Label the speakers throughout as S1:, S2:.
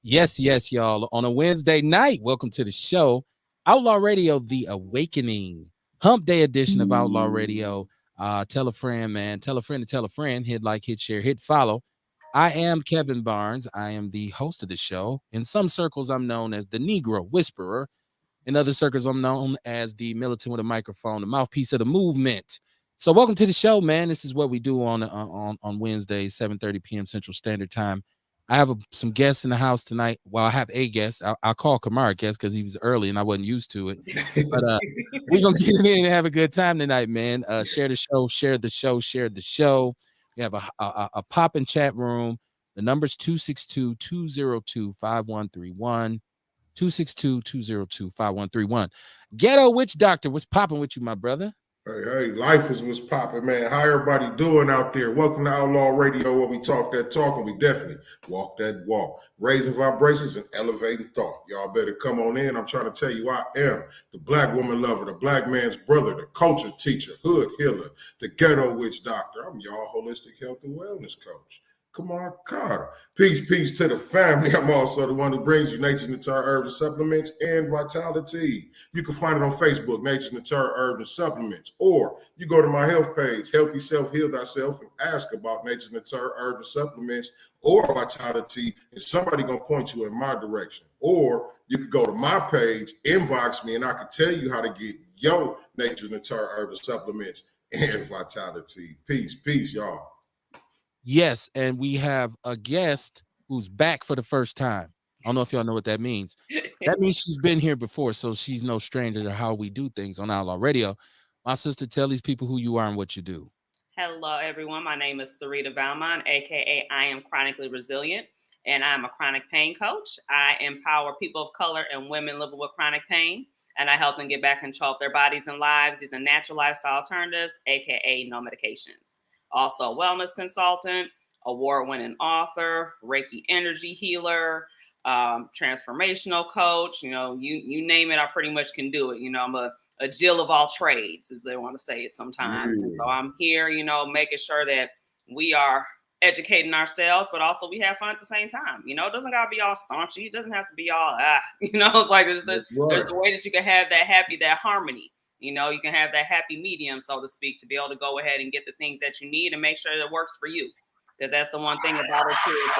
S1: Yes, y'all. On a Wednesday night, welcome to the show. Outlaw Radio, The Awakening. Hump Day edition of Outlaw Radio. Tell a friend, man. Tell a friend to tell a friend. Hit like, hit share, hit follow. I am Kevin Barnes. I am the host of the show. In some circles, I'm known as the Negro Whisperer. In other circles, I'm known as the militant with a microphone, the mouthpiece of the movement. So welcome to the show, man. This is what we do on Wednesdays, 7:30 p.m. Central Standard Time. I have some guests in the house tonight. Well, I have a guest. I'll call Kamar a guest because he was early and I wasn't used to it. But we're going to get in and have a good time tonight, man. Share the show, share the show, share the show. We have a pop-in chat room. The number's 262-202-5131. 262-202-5131. Ghetto Witch Doctor, what's popping with you, my brother?
S2: Hey, life is what's popping, man. How everybody doing out there? Welcome to Outlaw Radio, where we talk that talk and we definitely walk that walk. Raising vibrations and elevating thought. Y'all better come on in. I'm trying to tell you I am the black woman lover, the black man's brother, the culture teacher, hood healer, the Ghetto Witch Doctor. I'm y'all holistic health and wellness coach. Kamar Carter. Peace to the family. I'm also the one who brings you Nature's Natural Herbs and Supplements and Vitality. You can find it on Facebook, Nature's Natural Herbs and Supplements, or you go to my health page, Healthy Self Heal Thyself, and ask about Nature's Natural Herbs and Supplements or Vitality, and somebody gonna point you in my direction. Or you can go to my page, inbox me, and I can tell you how to get your Nature's Natural Herbs and Supplements and Vitality. Peace, y'all.
S1: Yes, and we have a guest who's back for the first time. I don't know if y'all know what that means. That means she's been here before, so she's no stranger to how we do things on Outlaw Radio. My sister, tell these people who you are and what you do.
S3: Hello, everyone. My name is Sarita Valmont, aka I am chronically resilient, and I'm a chronic pain coach. I empower people of color and women living with chronic pain, and I help them get back in control of their bodies and lives using natural lifestyle alternatives, aka no medications. Also, a wellness consultant, award-winning author, Reiki energy healer, transformational coach. You name it, I pretty much can do it. I'm a Jill of all trades, as they want to say it sometimes.
S2: Yeah.
S3: So I'm here, making sure that we are educating ourselves, but also we have fun at the same time. It doesn't gotta be all staunchy. It doesn't have to be all it's like there's a way that you can have that harmony. You can have that happy medium, so to speak, to be able to go ahead and get the things that you need and make sure that it works for you. Because that's the one thing about it too, is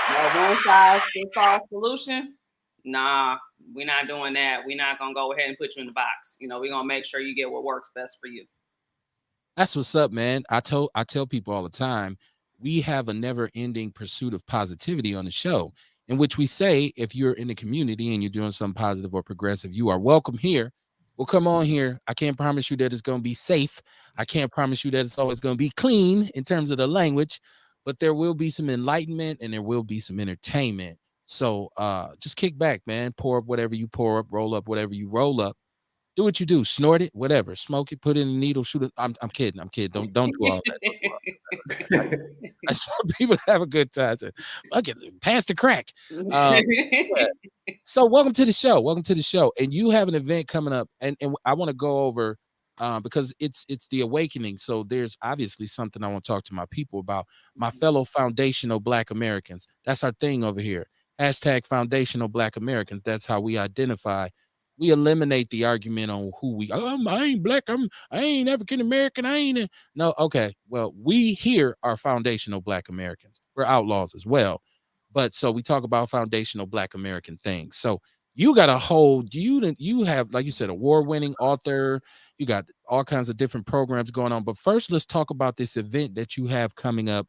S3: that one size fits all solution. Nah, we're not doing that. We're not gonna go ahead and put you in the box. We're gonna make sure you get what works best for you.
S1: That's what's up, man. I tell people all the time, we have a never-ending pursuit of positivity on the show, in which we say if you're in the community and you're doing something positive or progressive, you are welcome here. Well, come on here. I can't promise you that it's going to be safe. I can't promise you that it's always going to be clean in terms of the language, but there will be some enlightenment and there will be some entertainment. So just kick back, man. Pour up whatever you pour up, roll up whatever you roll up. Do what you do, snort it, whatever, smoke it, put it in a needle, shoot it. I'm kidding. Don't do all that. I just want people to have a good time. Fuck it, pass the crack. Yeah. So welcome to the show. Welcome to the show. And you have an event coming up, and I want to go over because it's the awakening. So there's obviously something I want to talk to my people about, my fellow foundational Black Americans. That's our thing over here. Hashtag foundational Black Americans. That's how we identify. We eliminate the argument on who we I ain't Black, I ain't African American, I ain't no, okay. Well, we here are foundational Black Americans. We're outlaws as well. But so we talk about foundational Black American things. So you got a whole, you have, like you said, award-winning author, you got all kinds of different programs going on. But first, let's talk about this event that you have coming up.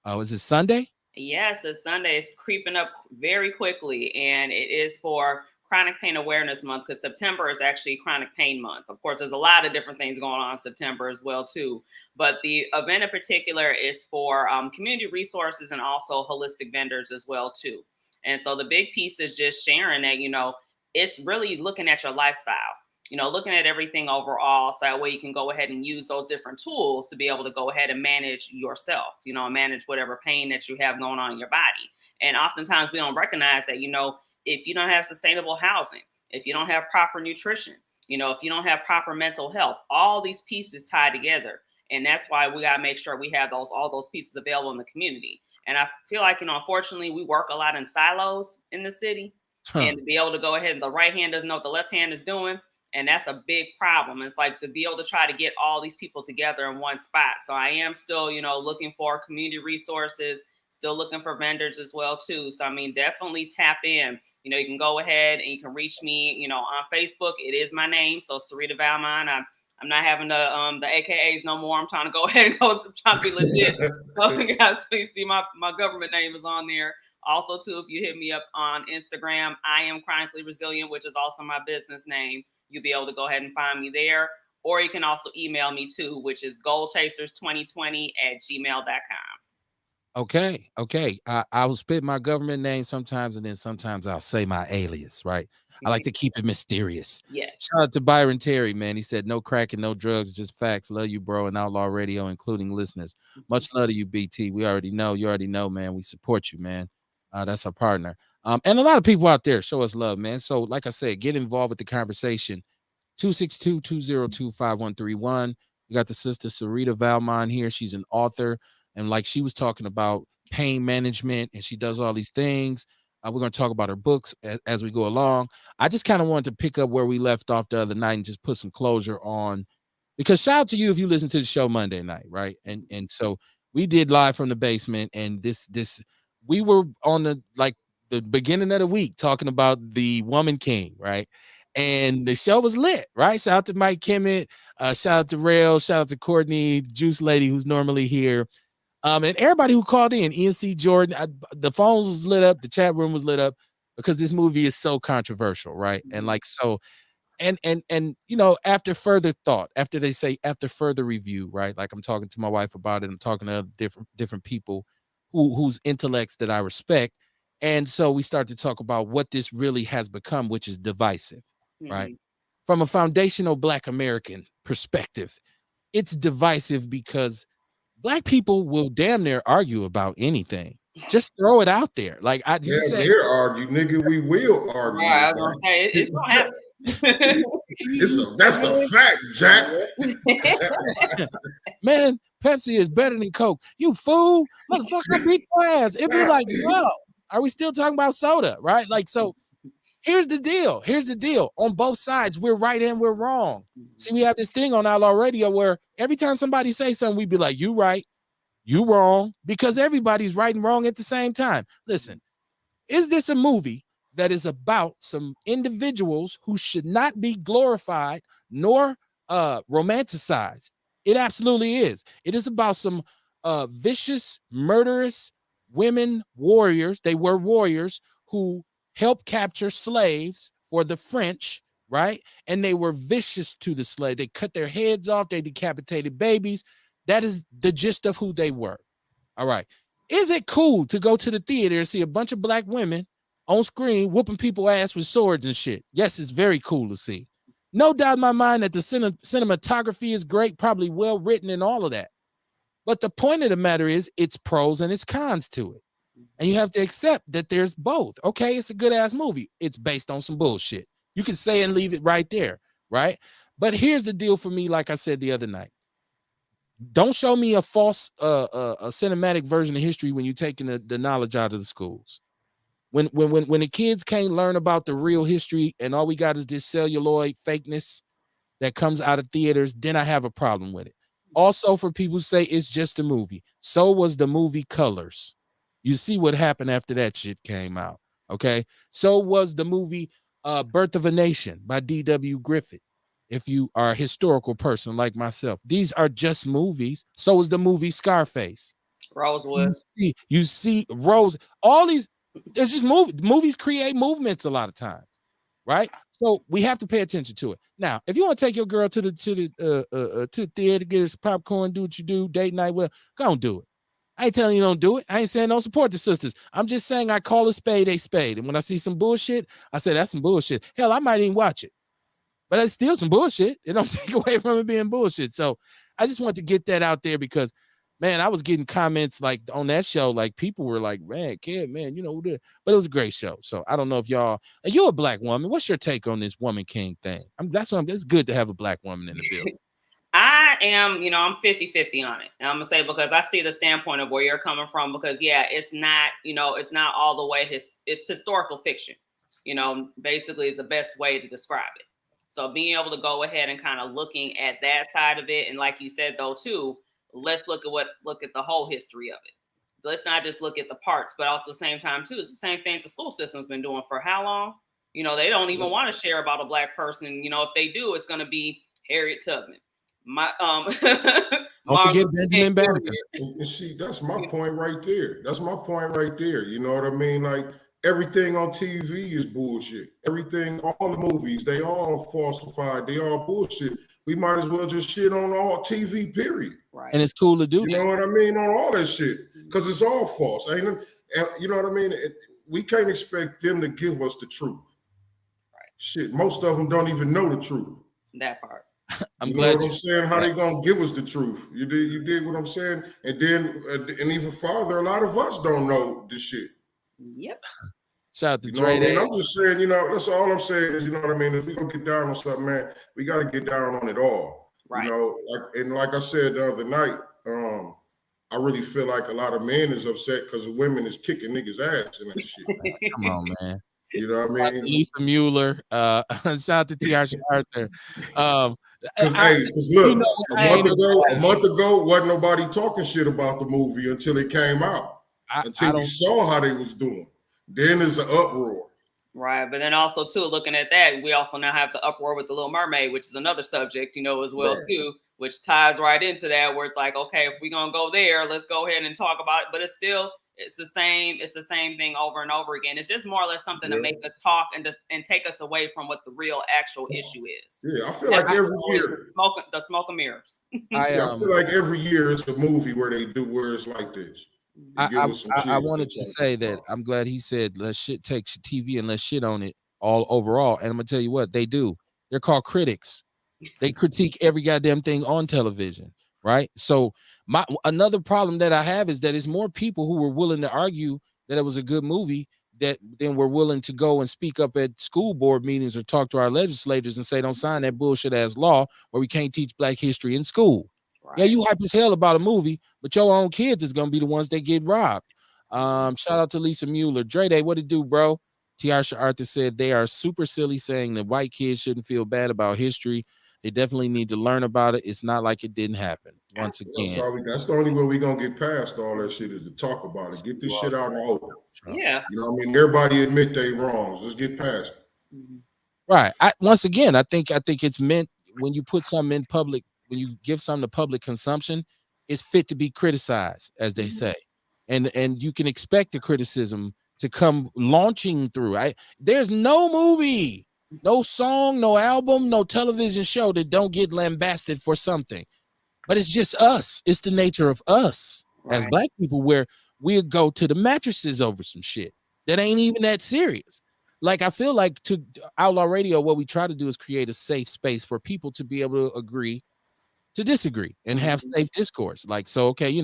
S1: Is it Sunday?
S3: Yes, it's Sunday. It's creeping up very quickly, and it is for Chronic Pain Awareness Month, because September is actually Chronic Pain Month. Of course, there's a lot of different things going on in September as well, too. But the event in particular is for community resources and also holistic vendors as well, too. And so the big piece is just sharing that, it's really looking at your lifestyle, looking at everything overall. So that way you can go ahead and use those different tools to be able to go ahead and manage yourself, manage whatever pain that you have going on in your body. And oftentimes we don't recognize that, if you don't have sustainable housing, if you don't have proper nutrition, if you don't have proper mental health, all these pieces tie together. And that's why we got to make sure we have all those pieces available in the community. And I feel like, unfortunately, we work a lot in silos in the city.
S1: Huh.
S3: And to be able to go ahead and the right hand doesn't know what the left hand is doing. And that's a big problem. It's like to be able to try to get all these people together in one spot. So I am still, looking for community resources, still looking for vendors as well, too. So, I mean, definitely tap in. You can go ahead and you can reach me, on Facebook. It is my name. So Sarita Valmont. I'm not having the AKAs no more. I'm trying to go ahead and I'm trying to be legit. So you see my government name is on there. Also, too, if you hit me up on Instagram, I am Chronically Resilient, which is also my business name. You'll be able to go ahead and find me there. Or you can also email me too, which is goalchasers2020@gmail.com.
S1: Okay. I will spit my government name sometimes, and then sometimes I'll say my alias, right? I like to keep it mysterious.
S3: Yes.
S1: Shout out to Byron Terry, man. He said, no crack and no drugs, just facts. Love you, bro, and Outlaw Radio, including listeners. Much love to you, BT. We already know. You already know, man. We support you, man. That's our partner. And a lot of people out there show us love, man. So, like I said, get involved with the conversation. 262-202-5131. We got the sister Sarita Valmont here. She's an author. And like she was talking about pain management, and she does all these things. We're going to talk about her books as we go along. I just kind of wanted to pick up where we left off the other night and just put some closure on, because shout out to you if you listen to the show Monday night, right? And so we did live from the basement, and this we were on the beginning of the week talking about the Woman King, right? And the show was lit, right? Shout out to Mike Kimmett, shout out to Rail, shout out to Courtney, Juice Lady, who's normally here. And everybody who called in, ENC Jordan, the phones was lit up, the chat room was lit up, because this movie is so controversial, right? And like so, and after further thought, after they say after further review, right? Like I'm talking to my wife about it, I'm talking to other different people whose intellects that I respect, and so we start to talk about what this really has become, which is divisive, right? From a foundational Black American perspective, it's divisive because Black people will damn near argue about anything. Just throw it out there. Like I just say,
S2: dare argue, nigga. We will argue.
S3: I was gonna say it's gonna happen.
S2: That's a fact, Jack.
S1: Man, Pepsi is better than Coke. You fool, motherfucker! I beat your ass. It'd be like, whoa, are we still talking about soda, right? Like so. Here's the deal. On both sides, we're right and we're wrong. See, we have this thing on Outlaw Radio where every time somebody says something, we'd be like, you right, you wrong, because everybody's right and wrong at the same time. Listen, is this a movie that is about some individuals who should not be glorified nor romanticized? It absolutely is. It is about some vicious, murderous women warriors. They were warriors who helped capture slaves for the French, right? And they were vicious to the slave. They cut their heads off. They decapitated babies. That is the gist of who they were. All right. Is it cool to go to the theater and see a bunch of Black women on screen whooping people ass with swords and shit? Yes, it's very cool to see. No doubt in my mind that the cinematography is great, probably well written and all of that. But the point of the matter is it's pros and it's cons to it. And you have to accept that there's both. Okay, it's a good ass movie. It's based on some bullshit. You can say and leave it right there, right? But here's the deal for me, like I said the other night. Don't show me a false a cinematic version of history when you're taking the knowledge out of the schools. When the kids can't learn about the real history and all we got is this celluloid fakeness that comes out of theaters, then I have a problem with it. Also, for people who say it's just a movie, so was the movie Colors. You see what happened after that shit came out, okay? So was the movie Birth of a Nation by D.W. Griffith. If you are a historical person like myself, these are just movies. So was the movie Scarface.
S3: Rosewood.
S1: You see Rose. All these, there's just movies create movements a lot of times, right? So we have to pay attention to it. Now, if you want to take your girl to the theater, get us popcorn, do what you do, date night, well, go and do it. I ain't telling you don't do it. I ain't saying don't support the sisters. I'm just saying I call a spade a spade. And when I see some bullshit, I say that's some bullshit. Hell, I might even watch it. But it's still some bullshit. It don't take away from it being bullshit. So I just want to get that out there because, man, I was getting comments like on that show, like people were like, man, kid, man, but it was a great show. So I don't know if y'all, and you're a Black woman. What's your take on this Woman King thing? It's good to have a Black woman in the building.
S3: I am, I'm 50-50 on it. And I'm gonna say, because I see the standpoint of where you're coming from, because it's not, it's not all the way it's historical fiction, basically is the best way to describe it. So being able to go ahead and kind of looking at that side of it, and like you said though too, let's look at the whole history of it. Let's not just look at the parts, but also at the same time too, it's the same thing the school system's been doing for how long? They don't even want to share about a Black person. If they do, it's going to be Harriet Tubman.
S1: Don't forget Benjamin Banneker.
S2: And see, that's my point right there. That's my point right there. You know what I mean? Like, everything on TV is bullshit. Everything, all the movies, they all falsified. They all bullshit. We might as well just shit on all TV, period.
S3: Right.
S1: And it's cool to do
S2: You
S1: that.
S2: know what I mean? On all that shit. Because it's all false. Ain't it? And you know what I mean? We can't expect them to give us the truth.
S3: Right.
S2: Shit, most of them don't even know the truth.
S3: That part.
S1: I'm
S2: you
S1: glad
S2: know what I'm saying? How they gonna give us the truth? You did what I'm saying? And then, and even farther, a lot of us don't know this shit.
S3: Yep.
S1: Shout out to
S2: You know what I
S1: Dre.
S2: mean? I'm just saying, that's all I'm saying is, you know what I mean? If we gonna get down on something, man, we gotta get down on it all.
S3: Right.
S2: Like I said the other night, I really feel like a lot of men is upset because the women is kicking niggas' ass and that shit.
S1: Come on, man.
S2: You know what I mean?
S1: Lisa Mueller. Shout out to T.R. Arthur.
S2: Because look, a month ago, wasn't nobody talking shit about the movie until it came out. Until we saw how they was doing. Then there's an uproar.
S3: Right. But then also, too, looking at that, we also now have the uproar with the Little Mermaid, which is another subject, as well, right, too, which ties right into that, where it's like, okay, if we're going to go there, let's go ahead and talk about it. But it's the same thing over and over again. It's just more or less something to make us talk and take us away from what the real actual issue is.
S2: Yeah, I feel like every year
S3: the smoke and mirrors.
S2: I feel like every year it's a movie where it's like this.
S1: I wanted to say that I'm glad he said let's take TV and let's shit on it all overall. And I'm gonna tell you what they do. They're called critics. They critique every goddamn thing on television, right? So another problem that I have is that it's more people who were willing to argue that it was a good movie that then were willing to go and speak up at school board meetings or talk to our legislators and say don't sign that bullshit ass law where we can't teach Black history in school. Right. Yeah, you hype as hell about a movie, but your own kids is gonna be the ones that get robbed. Shout out to Lisa Mueller. Dre Day, what it do, bro? T.R. Arthur said they are super silly saying that white kids shouldn't feel bad about history. They definitely need to learn about it. It's not like it didn't happen. Once again,
S2: that's the only way we're gonna get past all that shit is to talk about it. Get this shit out in the open.
S3: Yeah.
S2: You know what I mean? Everybody admit they wrong. Let's get past it.
S1: Right. Once again, I think it's meant when you put something in public, when you give something to public consumption, it's fit to be criticized, as they say. And you can expect the criticism to come launching through. There's no movie, no song, no album, no television show that don't get lambasted for something. But it's just us. It's the nature of us as Black people, where we'll go to the mattresses over some shit that ain't even that serious. Like, I feel like to Outlaw Radio, what we try to do is create a safe space for people to be able to agree to disagree and have safe discourse. Like, so, okay,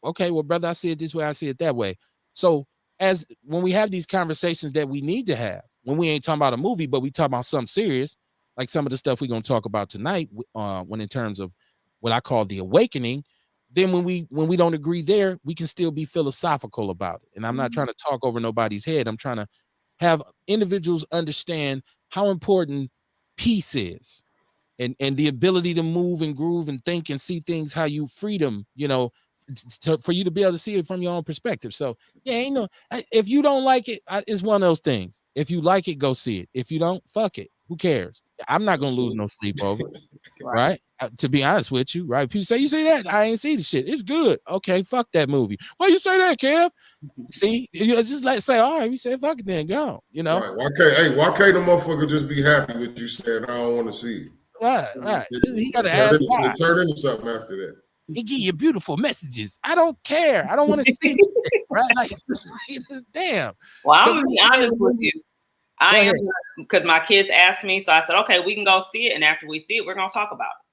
S1: okay, well, brother, I see it this way, I see it that way. So as when we have these conversations that we need to have, when we ain't talking about a movie, but we talk about something serious, like some of the stuff we're going to talk about tonight, when in terms of what I call the awakening, then when we don't agree there, we can still be philosophical about it. And I'm not trying to talk over nobody's head. I'm trying to have individuals understand how important peace is. And the ability to move and groove and think and see things how you freedom, for you to be able to see it from your own perspective. So yeah, if you don't like it, it's one of those things. If you like it, go see it. If you don't, fuck it. Who cares? I'm not gonna lose no sleep over it, right? To be honest with you, right? People say, you see that? I ain't see the shit. It's good. Okay, fuck that movie. Why you say that, Kev? See, it's just like say, all right, we said fuck it, then go.
S2: Right. Why can't the motherfucker just be happy with you saying I don't want to see it?
S1: Right. He got to ask why.
S2: Turn into something after that.
S1: He give you beautiful messages. I don't care. I don't want to see it. Right? Like, damn.
S3: Well, I'm gonna be honest with you. I am, because my kids asked me, so I said, okay, we can go see it, and after we see it, we're gonna talk about it.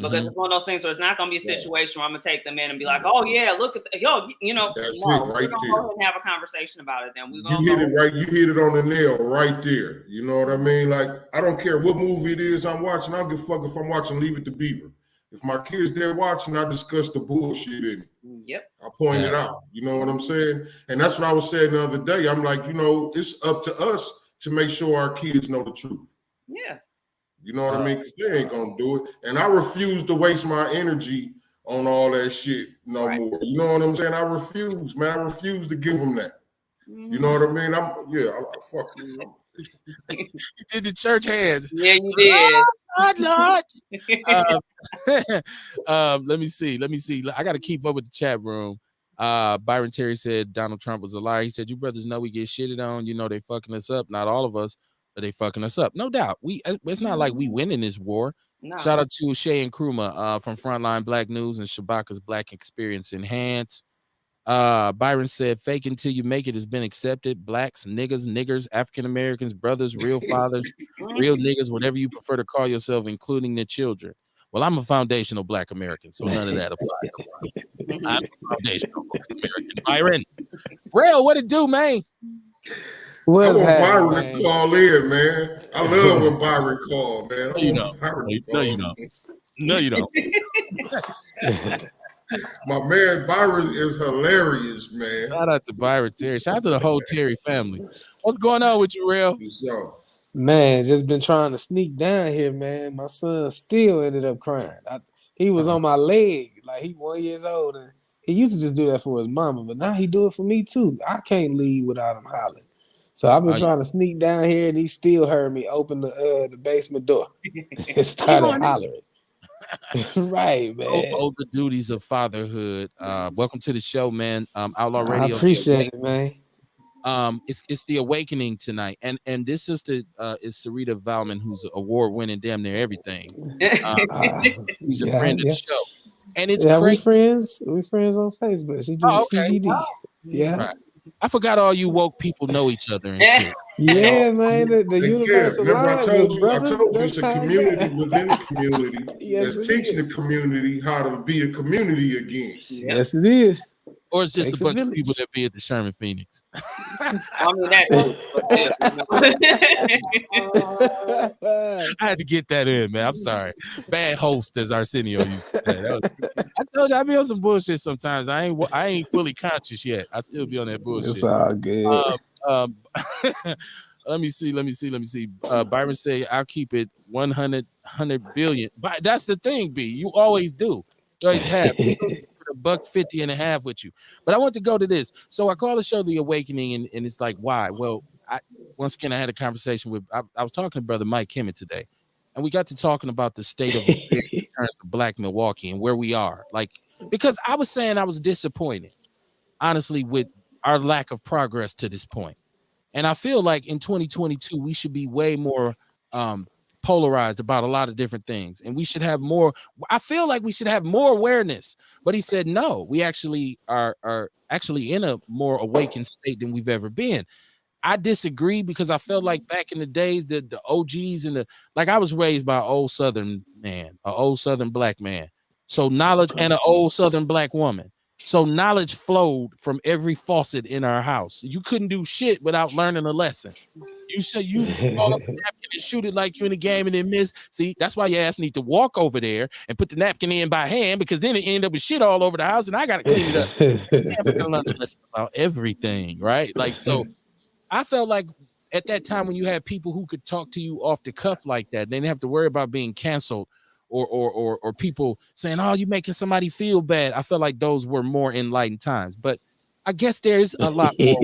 S3: Because it's one of those things where it's not gonna be a situation where I'm gonna take them in and be like, oh yeah, look at we're gonna go ahead and have a conversation about it. Then we're gonna
S2: you hit it on the nail right there. You know what I mean? Like, I don't care what movie it is I'm watching. I don't give a fuck if I'm watching Leave It to Beaver. If my kids there watching, I discuss the bullshit in it.
S3: Yep.
S2: I point it out. You know what I'm saying? And that's what I was saying the other day. I'm like, it's up to us to make sure our kids know the truth.
S3: Yeah.
S2: You know what I mean? Because they ain't gonna do it. And I refuse to waste my energy on all that shit no more. You know what I'm saying? I refuse, man. I refuse to give them that. Mm-hmm. You know what I mean? I fuck you.
S1: You did the church hands.
S3: Yeah, you did.
S1: Lord. Let me see. I got to keep up with the chat room. Byron Terry said Donald Trump was a liar. He said, you brothers know we get shitted on. You know they fucking us up. Not all of us, but they fucking us up. No doubt. It's not like we winning this war. No. Shout out to Shay and Kruma from Frontline Black News and Shabaka's Black Experience Enhance. Byron said, fake until you make it has been accepted. Blacks, niggers, African Americans, brothers, real fathers, real niggas, whatever you prefer to call yourself, including the children. Well, I'm a foundational Black American, so none of that applies. I'm a foundational Black American. Byron, real, what it do, man?
S2: What's I want Byron man? To call in, man. I love when Byron call, man.
S1: No, you don't.
S2: My man Byron is hilarious, man.
S1: Shout out to Byron Terry. Shout out to the whole Terry family. What's going on with you, Real?
S4: Man, just been trying to sneak down here, man. My son still ended up crying. He was on my leg, like he 1 year old, and he used to just do that for his mama, but now he do it for me too. I can't leave without him hollering. So I've been trying to sneak down here, and he still heard me open the basement door and started hollering. Right, man.
S1: Oh, the duties of fatherhood. Welcome to the show, man. Outlaw Radio.
S4: I appreciate it, man.
S1: It's the awakening tonight, and this sister is Sarita Valman, who's an award-winning damn near everything. She's a friend of the show, and it's crazy.
S4: We friends on Facebook. She does CBD. Wow. Yeah. Right.
S1: I forgot all you woke people know each other and shit.
S4: Yeah, man. The universal lines,
S2: I told you it's a community within a community that's teaching the community how to be a community again.
S4: Yes, it is.
S1: Or it's just a bunch of people that be at the Sherman Phoenix.
S3: I mean,
S1: I had to get that in, man. I'm sorry. Bad host, as Arsenio used to say. I told you I be on some bullshit sometimes. I ain't fully conscious yet. I still be on that bullshit.
S4: It's all good.
S1: Let me see. Byron say I'll keep it 100 billion. But that's the thing, B. You always do. You always have. $1.50.5 with you. But I want to go to this. So I call the show The Awakening, and it's like, why? Well, once again, I had a conversation with, I was talking to Brother Mike Kimmett today, and we got to talking about the state of affairs in terms of Black Milwaukee and where we are. Like, because I was saying I was disappointed, honestly, with our lack of progress to this point. And I feel like in 2022, we should be way more polarized about a lot of different things, and we should have more. I feel like we should have more awareness, but he said no, we actually are actually in a more awakened state than we've ever been. I disagree, because I felt like back in the days that the OGs and I was raised by an old Southern man, an old Southern Black man, so knowledge, and an old Southern Black woman, so knowledge flowed from every faucet in our house. You couldn't do shit without learning a lesson. You say you call up the napkin and shoot it like you in the game and then miss. See, that's why your ass need to walk over there and put the napkin in by hand, because then it end up with shit all over the house and I got to clean it up. We're gonna learn a lesson about everything, right? Like, so I felt like at that time when you had people who could talk to you off the cuff like that, they didn't have to worry about being canceled or people saying, oh, you're making somebody feel bad. I felt like those were more enlightened times. But I guess there's a lot more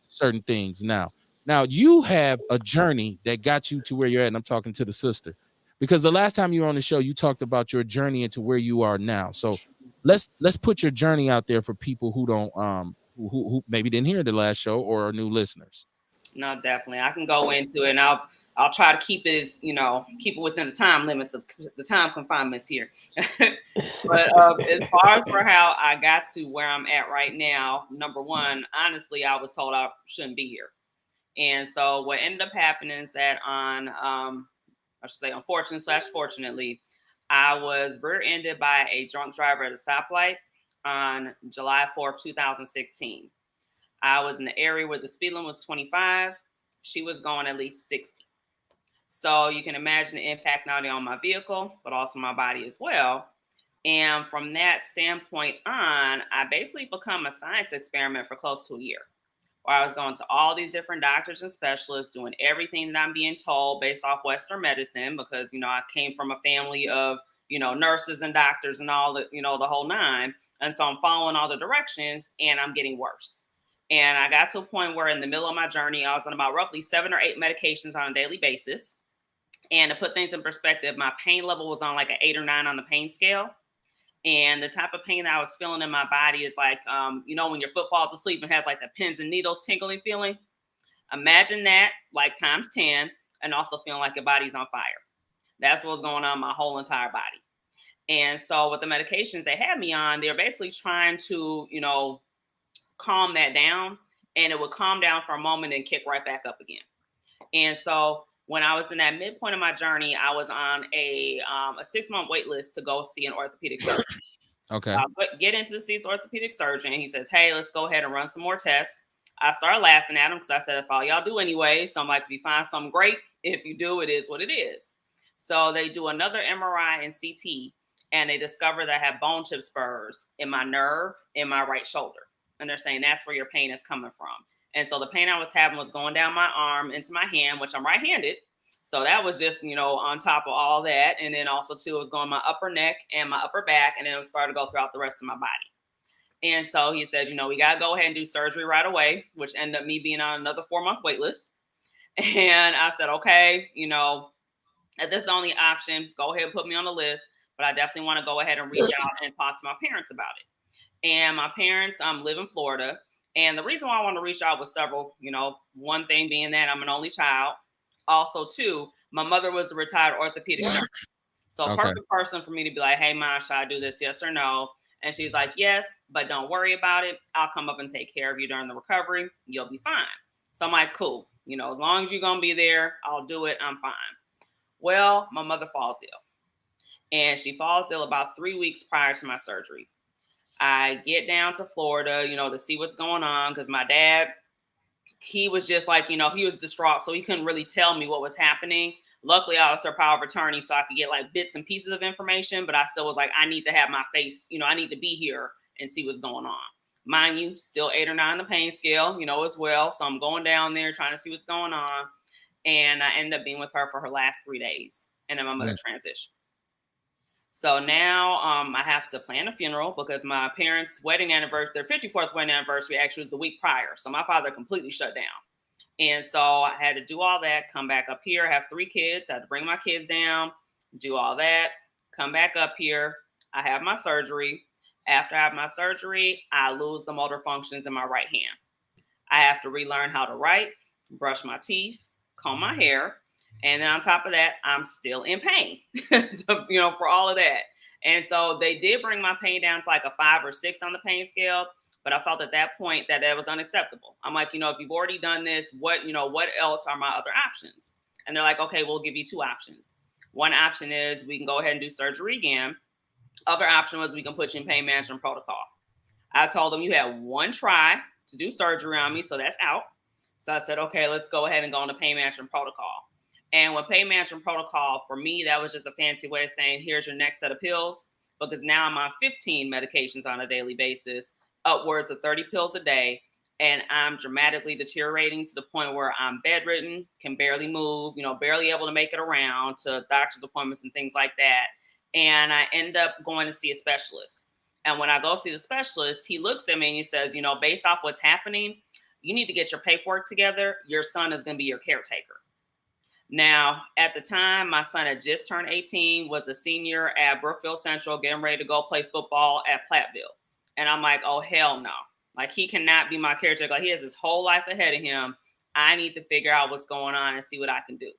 S1: certain things now. Now, you have a journey that got you to where you're at, and I'm talking to the sister, because the last time you were on the show, you talked about your journey into where you are now. So let's put your journey out there for people who don't who maybe didn't hear the last show or are new listeners.
S3: No, definitely. I can go into it, and I'll try to keep it within the time limits of the time confinements here. But as far as for how I got to where I'm at right now, number one, honestly, I was told I shouldn't be here. And so what ended up happening is that on, I should say, fortunately, I was rear-ended by a drunk driver at a stoplight on July 4th, 2016. I was in the area where the speed limit was 25. She was going at least 60. So you can imagine the impact not only on my vehicle, but also my body as well. And from that standpoint on, I basically become a science experiment for close to a year, where I was going to all these different doctors and specialists, doing everything that I'm being told based off Western medicine, because, I came from a family of, nurses and doctors and all the, the whole nine. And so I'm following all the directions and I'm getting worse. And I got to a point where in the middle of my journey, I was on about roughly 7 or 8 medications on a daily basis. And to put things in perspective, my pain level was on like an 8 or 9 on the pain scale. And the type of pain that I was feeling in my body is like, when your foot falls asleep and has like the pins and needles tingling feeling. Imagine that like times 10, and also feeling like your body's on fire. That's what's going on in my whole entire body. And so with the medications they had me on, they're basically trying to, calm that down, and it would calm down for a moment and kick right back up again. And so when I was in that midpoint of my journey, I was on a 6-month wait list to go see an orthopedic surgeon.
S1: Okay.
S3: So I get into see this orthopedic surgeon. He says, hey, let's go ahead and run some more tests. I started laughing at him because I said, that's all y'all do anyway. So I'm like, if you find something great, if you do, it is what it is. So they do another MRI and CT, and they discover that I have bone chip spurs in my nerve in my right shoulder. And they're saying that's where your pain is coming from. And so the pain I was having was going down my arm into my hand, which I'm right-handed. So that was just, on top of all that. And then also too, it was going my upper neck and my upper back. And then it started to go throughout the rest of my body. And so he said, we got to go ahead and do surgery right away, which ended up me being on another 4-month wait list. And I said, okay, if this is the only option, go ahead and put me on the list. But I definitely want to go ahead and reach out and talk to my parents about it. And my parents live in Florida. And the reason why I want to reach out was several, one thing being that I'm an only child. Also, too, my mother was a retired orthopedic nurse. So perfect person for me to be like, hey, Mom, should I do this? Yes or no? And she's like, yes, but don't worry about it. I'll come up and take care of you during the recovery. You'll be fine. So I'm like, cool. As long as you're going to be there, I'll do it. I'm fine. Well, my mother falls ill. And she falls ill about 3 weeks prior to my surgery. I get down to Florida, to see what's going on, because my dad, he was just like, he was distraught. So he couldn't really tell me what was happening. Luckily, I was her power of attorney, so I could get like bits and pieces of information. But I still was like, I need to have my face, I need to be here and see what's going on. Mind you, still 8 or 9 on the pain scale, as well. So I'm going down there trying to see what's going on. And I ended up being with her for her last 3 days. And then my mother transitioned. So now I have to plan a funeral because my parents' wedding anniversary, their 54th wedding anniversary actually was the week prior. So my father completely shut down. And so I had to do all that, come back up here, have 3 kids. I had to bring my kids down, do all that, come back up here. I have my surgery. After I have my surgery, I lose the motor functions in my right hand. I have to relearn how to write, brush my teeth, comb my hair. And then on top of that, I'm still in pain, for all of that. And so they did bring my pain down to like a 5 or 6 on the pain scale. But I felt at that point that was unacceptable. I'm like, if you've already done this, what else are my other options? And they're like, okay, we'll give you 2 options. One option is we can go ahead and do surgery again. Other option was we can put you in pain management protocol. I told them you had 1 try to do surgery on me, so that's out. So I said, okay, let's go ahead and go on the pain management protocol. And with pain management protocol, for me, that was just a fancy way of saying, here's your next set of pills, because now I'm on 15 medications on a daily basis, upwards of 30 pills a day. And I'm dramatically deteriorating to the point where I'm bedridden, can barely move, barely able to make it around to doctor's appointments and things like that. And I end up going to see a specialist. And when I go see the specialist, he looks at me and he says, based off what's happening, you need to get your paperwork together. Your son is going to be your caretaker. Now, at the time, my son had just turned 18, was a senior at Brookfield Central, getting ready to go play football at Platteville. And I'm like, oh, hell no. Like, he cannot be my caretaker. Like, he has his whole life ahead of him. I need to figure out what's going on and see what I can do.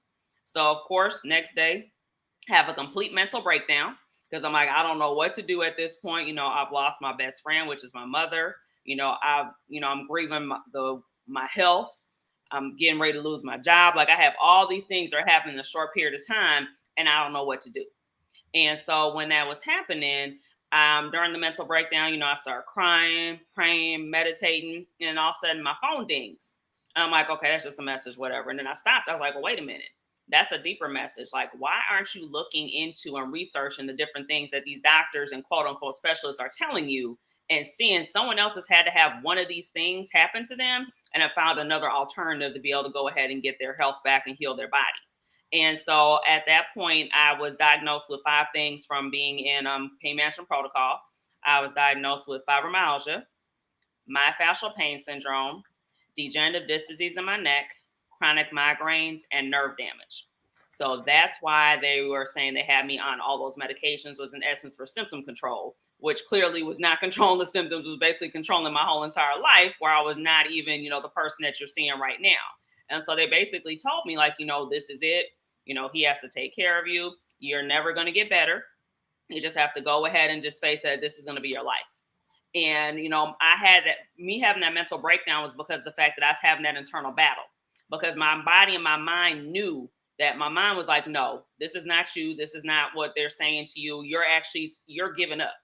S3: So, of course, next day, have a complete mental breakdown because I'm like, I don't know what to do at this point. I've lost my best friend, which is my mother. I'm grieving my health. I'm getting ready to lose my job. Like, I have all these things that are happening in a short period of time, and I don't know what to do. And so when that was happening, during the mental breakdown, I started crying, praying, meditating, and all of a sudden my phone dings. And I'm like, okay, that's just a message, whatever. And then I stopped. I was like, well, wait a minute. that's a deeper message. Like, why aren't you looking into and researching the different things that these doctors and quote unquote specialists are telling you, and seeing someone else has had to have one of these things happen to them and have found another alternative to be able to go ahead and get their health back and heal their body? And so at that point, I was diagnosed with 5 things from being in pain management protocol. I was diagnosed with fibromyalgia, myofascial pain syndrome, degenerative disc disease in my neck, chronic migraines, and nerve damage. So that's why they were saying they had me on all those medications, was in essence for symptom control, which clearly was not controlling the symptoms, was basically controlling my whole entire life, where I was not even, the person that you're seeing right now. And so they basically told me, like, this is it. He has to take care of you. You're never going to get better. You just have to go ahead and just face that this is going to be your life. And, I had that, me having that mental breakdown was because of the fact that I was having that internal battle, because my body and my mind knew that. My mind was like, no, this is not you. This is not what they're saying to you. You're giving up.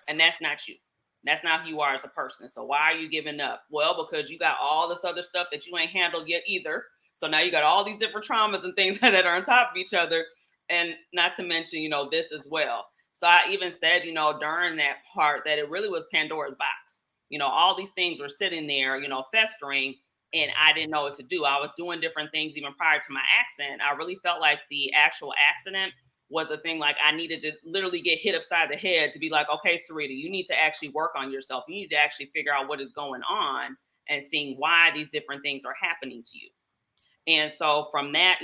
S3: And that's not you. That's not who you are as a person. So why are you giving up? Well, because you got all this other stuff that you ain't handled yet either. So now you got all these different traumas and things that are on top of each other. And not to mention, this as well. So I even said, during that part, that it really was Pandora's box. All these things were sitting there, festering, and I didn't know what to do. I was doing different things even prior to my accident. I really felt like the actual accident was a thing, like I needed to literally get hit upside the head to be like, okay, Sarita, you need to actually work on yourself. You need to actually figure out what is going on and seeing why these different things are happening to you. And so from that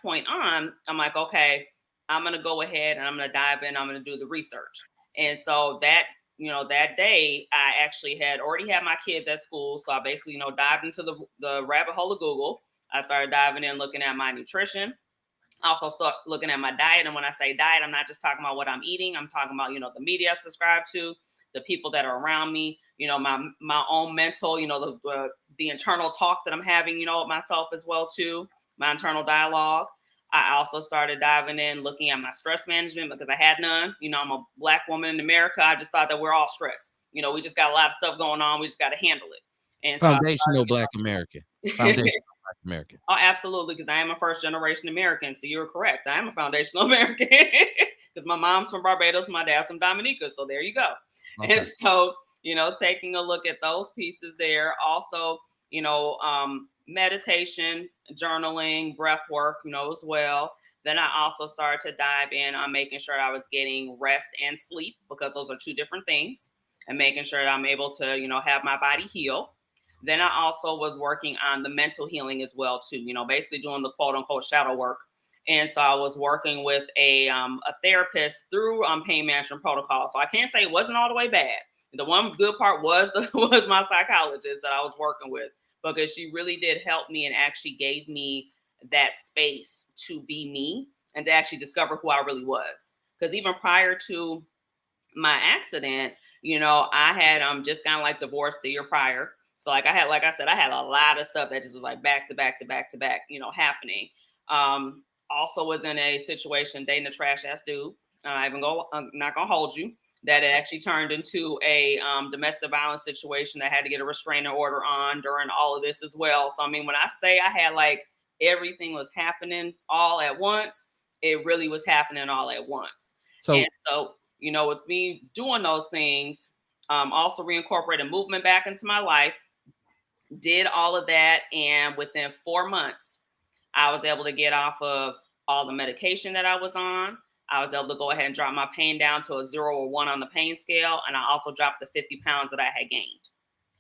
S3: point on, I'm like, okay, I'm going to go ahead and I'm going to dive in. I'm going to do the research. And so that, that day I actually had already had my kids at school. So I basically, dived into the rabbit hole of Google. I started diving in, looking at my nutrition. I also start looking at my diet. And when I say diet, I'm not just talking about what I'm eating. I'm talking about, the media I've subscribed to, the people that are around me, my own mental, the internal talk that I'm having, with myself as well too, my internal dialogue. I also started diving in, looking at my stress management, because I had none. I'm a Black woman in America. I just thought that we're all stressed. We just got a lot of stuff going on. We just got to handle it. And
S1: foundational Black American. Foundational Black American.
S3: Oh, absolutely, because I am a first generation American. So you're correct. I am a foundational American because my mom's from Barbados, my dad's from Dominica. So there you go. Okay. And so, taking a look at those pieces there. Also, meditation, journaling, breath work, as well. Then I also started to dive in on making sure I was getting rest and sleep, because those are 2 different things, and making sure that I'm able to, have my body heal. Then I also was working on the mental healing as well too, basically doing the quote unquote shadow work. And so I was working with a therapist through pain management protocol. So I can't say it wasn't all the way bad. The one good part was was my psychologist that I was working with, because she really did help me and actually gave me that space to be me and to actually discover who I really was. Because even prior to my accident, I had just kind of like divorced the year prior. So like I said, I had a lot of stuff that just was like back to back to back to back, happening. Also was in a situation dating a trash ass dude. I'm not gonna hold you, that it actually turned into a domestic violence situation that I had to get a restraining order on during all of this as well. So I mean, when I say I had like everything was happening all at once, it really was happening all at once. So with me doing those things, also reincorporated movement back into my life, did all of that. And within 4 months, I was able to get off of all the medication that I was on. I was able to go ahead and drop my pain down to a 0 or 1 on the pain scale. And I also dropped the 50 pounds that I had gained.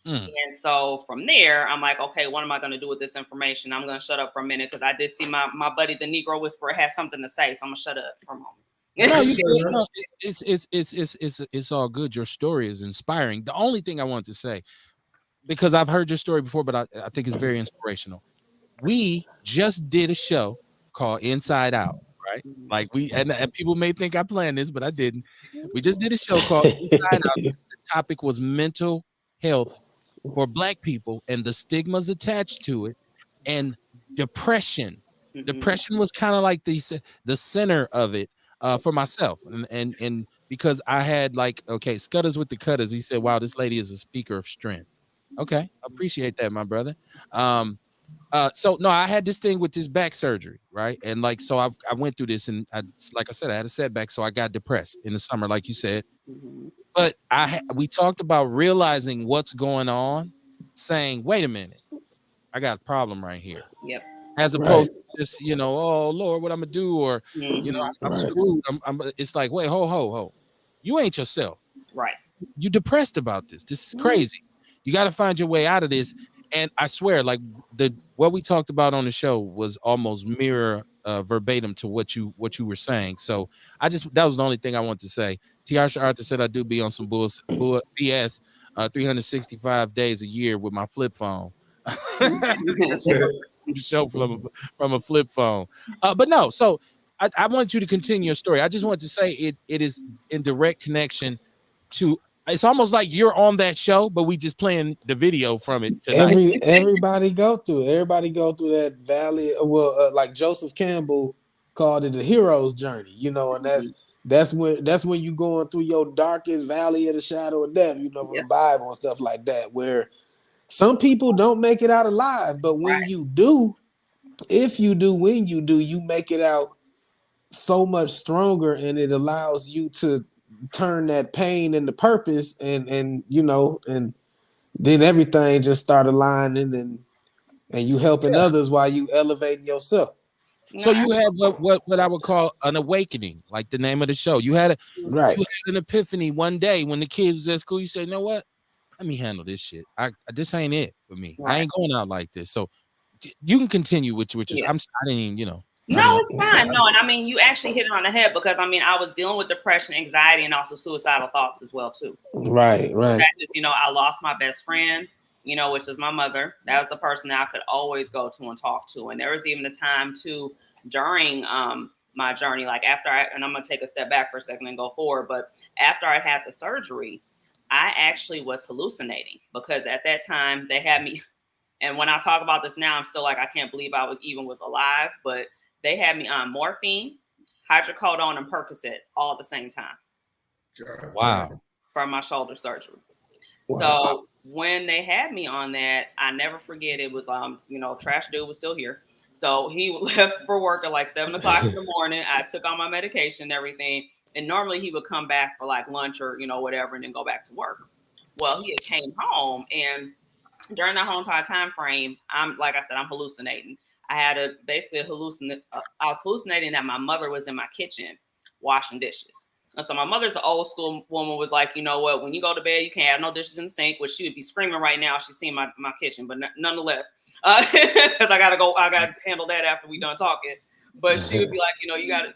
S3: And so from there, I'm like, okay, what am I going to do with this information? I'm going to shut up for a minute, because I did see my buddy, the Negro Whisperer, had something to say. So I'm going to shut up for a moment.
S1: No, it's all good. Your story is inspiring. The only thing I want to say, because I've heard your story before, but I think it's very inspirational. We just did a show called Inside Out, right? Like and people may think I planned this, but I didn't. We just did a show called Inside Out. The topic was mental health for Black people and the stigmas attached to it, and depression. Depression was kind of like the center of it for myself, and because I had like, okay, Scutters with the Cutters. He said, "Wow, this lady is a speaker of strength." Okay, appreciate that, my brother. So no, I had this thing with this back surgery, right? And like, so I went through this, and like I said, I had a setback, so I got depressed in the summer, like you said.
S3: Mm-hmm.
S1: But we talked about realizing what's going on, saying, wait a minute, I got a problem right here,
S3: Yep.
S1: as
S4: Right.
S1: opposed to just, oh Lord, what I'm gonna do, or
S3: Mm-hmm.
S1: I'm
S4: Right.
S1: screwed. It's like, wait, ho, you ain't yourself.
S3: Right.
S1: You depressed about this. This is
S3: Mm-hmm.
S1: crazy. You got to find your way out of this. And I swear, like what we talked about on the show was almost mirror verbatim to what you were saying. So that was the only thing I want to say. Tiasha Arthur said I do be on some BS 365 days a year with my flip phone. She goes to the show from a flip phone. But no, so I want you to continue your story. I just want to say it is in direct connection to. It's almost like you're on that show, but we just playing the video from it tonight.
S4: Everybody go through it. Everybody go through that valley. Well, like Joseph Campbell called it a hero's journey, and that's when you going through your darkest valley of the shadow of death, from the
S3: Yep.
S4: Bible and stuff like that, where some people don't make it out alive, but when
S3: Right.
S4: you do, if you do, when you do, you make it out so much stronger, and it allows you to turn that pain into purpose, and then everything just start aligning, and you helping
S1: Yeah.
S4: others while you elevating yourself.
S1: So
S3: No,
S1: you had what I would call an awakening, like the name of the show. You had
S4: Right.
S1: an epiphany one day when the kids was at school. You said, you know what? Let me handle this shit. This ain't it for me. I
S3: right.
S1: ain't going out like this. So you can continue with your.
S3: Yeah.
S1: I didn't even, I
S3: No,
S1: didn't.
S3: it's fine. No, and I mean, you actually hit it on the head because I mean, I was dealing with depression, anxiety, and also suicidal thoughts as well too.
S4: Right. Right.
S3: I lost my best friend, which is my mother. That was the person that I could always go to and talk to. And there was even a time too during my journey, like and I'm gonna take a step back for a second and go forward, but after I had the surgery, I actually was hallucinating because at that time they had me. And when I talk about this now, I'm still like, I can't believe I was alive, but they had me on morphine, hydrocodone, and Percocet all at the same time.
S2: God,
S1: Wow.
S3: From my shoulder surgery.
S4: Wow.
S3: So when they had me on that, I never forget it was Trash Dude was still here. So he left for work at like 7 o'clock in the morning. I took on my medication and everything. And normally he would come back for like lunch or whatever and then go back to work. Well, he had came home, and during that whole entire time frame, I'm hallucinating. I had I was hallucinating that my mother was in my kitchen washing dishes. And so my mother's an old school woman, was like, you know what, when you go to bed, you can't have no dishes in the sink, which she would be screaming right now if she's seeing my kitchen, but nonetheless, because I gotta handle that after we done talking. But she would be like,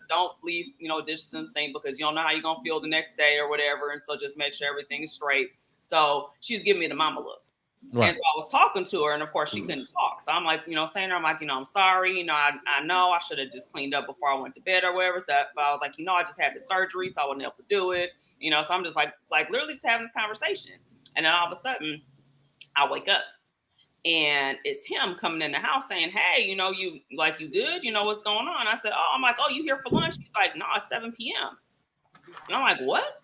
S3: don't leave, dishes in the sink because you don't know how you're gonna feel the next day or whatever. And so just make sure everything is straight. So she's giving me the mama look. Right. And so I was talking to her, and of course she couldn't talk. So I'm like, saying to her, I'm like, I'm sorry. I know I should have just cleaned up before I went to bed or whatever. So but I was like, I just had the surgery, so I wasn't able to do it. So I'm just like literally just having this conversation. And then all of a sudden I wake up and it's him coming in the house saying, hey, you good? What's going on? I said, I'm like, you here for lunch? He's like, no, it's 7 p.m. And I'm like, what?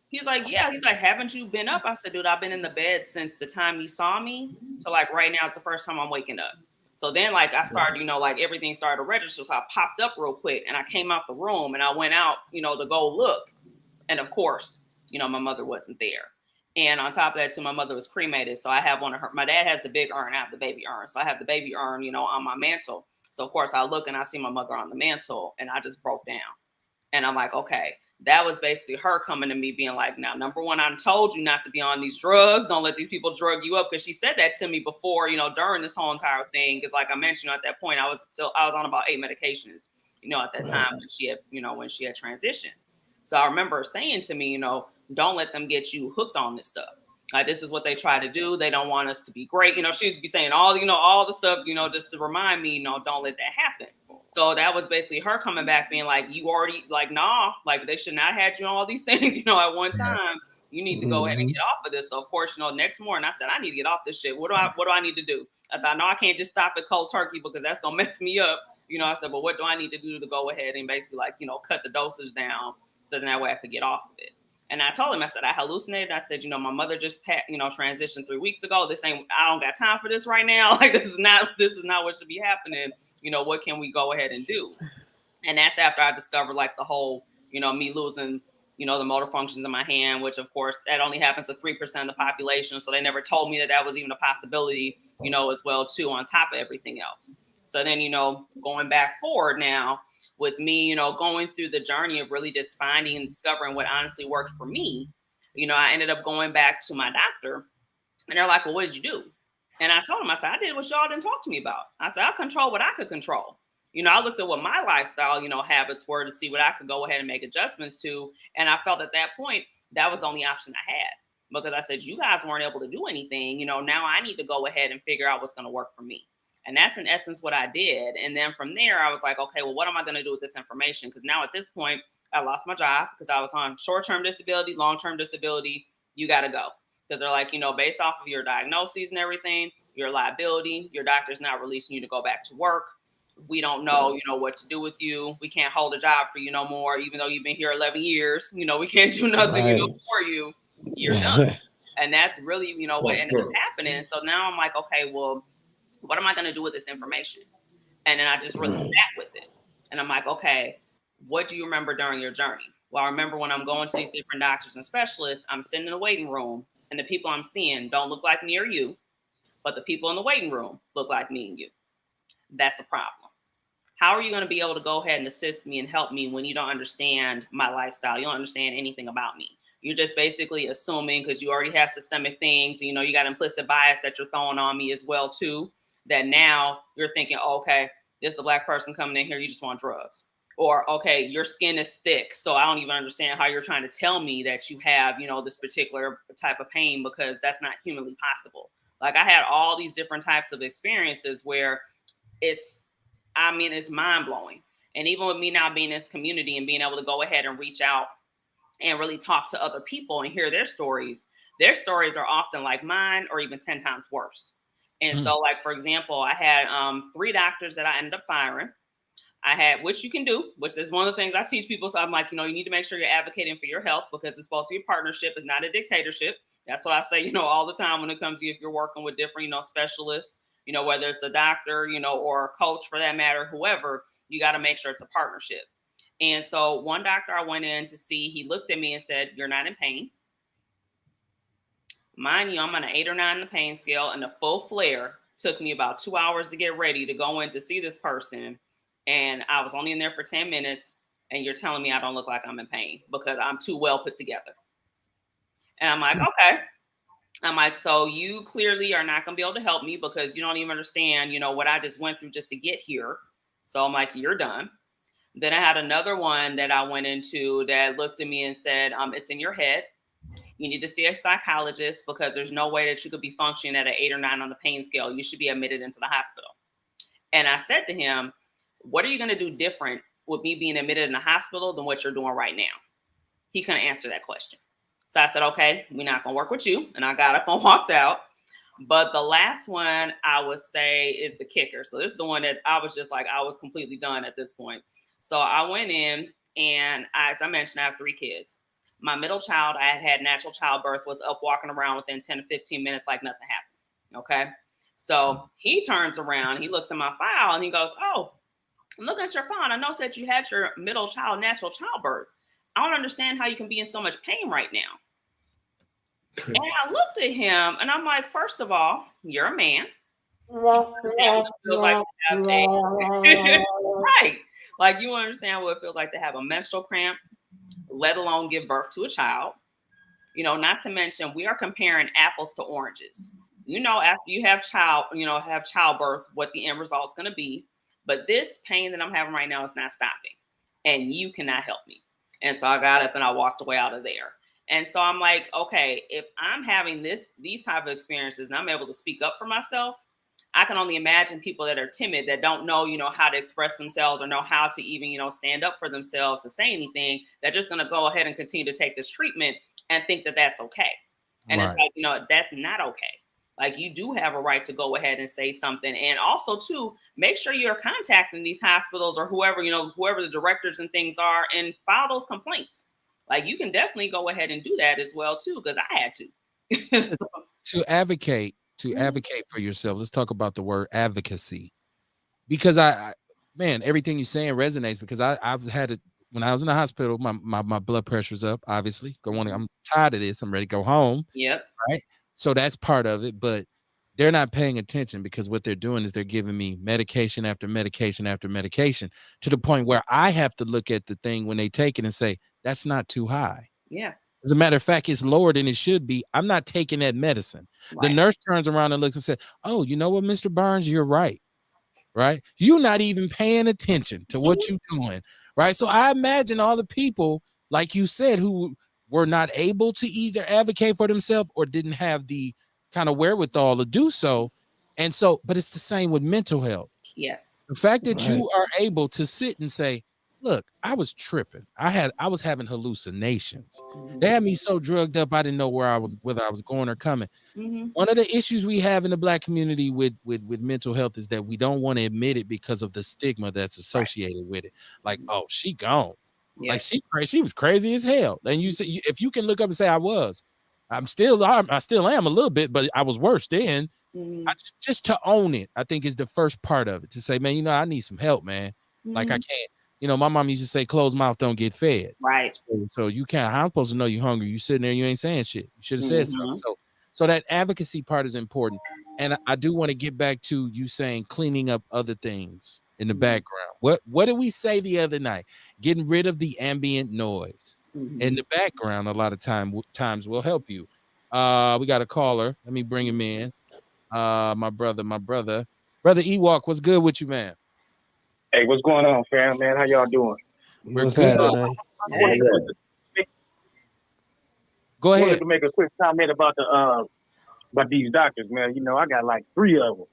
S3: He's like, yeah. He's like, haven't you been up? I said, dude, I've been in the bed since the time you saw me. So like right now, it's the first time I'm waking up. So then like I started, everything started to register. So I popped up real quick and I came out the room and I went out, to go look. And of course, my mother wasn't there. And on top of that, too, my mother was cremated. So I have my dad has the big urn, I have the baby urn. So I have the baby urn, on my mantle. So of course I look and I see my mother on the mantle and I just broke down. And I'm like, okay. That was basically her coming to me being like, now, number one, I told you not to be on these drugs. Don't let these people drug you up. Because she said that to me before, during this whole entire thing. Because like I mentioned at that point, I was on about 8 medications, at that time when she had transitioned. So I remember saying to me, don't let them get you hooked on this stuff. Like, this is what they try to do. They don't want us to be great. She'd be saying all the stuff, just to remind me, don't let that happen. So that was basically her coming back being like, you already like, nah, like they should not have had you on all these things, at one time. You need to go ahead and get off of this. So of course, next morning I said, I need to get off this shit. What do I need to do? I said, I know I can't just stop at cold turkey because that's going to mess me up. I said, but what do I need to do to go ahead and basically cut the dosage down so that way I could get off of it. And I told him, I said, I hallucinated. I said, my mother just transitioned 3 weeks ago. I don't got time for this right now. Like, this is not what should be happening. What can we go ahead and do? And that's after I discovered like the whole, me losing, the motor functions in my hand, which of course that only happens to 3% of the population. So they never told me that was even a possibility, as well too, on top of everything else. So then, going back forward now with me, going through the journey of really just finding and discovering what honestly worked for me, I ended up going back to my doctor and they're like, well, what did you do? And I told them, I said, I did what y'all didn't talk to me about. I said, I control what I could control. I looked at what my lifestyle, habits were to see what I could go ahead and make adjustments to. And I felt at that point, that was the only option I had, because I said, you guys weren't able to do anything. Now I need to go ahead and figure out what's going to work for me. And that's in essence what I did. And then from there, I was like, okay, well, what am I going to do with this information? Because now at this point, I lost my job because I was on short-term disability, long-term disability. You got to go. Because they're like, based off of your diagnoses and everything, your liability, your doctor's not releasing you to go back to work. We don't know, what to do with you. We can't hold a job for you no more, even though you've been here 11 years. We can't do nothing,
S4: Right.
S3: For you. You're done. And that's really, what ended up happening. So now I'm like, okay, well, what am I going to do with this information? And then I just really sat with it. And I'm like, okay, what do you remember during your journey? Well, I remember when I'm going to these different doctors and specialists, I'm sitting in the waiting room and the people I'm seeing don't look like me or you, but the people in the waiting room look like me and you. That's the problem. How are you going to be able to go ahead and assist me and help me when you don't understand my lifestyle? You don't understand anything about me. You're just basically assuming, because you already have systemic things, you got implicit bias that you're throwing on me as well too, that now you're thinking, oh, okay, this is a Black person coming in here, you just want drugs. Or, okay, your skin is thick, so I don't even understand how you're trying to tell me that you have, this particular type of pain, because that's not humanly possible. Like, I had all these different types of experiences where it's mind blowing. And even with me now being in this community and being able to go ahead and reach out and really talk to other people and hear their stories are often like mine or even 10 times worse. And so, like, for example, I had 3 doctors that I ended up firing. I had, which you can do, which is one of the things I teach people. So I'm like, you need to make sure you're advocating for your health, because it's supposed to be a partnership. It's not a dictatorship. That's what I say, all the time when it comes to if you're working with different, specialists, whether it's a doctor, or a coach for that matter, whoever, you got to make sure it's a partnership. And so one doctor I went in to see, he looked at me and said, you're not in pain. Mind you, I'm on an 8 or 9 on the pain scale, and the full flare took me about 2 hours to get ready to go in to see this person. And I was only in there for 10 minutes, and you're telling me I don't look like I'm in pain because I'm too well put together. And I'm like, okay. I'm like, so you clearly are not going to be able to help me because you don't even understand, what I just went through just to get here. So I'm like, you're done. Then I had another one that I went into that looked at me and said, it's in your head. You need to see a psychologist because there's no way that you could be functioning at an 8 or 9 on the pain scale. You should be admitted into the hospital. And I said to him, what are you going to do different with me being admitted in the hospital than what you're doing right now? He couldn't answer that question. So I said, okay, we're not going to work with you. And I got up and walked out. But the last one I would say is the kicker. So this is the one that I was just like, I was completely done at this point. So I went in, and as I mentioned, I have 3 kids. My middle child, I had natural childbirth, was up walking around within 10 to 15 minutes like nothing happened. Okay. So he turns around, he looks at my file, and he goes, oh, I'm looking at your file. I noticed that you had your middle child natural childbirth. I don't understand how you can be in so much pain right now. And I looked at him and I'm like, first of all, you're a man. It feels like to have right. Like, you understand what it feels like to have a menstrual cramp, let alone give birth to a child. Not to mention, we are comparing apples to oranges. After you have childbirth, what the end result is going to be. But this pain that I'm having right now is not stopping, and you cannot help me. And so I got up and I walked away out of there. And so I'm like, okay, if I'm having these type of experiences and I'm able to speak up for myself, I can only imagine people that are timid, that don't know, how to express themselves or know how to even, stand up for themselves to say anything. They're just going to go ahead and continue to take this treatment and think that that's okay. And It's like, that's not okay. Like, you do have a right to go ahead and say something. And also, too, make sure you're contacting these hospitals or whoever the directors and things are, and file those complaints. like you can definitely go ahead and do that as well too, because I had to.
S1: to, to advocate for yourself. Let's talk about the word advocacy, because man, everything you're saying resonates, because I've had it when I was in the hospital. My blood pressure's up, obviously. I'm tired of this. I'm ready to go home.
S3: Yep.
S1: Right. So that's part of it, but they're not paying attention, because what they're doing is they're giving me medication after medication after medication, to the point where I have to look at the thing when they take it and say, that's not too high.
S3: Yeah.
S1: As a matter of fact, it's lower than it should be. I'm not taking that medicine.
S3: Right.
S1: The nurse turns around and looks and says, oh, you know what, Mr. Barnes, you're right. Right. You're not even paying attention to what you're doing. Right. So I imagine all the people, like you said, who were not able to either advocate for themselves or didn't have the kind of wherewithal to do so. And so, but it's the same with mental health.
S3: Yes.
S1: The fact that you are able to sit and say, look, I was tripping. I was having hallucinations. They had me so drugged up, I didn't know whether I was going or coming. One of the issues we have in the Black community with mental health is that we don't want to admit it because of the stigma that's associated with it. Like, oh, she gone. Yeah. Like she was crazy as hell. And you say, if you can look up and say I still am a little bit, but I was worse then. Just to own it, I think, is the first part of it. To say, man, I need some help, man. Like I can't. My mom used to say, closed mouth don't get fed.
S3: Right.
S1: So you can't. I'm supposed to know you're hungry. You sitting there, you ain't saying shit. You should have said something. So that advocacy part is important. And I do want to get back to you saying cleaning up other things in the background. What did we say the other night? Getting rid of the ambient noise in the background a lot of times will help you. We got a caller. Let me bring him in. My brother Ewok, what's good with you, man?
S5: Hey, what's going on, fam, man? How y'all doing?
S4: What's happening?
S1: Go ahead.
S5: I wanted to make a quick comment about these doctors, man. I got like 3 of them.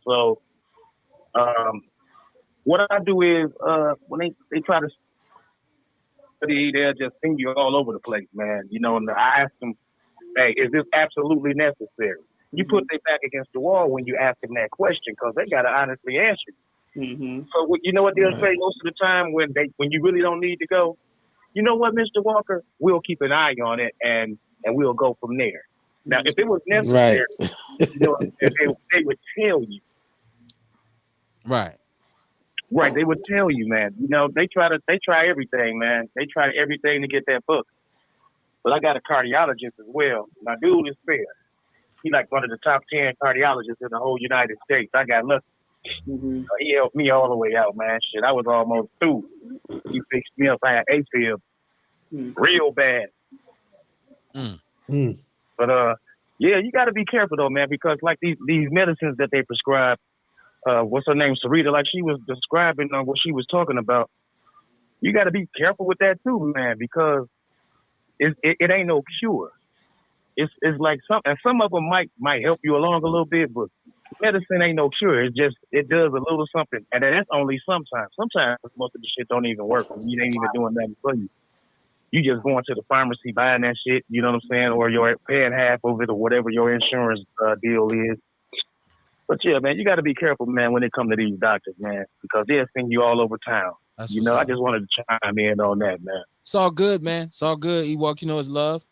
S5: So, what I do is when they try to study, they'll just send you all over the place, man. And I ask them, hey, is this absolutely necessary? You put their back against the wall when you ask them that question, because they got to honestly answer you. So you know what they'll say most of the time when you really don't need to go? You know what, Mr. Walker? We'll keep an eye on it and we'll go from there. Now, if it was necessary, they would tell you.
S1: Right.
S5: Right, they would tell you, man. They try everything, man. They try everything to get that book. But I got a cardiologist as well. My dude is fair. He's like one of the top 10 cardiologists in the whole United States. I got lucky. He helped me all the way out, man. Shit, I was almost through. He fixed me up. I had AFib real bad. But yeah, you got to be careful though, man, because like these medicines that they prescribe, what's her name, Sarita, like she was describing what she was talking about. You got to be careful with that too, man, because it ain't no cure. It's like some of them might help you along a little bit, but medicine ain't no cure. It does a little something, and that's only sometimes. Sometimes most of the shit don't even work. You ain't even doing nothing for you. You just going to the pharmacy buying that shit. You know what I'm saying? Or you're paying half of it, or whatever your insurance deal is. But yeah, man, you got to be careful, man, when it comes to these doctors, man, because they'll send you all over town. I just wanted to chime in on that, man.
S1: It's all good, man. It's all good. Ewok, it's love.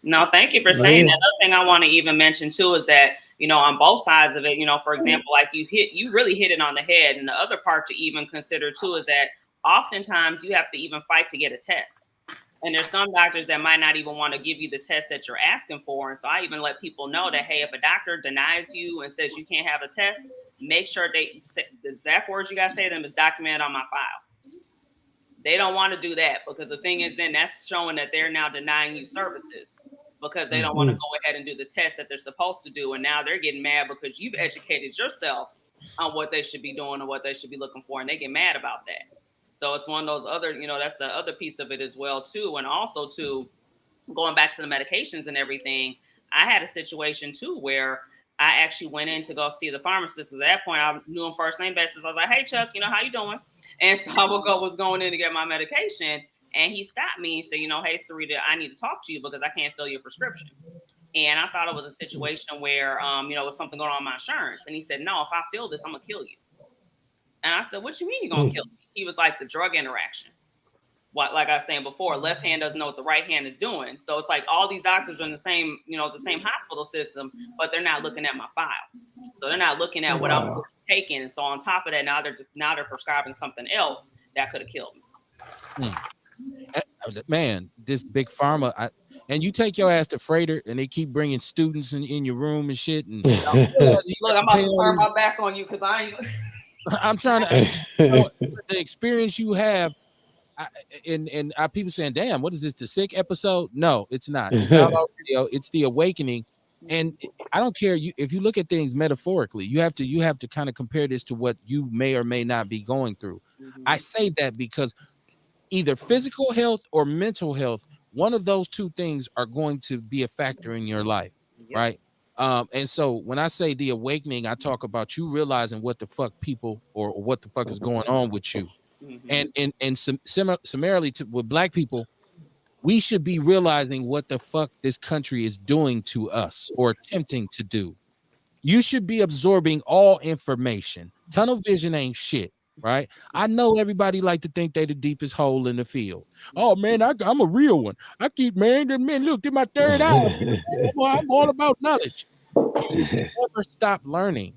S3: No, thank you for saying that. Another thing I want to even mention too is that, on both sides of it, for example, like you really hit it on the head. And the other part to even consider too is that oftentimes you have to even fight to get a test. And there's some doctors that might not even want to give you the test that you're asking for. And so I even let people know that, hey, if a doctor denies you and says you can't have a test, make sure the exact words you got to say to them is documented on my file. They don't want to do that because the thing is, then that's showing that they're now denying you services because they don't want to go ahead and do the test that they're supposed to do. And now they're getting mad because you've educated yourself on what they should be doing and what they should be looking for. And they get mad about that. So it's one of those other, that's the other piece of it as well, too. And also, too, going back to the medications and everything, I had a situation, too, where I actually went in to go see the pharmacist. At that point, I knew him first name basis. I was like, hey, Chuck, how you doing? And so I was going in to get my medication. And he stopped me and said, hey, Sarita, I need to talk to you because I can't fill your prescription. And I thought it was a situation where, was something going on with my insurance. And he said, no, if I fill this, I'm going to kill you. And I said, what you mean you're going to kill me? He was like, the drug interaction. what, like I was saying before, left hand doesn't know what the right hand is doing. So it's like all these doctors are in the same, the same hospital system, but they're not looking at my file. So they're not looking at what I'm taking. And so on top of that, now they're prescribing something else that could have killed me.
S1: Man, this big pharma, and you take your ass to Freighter, and they keep bringing students in your room and shit. And
S3: look, I'm about to turn my back on you because I ain't.
S1: I'm trying to. The experience you have. And people saying, "Damn, what is this? The sick episode?" No, it's not. It's Outlaw Radio. It's the awakening, and I don't care if you look at things metaphorically. You have to kind of compare this to what you may or may not be going through. I say that because either physical health or mental health, one of those two things are going to be a factor in your life, right? And so when I say the awakening, I talk about you realizing what the fuck people or what the fuck is going on with you. And similarly to with black people, we should be realizing what the fuck this country is doing to us or attempting to do. You should be absorbing all information. Tunnel vision ain't shit, right? I know everybody like to think they the deepest hole in the field. Oh man, I'm a real one. I keep man, look at my third eye. I'm all about knowledge. You never stop learning.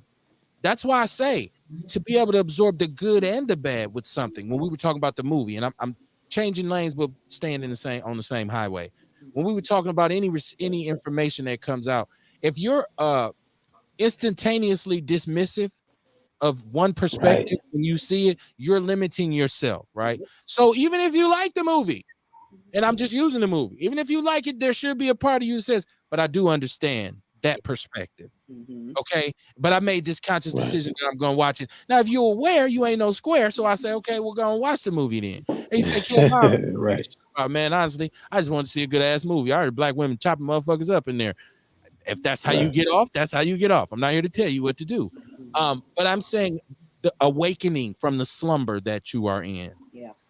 S1: That's why I say to be able to absorb the good and the bad with something. When we were talking about the movie, and I'm changing lanes but staying on the same highway. When we were talking about any information that comes out, if you're instantaneously dismissive of one perspective when you see it, you're limiting yourself, right? So even if you like the movie, and I'm just using the movie, even if you like it, there should be a part of you that says, but I do understand that perspective. Okay, but I made this conscious decision that I'm going to watch it. Now, if you're aware, you ain't no square, so I say, okay, we're going to watch the movie then. And he said, man, honestly, I just want to see a good ass movie. I heard black women chopping motherfuckers up in there. If that's how you get off, that's how you get off. I'm not here to tell you what to do. But I'm saying the awakening from the slumber that you are in,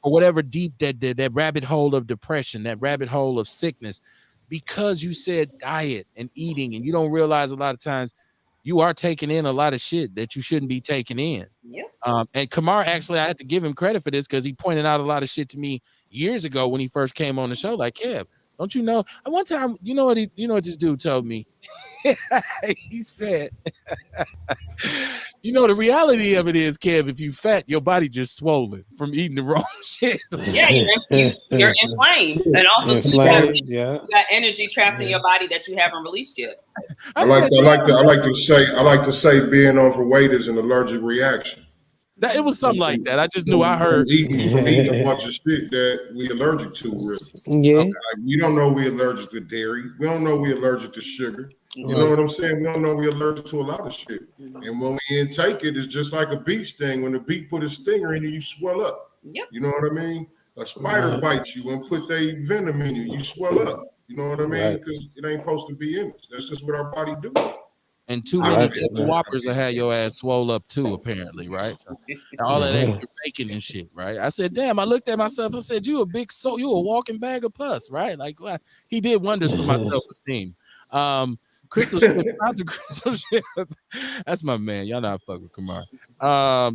S1: or whatever deep that rabbit hole of depression, that rabbit hole of sickness, because you said diet and eating, and you don't realize a lot of times you are taking in a lot of shit that you shouldn't be taking in. And Kamar, actually, I had to give him credit for this because he pointed out a lot of shit to me years ago when he first came on the show. Like, Kev, don't you know? One time, you know what this dude told me? He said, the reality of it is, Kev, if you fat, your body just swollen from eating the wrong shit.
S3: Yeah, you're inflamed, and also you got energy trapped in your body that you haven't released yet.
S2: I like to say being on for weight is an allergic reaction.
S1: That it was something like that. I just knew I heard
S2: from eating a bunch of shit that we allergic to, really.
S4: Yeah.
S2: Like, we don't know we allergic to dairy. We don't know we allergic to sugar. You know what I'm saying? We don't know we allergic to a lot of shit. And when we intake it, it's just like a bee sting. When the bee put a stinger in you, you swell up. You know what I mean? A spider bites you and put their venom in you, you swell up. You know what I mean? Because it ain't supposed to be in us. That's just what our body do.
S1: And too many Whoppers that had your ass swole up too, apparently, right? So, all that extra bacon and shit, right? I said, damn, I looked at myself, I said, you a walking bag of pus, right? Like, well, he did wonders for my self-esteem. Crystal Ship, shout out to Crystal Ship. That's my man. Y'all not fuck with Kamar. Shout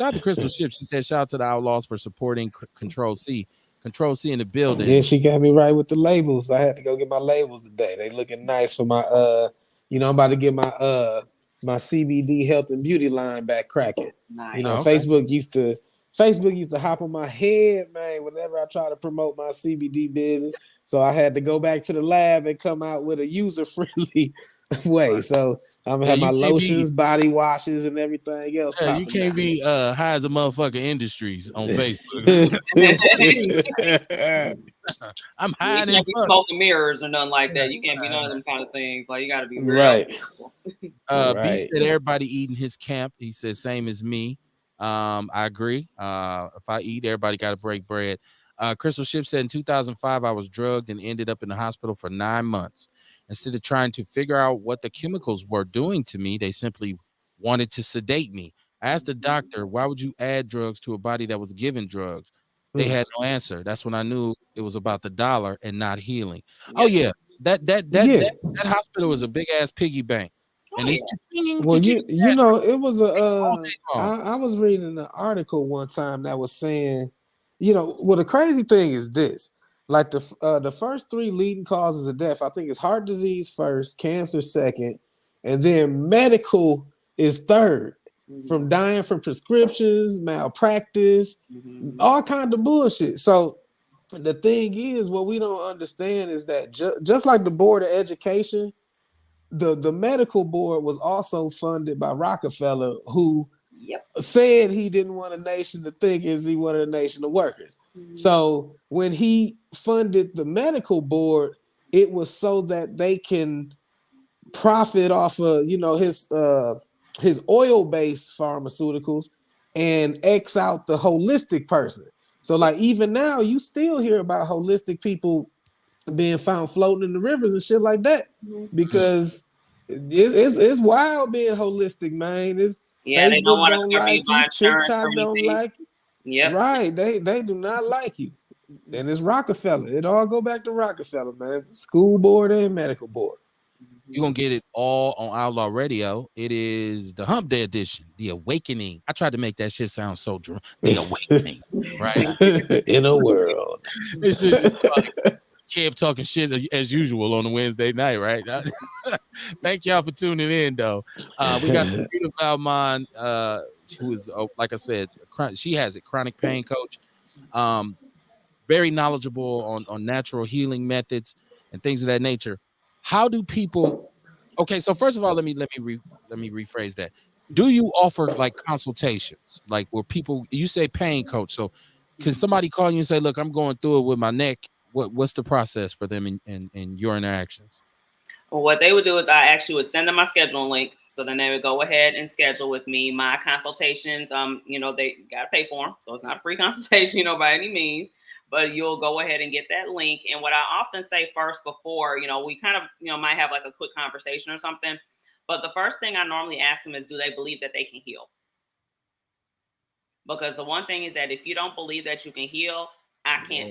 S1: out to Crystal Ship. She said, shout out to the Outlaws for supporting Control C. Control C in the building.
S4: Yeah, she got me right with the labels. I had to go get my labels today. They looking nice for my I'm about to get my my CBD health and beauty line back cracking. Nice. Facebook used to hop on my head, man, whenever I try to promote my CBD business. So I had to go back to the lab and come out with a user-friendly way. So I'm gonna have my lotions, body washes, and everything else.
S1: Yeah, you can't be high as a motherfucker industries on Facebook. I'm high.
S3: You can't be smoking mirrors or nothing like that. You can't be none of them kind of things. Like, you got to be real.
S4: Right.
S1: B said everybody eating his camp. He said same as me. I agree. If I eat, everybody got to break bread. Crystal Ship said in 2005, I was drugged and ended up in the hospital for 9 months. Instead of trying to figure out what the chemicals were doing to me, they simply wanted to sedate me. I asked the doctor, why would you add drugs to a body that was given drugs? They had no answer. That's when I knew it was about the dollar and not healing. Oh yeah, that hospital was a big ass piggy bank. And it's
S4: it was I was reading an article one time that was saying you know, well, the crazy thing is this. Like the first 3 leading causes of death, I think it's heart disease first, cancer second, and then medical is third. From dying from prescriptions, malpractice, all kind of bullshit. So the thing is, what we don't understand is that just like the Board of Education, the medical board was also funded by Rockefeller, who said he didn't want a nation to think as he wanted a nation of workers. So when he funded the medical board, it was so that they can profit off of, you know, his oil-based pharmaceuticals and X out the holistic person. So like even now you still hear about holistic people being found floating in the rivers and shit like that, because it's wild being holistic, man. It's
S3: Yeah, they don't
S4: Facebook
S3: want to
S4: don't
S3: cover you
S4: like
S3: by
S4: you,
S3: insurance or
S4: TikTok don't
S3: anything.
S4: like you.
S3: Yep.
S4: Right, they do not like you. And it's Rockefeller. It all go back to Rockefeller, man. School board and medical board.
S1: You're gonna get it all on Outlaw Radio. It is the Hump Day edition, the Awakening. I tried to make that shit sound so drum. The Awakening, right?
S4: In a world.
S1: It's just like Kev talking shit as usual on a Wednesday night, right? Thank y'all for tuning in, though. We got Sarita Valmont, who is, like I said, she has it, chronic pain coach. Very knowledgeable on natural healing methods and things of that nature. How do people? Okay, so first of all, let me rephrase that. Do you offer like consultations, like where people, you say pain coach? So, can somebody call you and say, "Look, I'm going through it with my neck"? What's the process for them in your interactions?
S3: Well, what they would do is I actually would send them my scheduling link. So then they would go ahead and schedule with me my consultations. You know, they got to pay for them. So it's not a free consultation, you know, by any means, but you'll go ahead and get that link. And what I often say first before, you know, we kind of, you know, might have like a quick conversation or something. But the first thing I normally ask them is, do they believe that they can heal? Because the one thing is that if you don't believe that you can heal,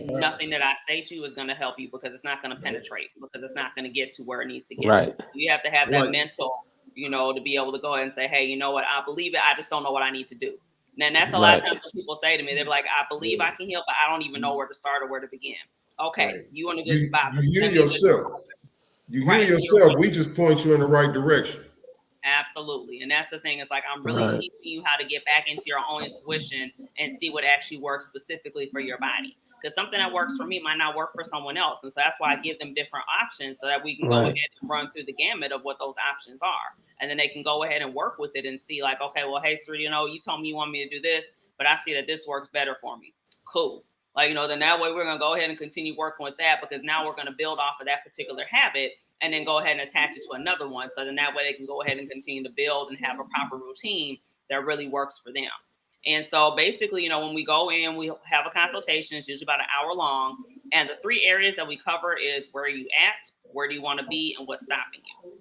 S3: nothing that I say to you is going to help you, because it's not going to penetrate, because it's not going to get to where it needs to get
S4: Right.
S3: to. You have to have that mental, you know, to be able to go ahead and say, hey, you know what? I believe it. I just don't know what I need to do. And that's a lot of times when people say to me, they're like, I believe I can heal, but I don't even know where to start or where to begin. Okay. You in a good spot.
S2: You hear yourself. You hear yourself. We just point you in the right direction.
S3: Absolutely. And that's the thing. It's like, I'm really teaching you how to get back into your own intuition and see what actually works specifically for your body. Because something that works for me might not work for someone else. And so that's why I give them different options, so that we can go ahead and run through the gamut of what those options are. And then they can go ahead and work with it and see like, okay, well, hey, Sarita, you know, you told me you want me to do this, but I see that this works better for me. Cool. Like, you know, then that way we're going to go ahead and continue working with that, because now we're going to build off of that particular habit and then go ahead and attach it to another one. So then that way they can go ahead and continue to build and have a proper routine that really works for them. And so basically, you know, when we go in, we have a consultation. It's usually about an hour long. And the 3 areas that we cover is where are you at, where do you want to be, and what's stopping you.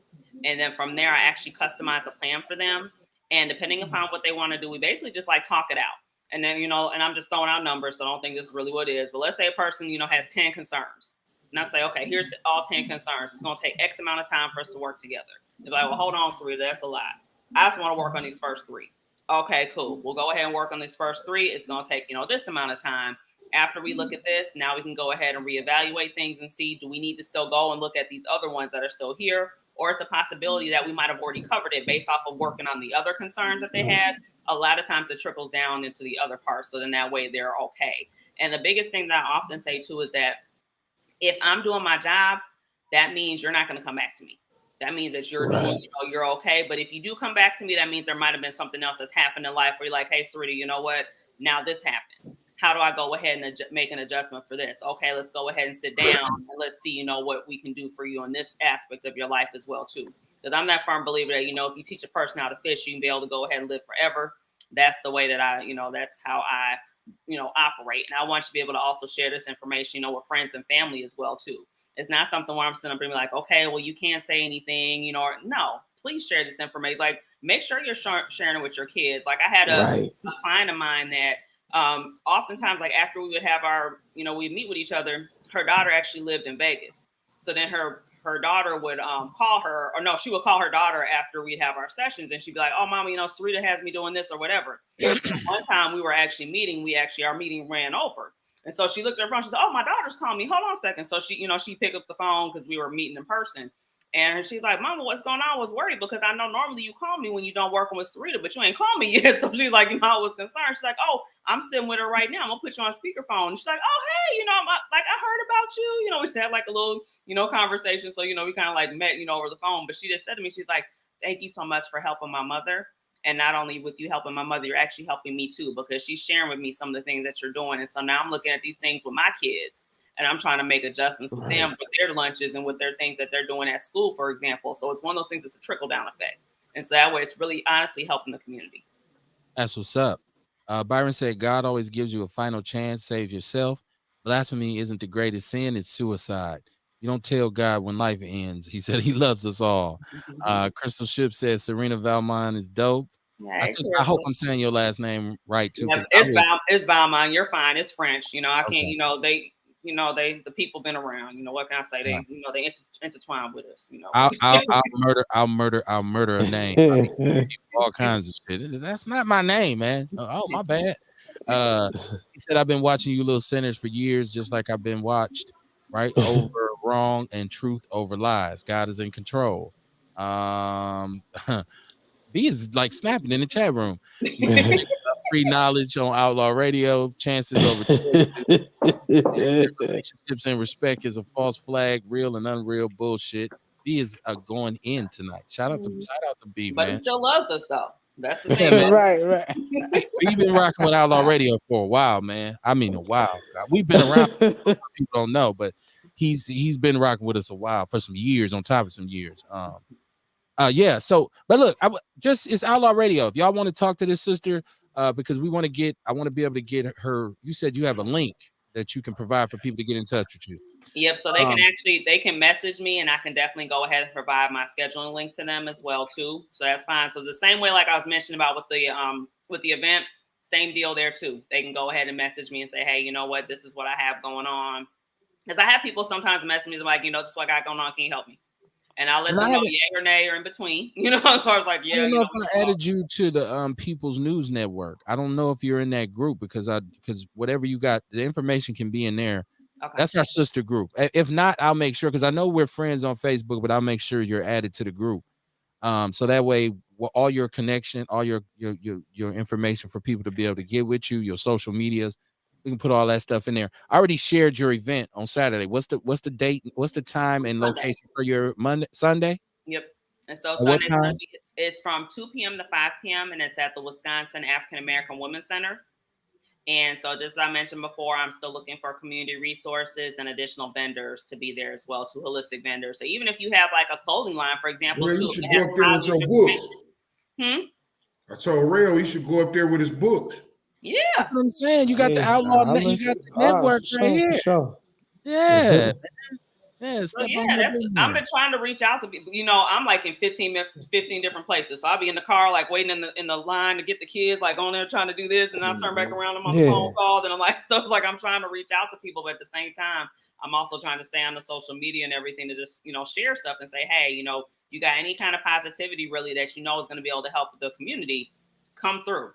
S3: And then from there, I actually customize a plan for them. And depending upon what they want to do, we basically just like talk it out. And then, you know, and I'm just throwing out numbers, so I don't think this is really what it is. But let's say a person, you know, has 10 concerns. And I say, okay, here's all 10 concerns. It's going to take X amount of time for us to work together. They're like, well, hold on, Sarita, that's a lot. I just want to work on these first 3. Okay, cool. We'll go ahead and work on these first 3. It's going to take, you know, this amount of time. After we look at this, now we can go ahead and reevaluate things and see, do we need to still go and look at these other ones that are still here? Or it's a possibility that we might have already covered it based off of working on the other concerns that they had. A lot of times it trickles down into the other parts. So then that way they're okay. And the biggest thing that I often say too is that if I'm doing my job, that means you're not going to come back to me. That means that you're doing, you know, you're okay. But if you do come back to me, that means there might have been something else that's happened in life where you're like, hey, Sarita, you know what? Now this happened. How do I go ahead and make an adjustment for this? Okay, let's go ahead and sit down and let's see, you know, what we can do for you in this aspect of your life as well, too. Because I'm that firm believer that, you know, if you teach a person how to fish, you can be able to go ahead and live forever. That's the way that I, you know, that's how I, you know, operate. And I want you to be able to also share this information, you know, with friends and family as well, too. It's not something where I'm sitting up and be like, okay, well, you can't say anything, you know, or, no, please share this information. Like, make sure you're sharing it with your kids. Like, I had a client of mine that oftentimes, like, after we would have our, you know, we'd meet with each other, her daughter actually lived in Vegas. So then her daughter would call her, or no, she would call her daughter after we'd have our sessions, and she'd be like, oh, mama, you know, Sarita has me doing this or whatever. So one time we were actually meeting, our meeting ran over. And so she looked at her phone. She said, "Oh, my daughter's calling me. Hold on a second." So she, she picked up the phone because we were meeting in person. And she's like, "Mama, what's going on?" I was worried because I know normally you call me when you don't working with Sarita, but you ain't called me yet. So she's like, I was concerned. She's like, "Oh, I'm sitting with her right now. I'm gonna put you on speakerphone." And she's like, "Oh, hey, like I heard about you." We just had like a little, conversation. So, we kind of like met, over the phone. But she just said to me, she's like, "Thank you so much for helping my mother. And not only with you helping my mother, you're actually helping me too, because she's sharing with me some of the things that you're doing. And so now I'm looking at these things with my kids. And I'm trying to make adjustments with them, with their lunches and with their things that they're doing at school, for example." So it's one of those things that's a trickle down effect. And so that way it's really honestly helping the community.
S1: That's what's up. Byron said, God always gives you a final chance. Save yourself. Blasphemy isn't the greatest sin. It's suicide. You don't tell God when life ends. He said he loves us all. Crystal Ship says Serena Valmont is dope.
S3: Hey,
S1: I hope I'm saying your last name right too.
S3: Yeah, it's Valmont. You're fine. It's French. I can't, the people been around, what can I say? They, they intertwine with us,
S1: I'll murder a name. I mean, all kinds of shit. That's not my name, man. Oh, my bad. He said, I've been watching you little sinners for years, just like I've been watched, right? Over wrong and truth over lies. God is in control. B is like snapping in the chat room. He said, free knowledge on Outlaw Radio, chances over relationships and respect is a false flag, real and unreal bullshit. B is going in tonight. Shout out to B,
S3: but
S1: man.
S3: He still loves us though. That's the thing.
S4: Yeah, right.
S1: We've been rocking with Outlaw Radio for a while, man. I mean, a while. We've been around. People don't know, but he's been rocking with us a while, for some years, on top of some years. Yeah. So, but look, it's Outlaw Radio. If y'all want to talk to this sister, because I want to be able to get her. You said you have a link that you can provide for people to get in touch with you.
S3: Yep. So they can message me, and I can definitely go ahead and provide my scheduling link to them as well too. So that's fine. So the same way, like I was mentioning about with the event, same deal there too. They can go ahead and message me and say, "Hey, you know what? This is what I have going on." Because I have people sometimes message me like, "This is what I got going on. Can you help me?" And I'll let them know yay or nay or in between. As far as like, yeah.
S1: I don't know if I added you to the People's News Network. I don't know if you're in that group because whatever you got, the information can be in there. Okay. That's our sister group. If not, I'll make sure, because I know we're friends on Facebook, but I'll make sure you're added to the group. So that way, all your connection, all your information for people to be able to get with you, your social medias, we can put all that stuff in there. I already shared your event on Saturday. What's the date? What's the time and location for your Sunday?
S3: Yep. And so Sunday, it's from 2 p.m. to 5 p.m. and it's at the Wisconsin African American Women's Center. And so, just as I mentioned before, I'm still looking for community resources and additional vendors to be there as well, to holistic vendors. So even if you have like a clothing line, for example,
S2: you should go up there with your books. I told Rail he should go up there with his books.
S3: Yeah,
S1: that's what I'm saying. You got the Outlaw, you got the network right here.
S4: Sure.
S1: Yeah.
S3: I've been trying to reach out to people. I'm like in 15 different places. So I'll be in the car, like waiting in the line to get the kids, like on there trying to do this, and I'll turn back around. I'm on the phone call, and I'm like, so it's like I'm trying to reach out to people, but at the same time, I'm also trying to stay on the social media and everything to just share stuff and say, hey, you got any kind of positivity really that is going to be able to help the community, come through.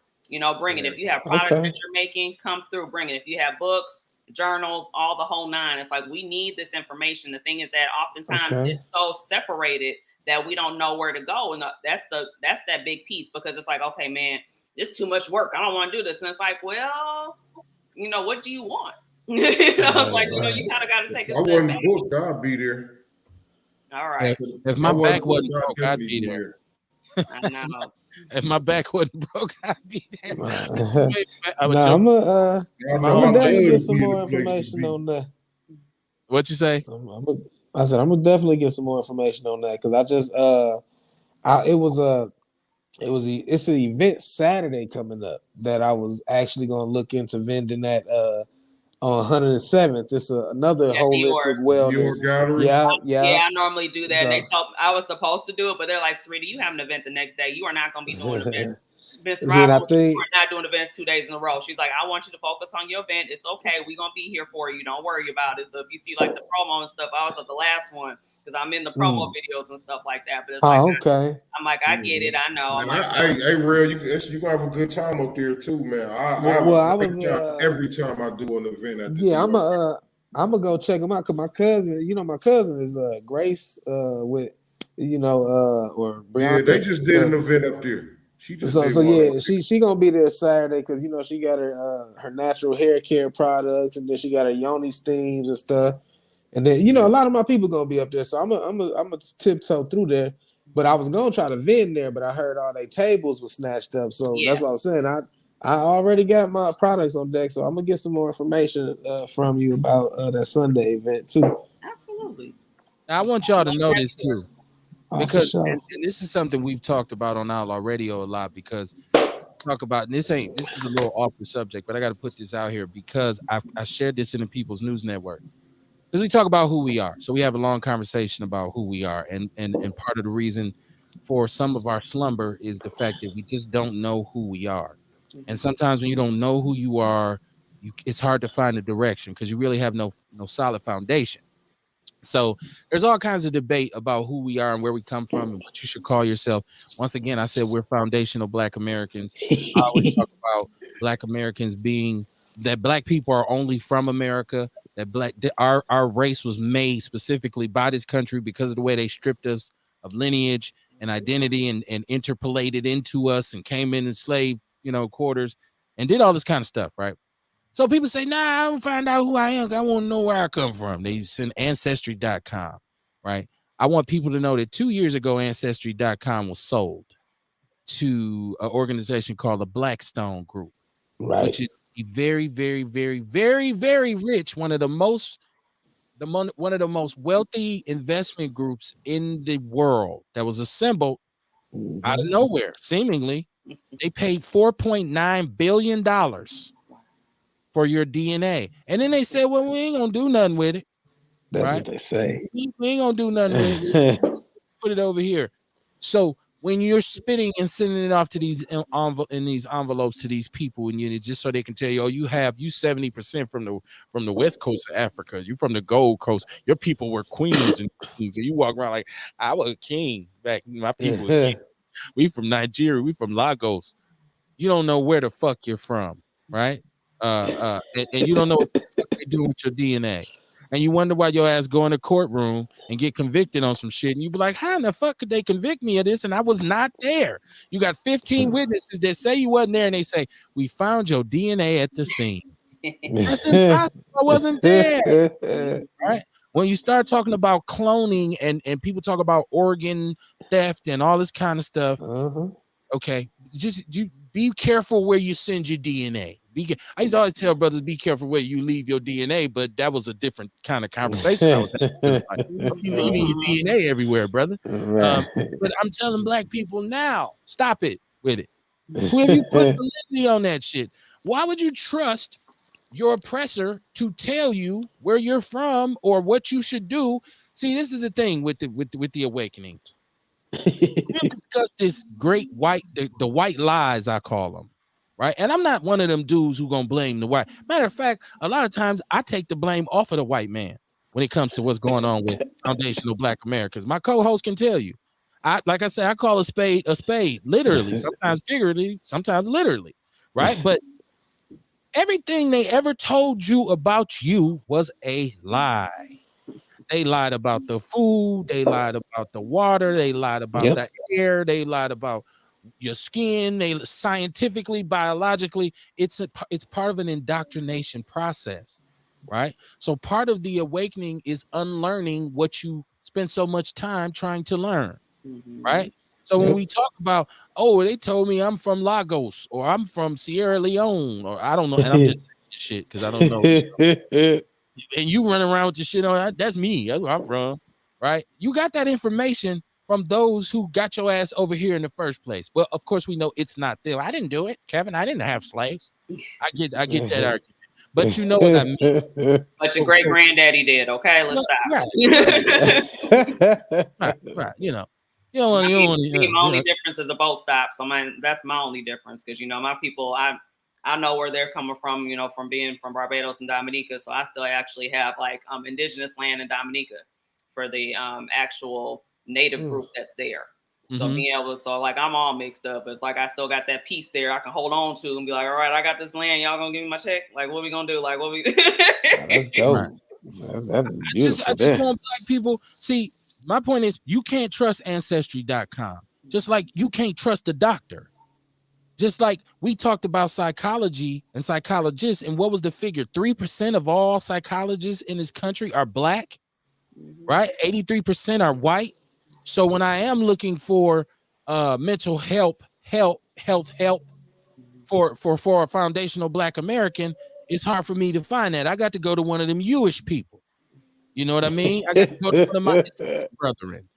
S3: Bring it. If you have products that you're making, come through, bring it. If you have books, journals, all the whole nine. It's like we need this information. The thing is that oftentimes it's so separated that we don't know where to go, and that's that big piece, because it's like, okay, man, it's too much work. I don't want to do this, and it's like, well, what do you want? You kind of got to take a step back.
S2: I wasn't booked, I'd be there.
S3: All right.
S1: If my back wasn't broke, I'd be there.
S3: I know.
S1: If my back wasn't broke, I'd be there.
S4: I'm gonna definitely get some more information on that.
S1: What you say?
S4: I said I'm gonna definitely get some more information on that, because I just it's an event Saturday coming up that I was actually gonna look into vending at on 107th. It's another holistic wellness. Yeah.
S3: I normally do that. So, I was supposed to do it, but they're like, Sarita, you have an event the next day. You are not going to be doing events. Vince Robert, we're not doing events 2 days in a row. She's like, I want you to focus on your event. It's okay. We're going to be here for you. Don't worry about it. So if you see like the promo and stuff, I was at the last one because I'm in the promo videos and stuff like that. But it's like,
S4: okay.
S3: I'm like, I get it. I know. I'm like,
S2: hey, real, you gonna have a good time up there too, man. I have a great time every time I do an event at the DR.
S4: I'm gonna go check them out because my cousin, my cousin is Grace with, or Brianna.
S2: Yeah, they just did an event up there. She just
S4: she gonna be there Saturday because she got her natural hair care products, and then she got her yoni steams and stuff. And then a lot of my people gonna be up there, so I'm a tiptoe through there. But I was gonna try to vend there, but I heard all their tables were snatched up, so that's what I was saying. I already got my products on deck, so I'm gonna get some more information from you about that Sunday event too.
S3: Absolutely.
S1: Now, I want y'all to know this too, because
S4: sure.
S1: and this is something we've talked about on Outlaw Radio a lot. Because talk about this is a little off the subject, but I got to put this out here because I shared this in the People's News Network. Because we talk about who we are, so we have a long conversation about who we are, and part of the reason for some of our slumber is the fact that we just don't know who we are. And sometimes when you don't know who you are, it's hard to find a direction because you really have no solid foundation. So there's all kinds of debate about who we are and where we come from and what you should call yourself. Once again, I said we're foundational Black Americans. I always talk about Black Americans being that Black people are only from America, that our race was made specifically by this country because of the way they stripped us of lineage and identity and interpolated into us and came in slave quarters and did all this kind of stuff, right? So people say, nah, I don't find out who I am. I want to know where I come from. They send Ancestry.com, right? I want people to know that 2 years ago, Ancestry.com was sold to an organization called the Blackstone Group, which is a very, very, very, very, very rich, one of the most wealthy investment groups in the world that was assembled out of nowhere, seemingly. They paid $4.9 billion for your DNA. And then they said, well, we ain't gonna do nothing with it.
S4: That's what they say.
S1: We ain't gonna do nothing with it. Put it over here. So when you're spitting and sending it off to these envelopes to these people, and just so they can tell you, oh, you 70% from the west coast of Africa, you from the Gold Coast, your people were queens and kings, and you walk around like I was a king back. My people were kings. We from Nigeria, we from Lagos. You don't know where the fuck you're from, right? And you don't know what the fuck they do with your DNA. And you wonder why your ass go in a courtroom and get convicted on some shit. And you be like, how in the fuck could they convict me of this? And I was not there. You got 15 witnesses that say you wasn't there. And they say, we found your DNA at the scene. That's impossible. I wasn't there. Right? When you start talking about cloning and people talk about organ theft and all this kind of stuff, okay, just be careful where you send your DNA. I used to always tell brothers, be careful where you leave your DNA, but that was a different kind of conversation. You leave your DNA everywhere, brother. But I'm telling Black people now, stop it with it. Who have you put validity on that shit? Why would you trust your oppressor to tell you where you're from or what you should do? See, this is the thing with the awakening. We'll discuss this great the white lies, I call them. Right. And I'm not one of them dudes who gonna blame the white. Matter of fact, a lot of times I take the blame off of the white man when it comes to what's going on with foundational Black Americans. My co-host can tell you. Like I said, I call a spade, literally, sometimes figuratively, sometimes literally. Right. But everything they ever told you about you was a lie. They lied about the food, they lied about the water, they lied about the air, they lied about your skin. They scientifically, biologically, it's part of an indoctrination process, right? So part of the awakening is unlearning what you spend so much time trying to learn, right? So when we talk about, oh, they told me I'm from Lagos or I'm from Sierra Leone or I don't know, and I'm just shit because I don't know. And you run around with your shit on, that's me. That's where I'm from, right? You got that information from those who got your ass over here in the first place. Well, of course, we know it's not them. I didn't do it, Kevin. I didn't have slaves. I get that argument, but you know what I mean.
S3: But your great granddaddy did. Okay, let's
S1: stop. Right. You don't want
S3: my only difference is a boat stop. So that's my only difference because my people, I know where they're coming from, you know, from being from Barbados and Dominica. So I still actually have like indigenous land in Dominica for the actual native group that's there. So being able to, so like I'm all mixed up. It's like I still got that piece there I can hold on to and be like, all right, I got this land. Y'all gonna give me my check? Like, what we gonna do? Like, what we?
S4: That's dope.
S1: Right.
S4: That's beautiful.
S1: I just want black people. See, my point is, you can't trust Ancestry.com. Just like you can't trust the doctor. Just like we talked about psychology and psychologists, and what was the figure? 3% of all psychologists in this country are black, right? 83% are white. So when I am looking for mental help for a foundational black American, it's hard for me to find that. I got to go to one of them Jewish people. You know what I mean? I got to go to one of my brethren.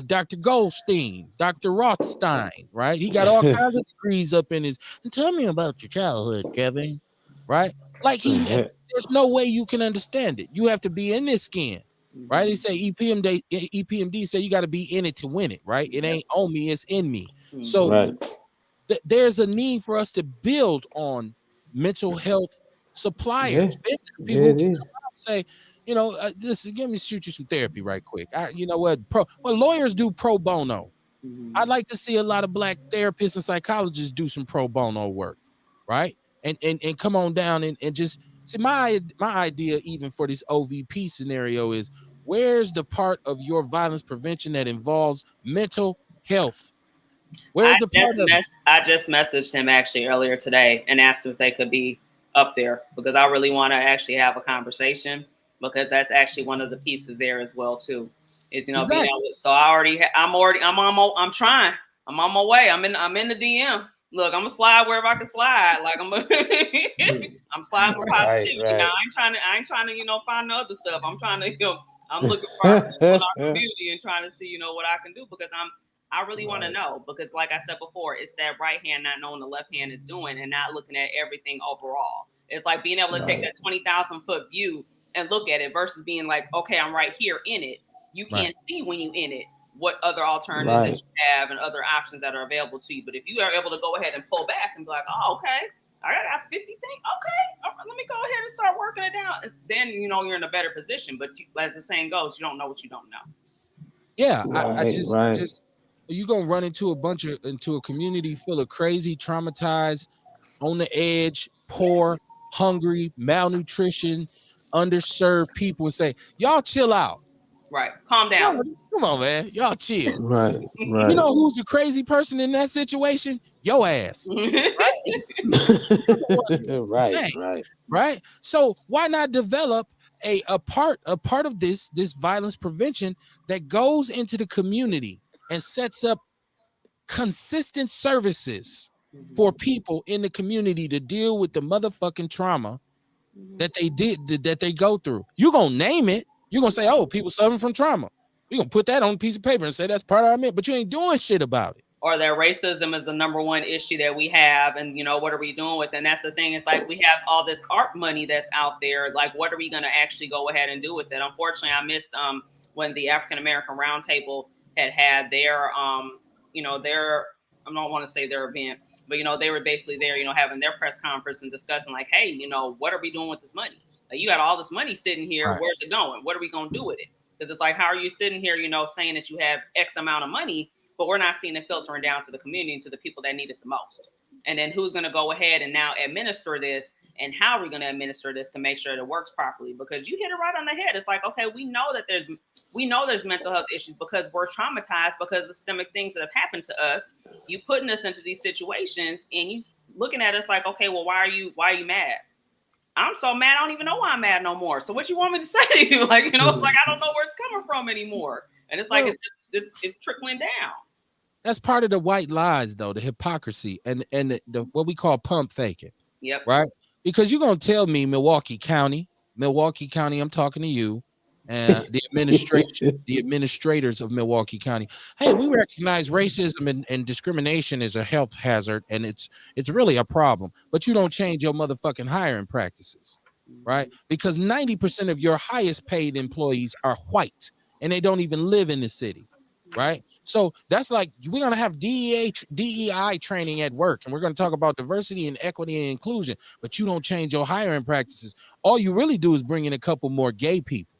S1: Dr. Goldstein, Dr. Rothstein, right? He got all kinds of degrees up in his. And tell me about your childhood, Kevin. Right? Like there's no way you can understand it. You have to be in this skin, right? He say EPMD say you got to be in it to win it, right? It ain't on me, it's in me. So there's a need for us to build on mental health suppliers. People can come out and say, you know, let me shoot you some therapy right quick. You know what? Lawyers do pro bono. I'd like to see a lot of black therapists and psychologists do some pro bono work, right? And come on down and just see my idea even for this OVP scenario is, where's the part of your violence prevention that involves mental health? Where's the part of
S3: I just messaged him actually earlier today and asked if they could be up there because I really want to actually have a conversation. Because that's actually one of the pieces there as well too. Is, you know, being able to, so I'm trying. I'm on my way. I'm in the DM. Look, I'm gonna slide wherever I can slide. Like I'm sliding for positivity.
S4: Right.
S3: Now I ain't trying to, you know, find the other stuff. I'm trying to, you know, I'm looking for our community and trying to see, you know, what I can do because I really want to know because like I said before, it's that right hand not knowing the left hand is doing and not looking at everything overall. It's like being able to take that 20,000 foot view and look at it versus being like, okay, I'm right here in it. You can't see when you in it what other alternatives that you have and other options that are available to you. But if you are able to go ahead and pull back and be like, oh, okay, I got 50 things. Okay, let me go ahead and start working it down. Then, you know, you're in a better position. But as the saying goes, you don't know what you don't know.
S1: Yeah, I just you're going to run into a community full of crazy, traumatized, on the edge, poor, hungry, malnutrition, underserved people and say, y'all chill out.
S3: Right. Calm down.
S1: Come on, man. Y'all chill.
S4: Right.
S1: You know who's the crazy person in that situation? Your ass. Right. So why not develop a part of this violence prevention that goes into the community and sets up consistent services for people in the community to deal with the motherfucking trauma that they go through. You're gonna name it. You're gonna say, oh, people suffering from trauma. You're gonna put that on a piece of paper and say that's part of our myth, but you ain't doing shit about it.
S3: Or that racism is the number one issue that we have, and you know, what are we doing with it? And that's the thing. It's like we have all this art money that's out there. Like, what are we gonna actually go ahead and do with it? Unfortunately, I missed when the African American Roundtable had their you know, I don't want to say their event, but, you know, they were basically there, you know, having their press conference and discussing like, hey, you know, what are we doing with this money? Like, you got all this money sitting here. Right. Where's it going? What are we going to do with it? Because it's like, how are you sitting here, you know, saying that you have X amount of money, but we're not seeing it filtering down to the community and to the people that need it the most. And then who's going to go ahead and now administer this? And how are we going to administer this to make sure that it works properly? Because you hit it right on the head. It's like, okay, we know there's mental health issues because we're traumatized because of systemic things that have happened to us. You putting us into these situations and you looking at us like, okay, well, why are you mad? I'm so mad, I don't even know why I'm mad no more. So what you want me to say to you? Like, you know, it's like, I don't know where it's coming from anymore. And it's like, it's trickling down.
S1: That's part of the white lies, though, the hypocrisy and the what we call pump faking.
S3: Yep.
S1: Right? Because you're going to tell me Milwaukee County, I'm talking to you, and the administrators of Milwaukee County. Hey, we recognize racism and discrimination is a health hazard, and it's really a problem. But you don't change your motherfucking hiring practices, right? Because 90% of your highest paid employees are white, and they don't even live in the city. right? So that's like we're gonna have DEI training at work, and we're gonna talk about diversity and equity and inclusion, but you don't change your hiring practices. All you really do is bring in a couple more gay people,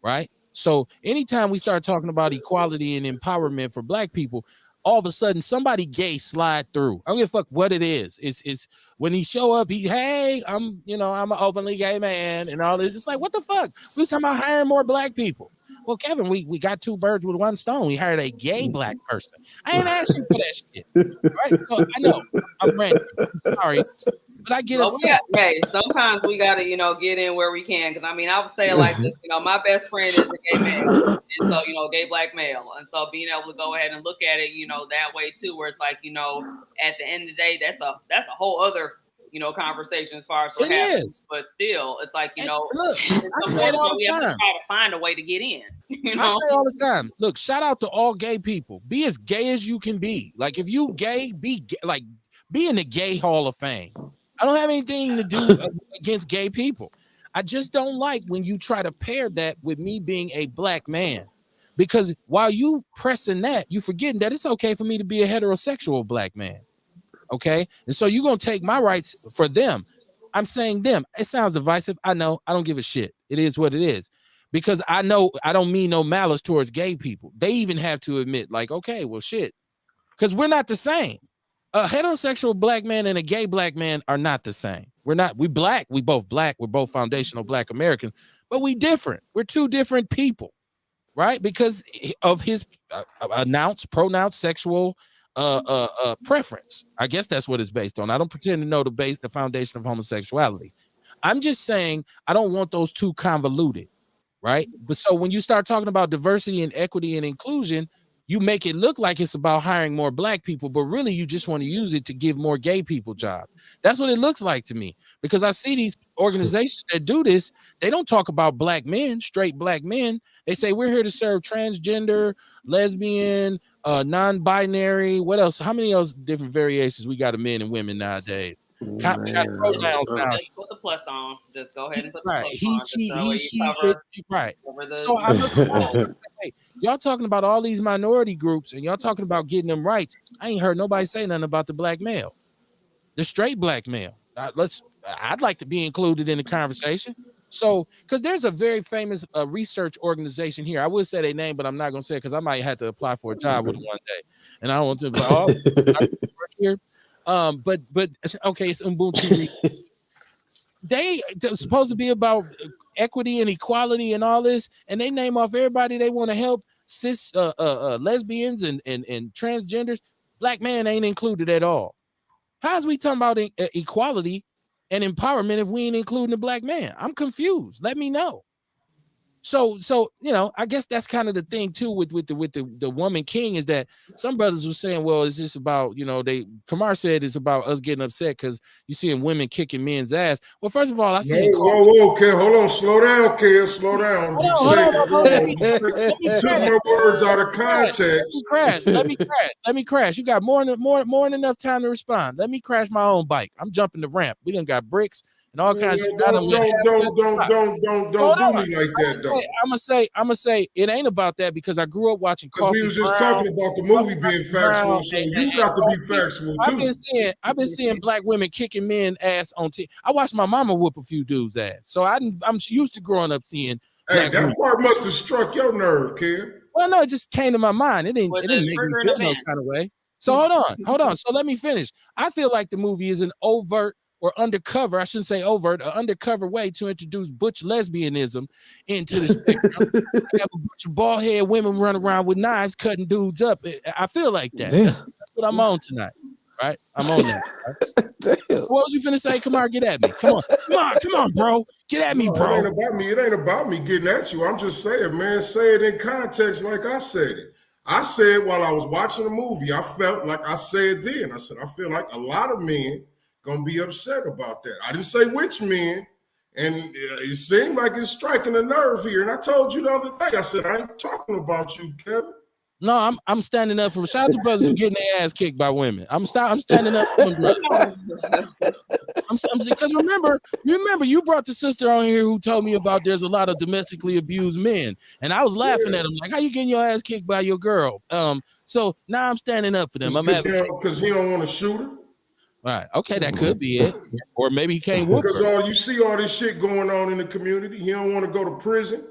S1: right? So anytime we start talking about equality and empowerment for black people, all of a sudden somebody gay slide through. I don't give a fuck what it is. It's when he show up, hey, I'm I'm an openly gay man and all this. It's like, what the fuck? We was talking about hiring more black people. Well, Kevin, we got two birds with one stone. We hired a gay black person. I ain't asked you for that shit. Right? So I know I'm ranting. I'm sorry. But I get upset.
S3: Sometimes we gotta, get in where we can. Because I mean, I would say it like this. My best friend is a gay male, and so gay black male, and so being able to go ahead and look at it, that way too, where it's like, at the end of the day, that's a whole other conversation as far as what happens. But still, it's like
S1: look, I say it all the time.
S3: We have to try to find a way to get in.
S1: I say all the time. Look, shout out to all gay people. Be as gay as you can be. Like if you gay, be in the Gay Hall of Fame. I don't have anything to do against gay people. I just don't like when you try to pair that with me being a black man, because while you pressing that, you forgetting that it's okay for me to be a heterosexual black man. Okay. And so you're going to take my rights for them. I'm saying them. It sounds divisive. I know. I don't give a shit. It is what it is, because I know I don't mean no malice towards gay people. They even have to admit, like, okay, well, shit, because we're not the same. A heterosexual black man and a gay black man are not the same. We're not. We black. We both black. We're both foundational black Americans, but we different. We're two different people, right? Because of his pronounced sexual preference. I guess that's what it's based on. I don't pretend to know the foundation of homosexuality. I'm just saying I don't want those two convoluted, right? But so when you start talking about diversity and equity and inclusion, you make it look like it's about hiring more black people, but really you just want to use it to give more gay people jobs. That's what it looks like to me, because I see these organizations that do this. They don't talk about black men, straight black men. They say we're here to serve transgender, lesbian, non-binary. What else? How many else different variations we got of men and women nowadays? We got pronouns now.
S3: Just put the plus on. Just go ahead and put the
S1: right.
S3: plus on.
S1: Right. So I look at hey, y'all talking about all these minority groups and y'all talking about getting them rights. I ain't heard nobody say nothing about the black male, the straight black male. I'd like to be included in the conversation. So, because there's a very famous research organization here. I would say their name, but I'm not going to say it because I might have to apply for a job with them one day. And I don't want to be work here. But okay, it's Ubuntu. They're supposed to be about equity and equality and all this, and they name off everybody they want to help, cis lesbians and transgenders. Black man ain't included at all. How's we talking about equality and empowerment if we ain't including the black man? I'm confused. Let me know. So I guess that's kind of the thing too with the woman king, is that some brothers were saying, well, it's just about, Kamar said it's about us getting upset because you seeing women kicking men's ass. Well, first of all, I see
S2: whoa, kid, hold on, slow down, kid, slow down.
S1: Let me
S2: took my words out of context.
S1: Let me crash. You got more than enough time to respond. Let me crash my own bike. I'm jumping the ramp. We done got bricks and all kinds of shit.
S2: Don't do me like that, though.
S1: I'm gonna say it ain't about that, because I grew up watching Coffee
S2: we was just talking about the movie being factual, so you got to be factual too.
S1: I've been seeing black women kicking men ass on TV. I watched my mama whoop a few dudes' ass, so I'm used to growing up seeing.
S2: Hey, that part must have struck your nerve, kid.
S1: Well, no, it just came to my mind. It didn't make me feel no kind of way. So hold on. So let me finish. I feel like the movie is an overt or undercover, I shouldn't say overt, an undercover way to introduce butch lesbianism into the spectrum. I have a bunch of bald head women run around with knives cutting dudes up. I feel like that. That's what I'm on tonight. Right? I'm on that. Right? What was you finna say? Come on, get at me. Come on, bro. Get at me, bro.
S2: It ain't about me getting at you. I'm just saying, man, say it in context like I said it. I said while I was watching the movie, I felt like I said then. I said, I feel like a lot of men gonna be upset about that. I didn't say which men, and it seemed like it's striking a nerve here. And I told you the other day, I said, I ain't talking about you, Kevin.
S1: No, I'm standing up for shout out to brothers who getting their ass kicked by women. I'm standing up for them. Because remember, you brought the sister on here who told me about there's a lot of domestically abused men, and I was laughing at him like, how you getting your ass kicked by your girl? So now I'm standing up for them.
S2: Because he don't want to shoot her.
S1: Right. Okay, that could be it. Or maybe he can't whoop
S2: Because
S1: her.
S2: you see all this shit going on in the community. He don't want to go to prison.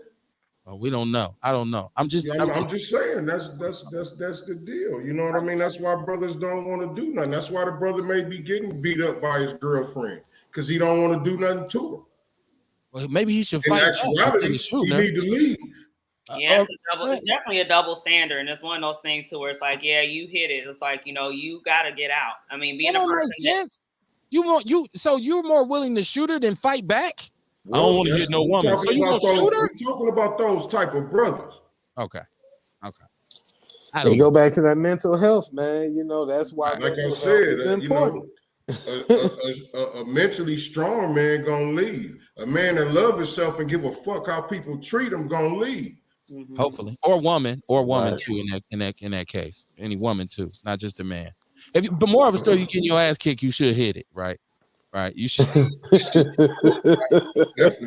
S1: Well, we don't know. I don't know. I'm just
S2: saying that's the deal. You know what I mean? That's why brothers don't want to do nothing. That's why the brother may be getting beat up by his girlfriend because he don't want to do nothing to her.
S1: Well, maybe he should
S2: In
S1: fight.
S2: actuality, he need to leave.
S3: Yeah, it's definitely a double standard, and it's one of those things to where it's like, yeah, you hit it. It's like, you got to get out. I mean, being a person
S1: make sense. So you're more willing to shoot her than fight back?
S2: Well,
S1: I don't want to hit no woman. So you gonna shoot her?
S2: We're talking about those type of brothers.
S1: Okay.
S4: They go back to that mental health, man. That's why mental health is important.
S2: A mentally strong man gonna leave. A man that love himself and give a fuck how people treat him gonna leave.
S3: Mm-hmm.
S1: Hopefully, or woman too. In that case, any woman too, not just a man. But more of a story, you getting your ass kicked, you should hit it, right? Right, you should.
S2: Definitely.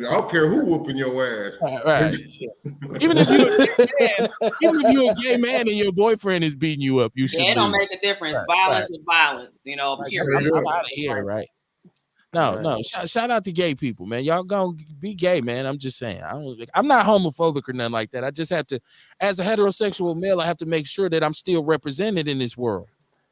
S2: I don't care who whooping your ass.
S1: Right. Even if you're a gay man and your boyfriend is beating you up, you should.
S3: It don't make a difference. Violence is violence. I'm
S1: out of here, right? No. Shout out to gay people, man. Y'all gonna be gay, man. I'm just saying. I'm not homophobic or nothing like that. I just have to, as a heterosexual male, I have to make sure that I'm still represented in this world,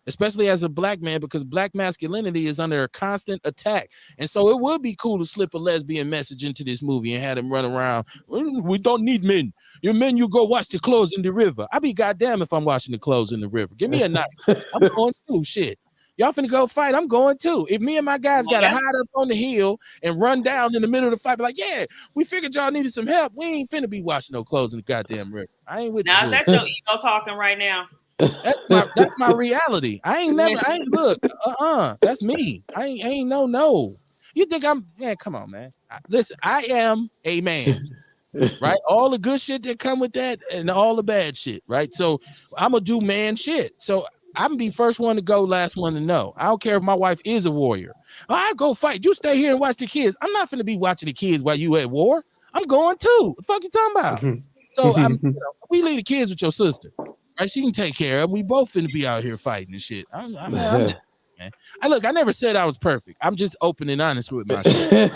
S1: especially as a black man, because black masculinity is under a constant attack. And so it would be cool to slip a lesbian message into this movie and have them run around. We don't need men. You're men, you go wash the clothes in the river. I'll be goddamn if I'm washing the clothes in the river. Give me a knife. I'm going through shit. Y'all finna go fight. I'm going too. If me and my guys got to hide up on the hill and run down in the middle of the fight, be like, yeah, we figured y'all needed some help. We ain't finna be washing no clothes in the goddamn river. I ain't with you.
S3: Now, is that your ego talking right now?
S1: That's my reality. Look. That's me. I ain't no. You think come on, man. Listen, I am a man. Right? All the good shit that come with that and all the bad shit, right? So I'm gonna do man shit. So I'm gonna be first one to go, last one to know. I don't care if my wife is a warrior. I go fight. You stay here and watch the kids. I'm not gonna be watching the kids while you at war. I'm going too. What the fuck you talking about? So we leave the kids with your sister. Right? She can take care of them. We both finna be out here fighting and shit. I'm just, man. I never said I was perfect. I'm just open and honest with my shit.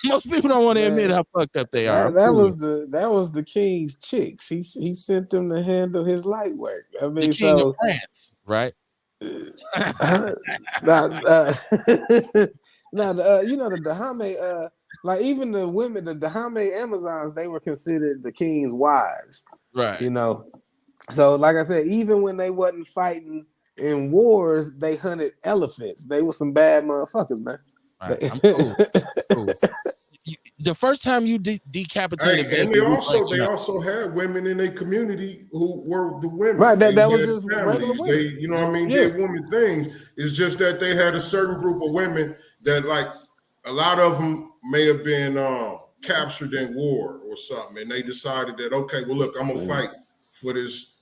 S1: Most people don't want to admit how fucked up they are.
S4: That was the king's chicks. He sent them to handle his light work. I mean,
S1: the king of France, right?
S4: The Dahomey, like even the women, the Dahomey Amazons, they were considered the king's wives,
S1: right?
S4: So like I said, even when they wasn't fighting in wars, they hunted elephants. They were some bad motherfuckers, man.
S1: Right. I'm cool. The first time you decapitated,
S2: and they also had women in their community who were the women.
S4: Right, that was just regular women.
S2: They, you know what I mean? Did women things. It's just that they had a certain group of women that, like, a lot of them may have been captured in war or something, and they decided that, okay, well, look, I'm gonna fight for this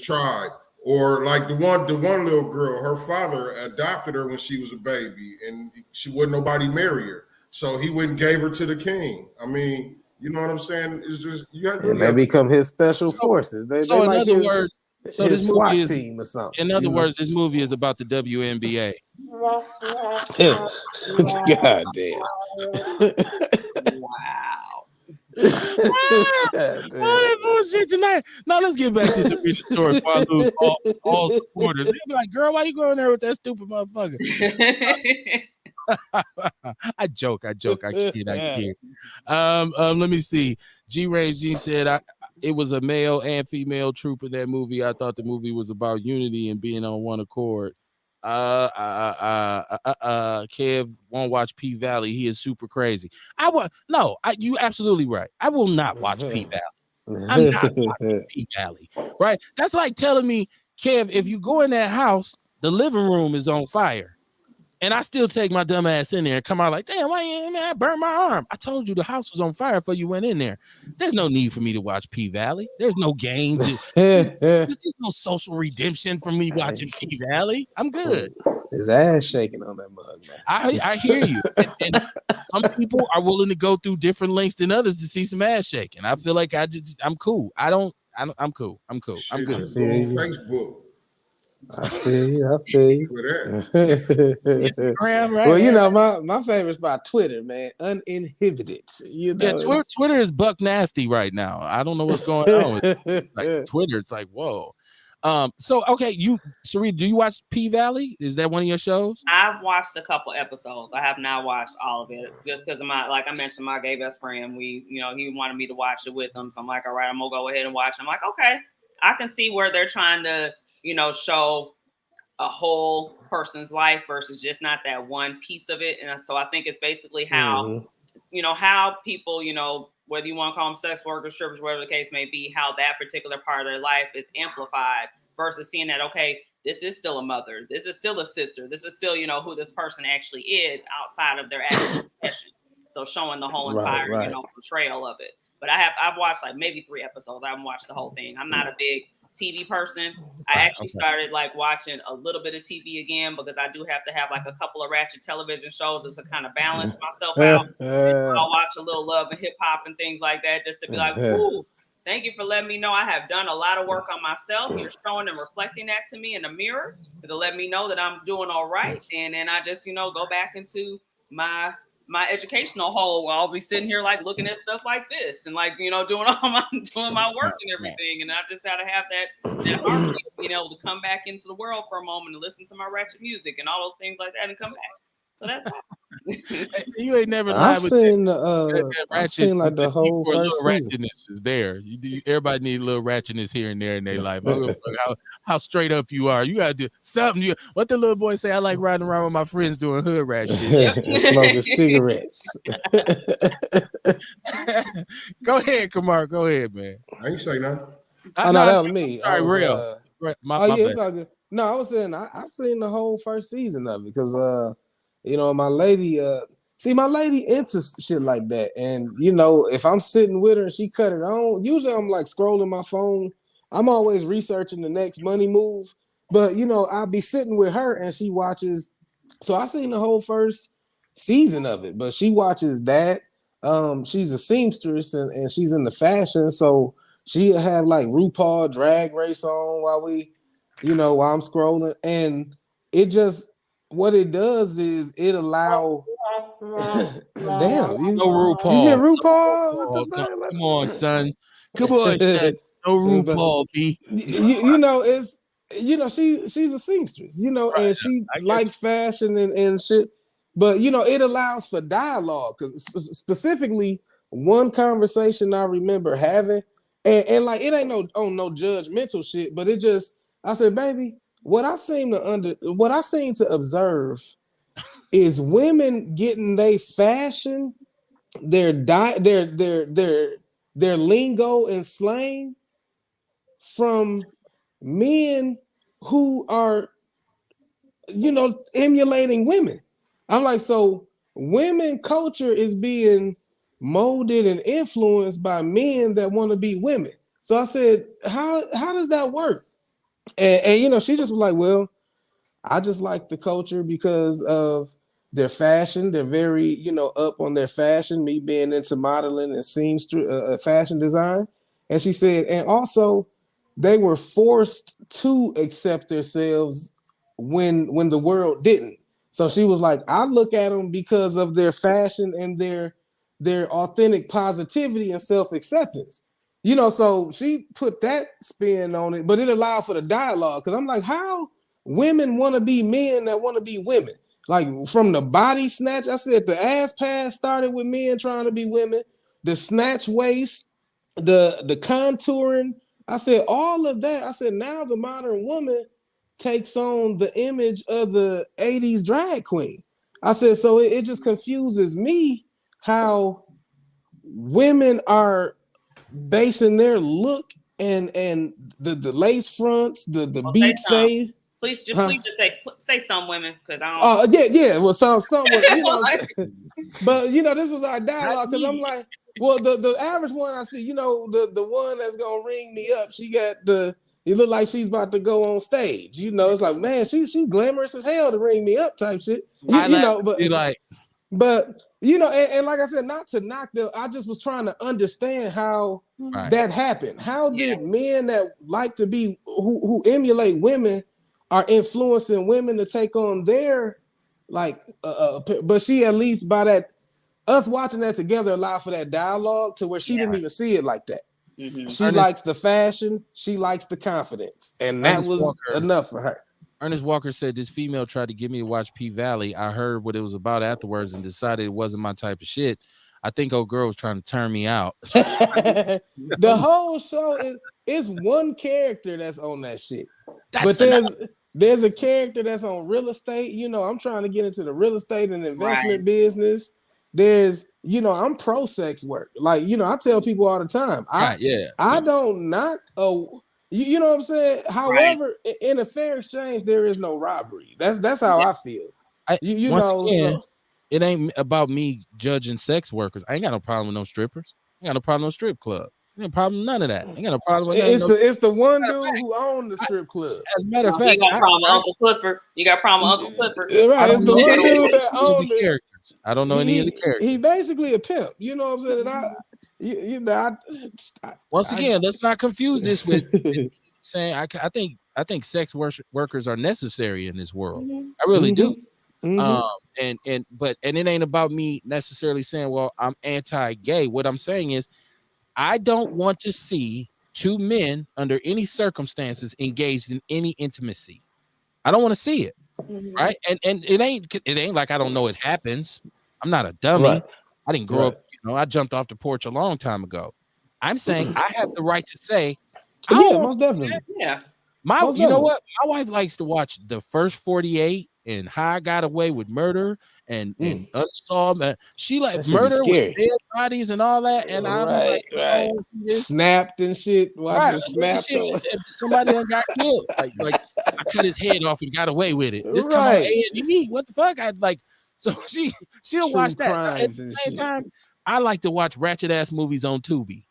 S2: tribe. Or like the one little girl, her father adopted her when she was a baby, and she wouldn't nobody marry her. So he went and gave her to the king. I mean, you know what I'm saying? It's just
S4: they become his special forces. They
S1: in
S4: like
S1: other words, so this
S4: SWAT
S1: movie
S4: team or something.
S1: In other words, this movie is about the WNBA.
S4: God damn.
S3: Wow.
S1: That bullshit tonight. Now let's get back to some real story before I lose all supporters. They'll be like, girl, why you going there with that stupid motherfucker? I joke. I kid. Let me see. G said it was a male and female troop in that movie. I thought the movie was about unity and being on one accord. Kev won't watch P Valley. He is super crazy. You absolutely right. I will not watch P Valley. I'm not watching P Valley. Right? That's like telling me, Kev, if you go in that house, the living room is on fire. And I still take my dumb ass in there and come out like, damn, why you, man, I burned my arm. I told you the house was on fire before you went in there. There's no need for me to watch P Valley. There's no gains. There's no social redemption from me watching P Valley. I'm good.
S4: His ass shaking on that mug, man.
S1: I hear you. And some people are willing to go through different lengths than others to see some ass shaking. I feel like I'm cool. I'm cool. I'm cool. I'm
S2: Shit,
S1: good.
S2: just go on Facebook.
S4: I feel you.
S2: For that.
S1: Instagram, right?
S4: Well, you know, my favorite spot, Twitter, man. Uninhibited. You know,
S1: Yeah, Twitter is buck nasty right now. I don't know what's going on with like Twitter. It's like, whoa. So okay, Sarita, do you watch P Valley? Is that one of your shows?
S3: I've watched a couple episodes. I have not watched all of it just because of like I mentioned, my gay best friend. He wanted me to watch it with him. So I'm like, all right, I'm gonna go ahead and watch. I'm like, okay, I can see where they're trying to, show a whole person's life versus just not that one piece of it. And so I think it's basically how, how people, whether you want to call them sex workers, strippers, whatever the case may be, how that particular part of their life is amplified versus seeing that, okay, this is still a mother, this is still a sister, this is still, who this person actually is outside of their actual profession. So showing the whole entire, portrayal of it. But I've watched like maybe 3 episodes. I haven't watched the whole thing. I'm not a big TV person. I actually started like watching a little bit of TV again because I do have to have like a couple of ratchet television shows just to kind of balance myself out. I'll watch a little Love and Hip Hop and things like that just to be like, ooh, thank you for letting me know I have done a lot of work on myself. You're showing and reflecting that to me in the mirror to let me know that I'm doing all right. And then I just, go back into my educational hole where I'll be sitting here like looking at stuff like this and like, doing my work and everything. And I just gotta have that harmony of being able to come back into the world for a moment and listen to my ratchet music and all those things like that and come back. So that's all.
S1: You ain't never lied
S4: I've
S1: with
S4: seen
S1: that
S4: I've seen like the whole first season.
S1: Ratchetness is there. Everybody need a little ratchetness here and there in their life. I don't give a fuck how straight up you are. You gotta do something. What the little boy say? I like riding around with my friends doing hood rat shit.
S4: Smoking cigarettes.
S1: Go ahead, Kamar. Go ahead, man.
S2: I ain't say nothing.
S4: No, that was me.
S1: Sorry, real.
S4: My it's all good. No, I was saying I seen the whole first season of it because my lady into shit like that. And if I'm sitting with her and she cut it on, usually I'm like scrolling my phone. I'm always researching the next money move. But I'll be sitting with her and she watches. So I seen the whole first season of it, but she watches that. She's a seamstress and she's in the fashion, so she'll have like RuPaul Drag Race on while I'm scrolling, and it just what it does is it allow. Damn,
S1: no RuPaul.
S4: You hear RuPaul?
S1: Come on, son. Come on, son. No RuPaul, B.
S4: She's a seamstress,
S1: right,
S4: and she likes fashion and shit. But it allows for dialogue because specifically one conversation I remember having, and like it ain't no judgmental shit, but it just I said, baby, what I seem to observe is women getting their fashion, their lingo and slang from men who are emulating women. I'm like, so women culture is being molded and influenced by men that want to be women. So I said, how does that work? And she just was like, well, I just like the culture because of their fashion. They're very, up on their fashion, me being into modeling and seamstress, fashion design. And she said, and also they were forced to accept themselves when the world didn't. So she was like, I look at them because of their fashion and their authentic positivity and self-acceptance. So she put that spin on it, but it allowed for the dialogue. Because I'm like, how women want to be men that want to be women? Like from the body snatch, I said the ass pass started with men trying to be women, the snatch waist, the contouring. I said all of that. I said now the modern woman takes on the image of the 80s drag queen. I said, so it just confuses me how women are basing their look and the lace fronts, the beat face.
S3: Please just say some women because I don't.
S4: Oh yeah. Well, some you know. But this was our dialogue because I'm like, well, the average one I see, the one that's gonna ring me up, she got it look like she's about to go on stage. It's like, man, she glamorous as hell to ring me up type shit. But and like I said, not to knock them, I just was trying to understand how that happened. How did men that like to be who emulate women are influencing women to take on their but she at least by that us watching that together allowed for that dialogue to where she didn't even see it like that. Mm-hmm. She likes the fashion, she likes the confidence, and that was enough for her.
S1: Ernest Walker said this female tried to get me to watch P-Valley. I heard what it was about afterwards and decided it wasn't my type of shit. I think old girl was trying to turn me out.
S4: The whole show is one character that's on that shit. But there's a character that's on real estate. I'm trying to get into the real estate and investment business. There's, I'm pro sex work. Like, I tell people all the time. I don't knock. You know what I'm saying? However, in a fair exchange, there is no robbery. That's how I feel.
S1: It ain't about me judging sex workers. I ain't got no problem with no strippers. I ain't got no problem with no strip club. Ain't no problem with none of that. Ain't got no problem with
S4: it's the one dude who owned the strip club.
S1: As a matter of fact,
S3: you got a problem with Uncle Clifford. You got a problem with Uncle Clifford.
S4: Right, it's the one dude that owned
S1: the characters. I don't know any of the characters.
S4: He basically a pimp. You know what I'm saying?
S1: Once again, let's not confuse this with saying I think sex workers are necessary in this world. Mm-hmm. I really do. Mm-hmm. But it ain't about me necessarily saying, well, I'm anti-gay. What I'm saying is I don't want to see two men under any circumstances engaged in any intimacy. I don't want to see it. Mm-hmm. Right. And it ain't like I don't know it happens. I'm not a dummy. Right. I didn't grow up, I jumped off the porch a long time ago. I'm saying I have the right to say,
S4: most definitely.
S3: Yeah.
S1: You know what? My wife likes to watch The First 48 and How I Got Away with Murder and Unsolved. She like murder with dead bodies and all that. And I'm like,
S4: snapped and shit. Watching snapped.
S1: Somebody done got killed. Like I cut his head off and got away with it. This come on A&E. What the fuck? So she'll
S4: True
S1: watch that.
S4: Crimes
S1: at the same time, I like to watch ratchet ass movies on Tubi.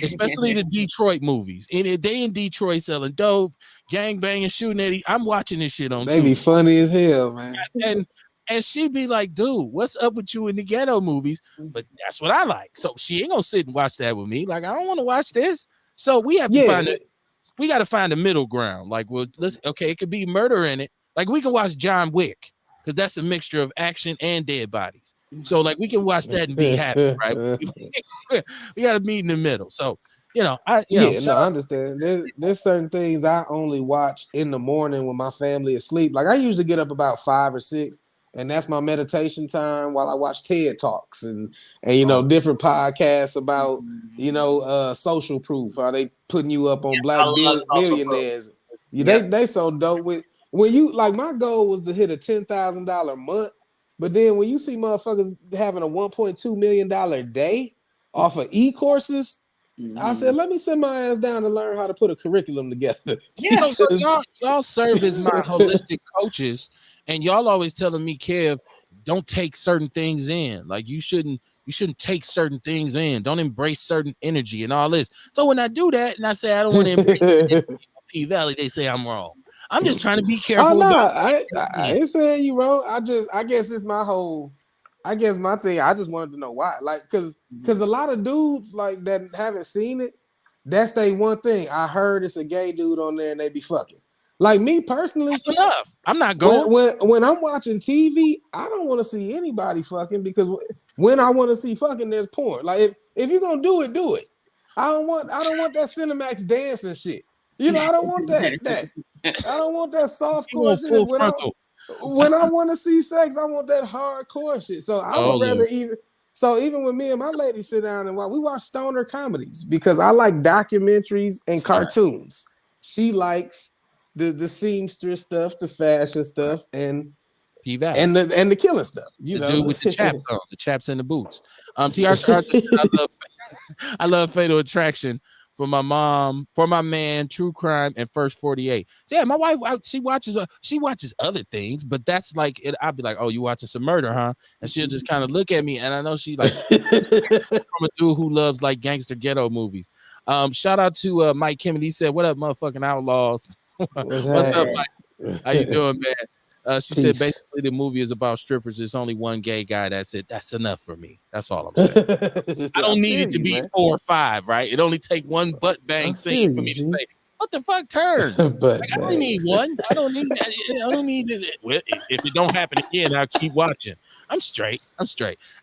S1: Especially the Detroit movies. And they in Detroit selling dope, gang banging, shooting at each. I'm watching this shit on.
S4: They be funny as hell, man.
S1: And she be like, dude, what's up with you in the ghetto movies? But that's what I like. So she ain't gonna sit and watch that with me. Like, I don't want to watch this. So we have to find it. We got to find a middle ground. Like, well, it could be murder in it. Like, we can watch John Wick because that's a mixture of action and dead bodies. So like we can watch that and be happy, right? We got to meet in the middle. So I
S4: understand. There's certain things I only watch in the morning when my family is asleep. Like I usually get up about 5 or 6, and that's my meditation time while I watch TED Talks and different podcasts about social proof. Are they putting you up on black millionaires? They so dope with when you like. My goal was to hit a $10,000 month. But then when you see motherfuckers having a $1.2 million day off of e-courses, I said, let me send my ass down to learn how to put a curriculum together.
S1: Yeah. So y'all serve as my holistic coaches, and y'all always telling me, Kev, don't take certain things in. Like you shouldn't take certain things in. Don't embrace certain energy and all this. So when I do that and I say I don't want to embrace P-Valley, they say I'm wrong. I'm just trying to be careful.
S4: I ain't saying you wrong. I guess it's my thing. I just wanted to know why. Like, cause a lot of dudes like that haven't seen it. That's they one thing. I heard it's a gay dude on there and they be fucking. Like me personally,
S1: that's enough. I'm not going.
S4: When I'm watching TV, I don't want to see anybody fucking because when I want to see fucking, there's porn. Like if you're gonna do it. I don't want that Cinemax dance and shit. I don't want that. I don't want that softcore shit. When I want to see sex, I want that hardcore shit. So I would rather even when me and my lady sit down and we watch stoner comedies because I like documentaries and cartoons. She likes the seamstress stuff, the fashion stuff, and the killing stuff.
S1: The dude with the chaps on, the chaps and the boots. TR, I love Fatal Attraction. for my mom, for my man, True Crime, and First 48. So yeah, my wife, she watches other things, but that's like it. I'll be like, oh, you watching some murder, huh? And she'll just kind of look at me, and I know she like from a dude who loves like gangster ghetto movies. Shout out to Mike Kim, he said, "What up, motherfucking outlaws? What's up, Mike? How you doing, man?" She said
S4: Peace.
S1: basically the movie is about strippers. It's only one gay guy. That's it. That's enough for me. That's all I'm saying. I don't need it to be 4 or 5, right? It only take one butt bang scene for me to say, "What the fuck, turn?"
S4: But
S1: Like, I don't need one. I don't need it. Well, if it don't happen again, I'll keep watching. I'm straight.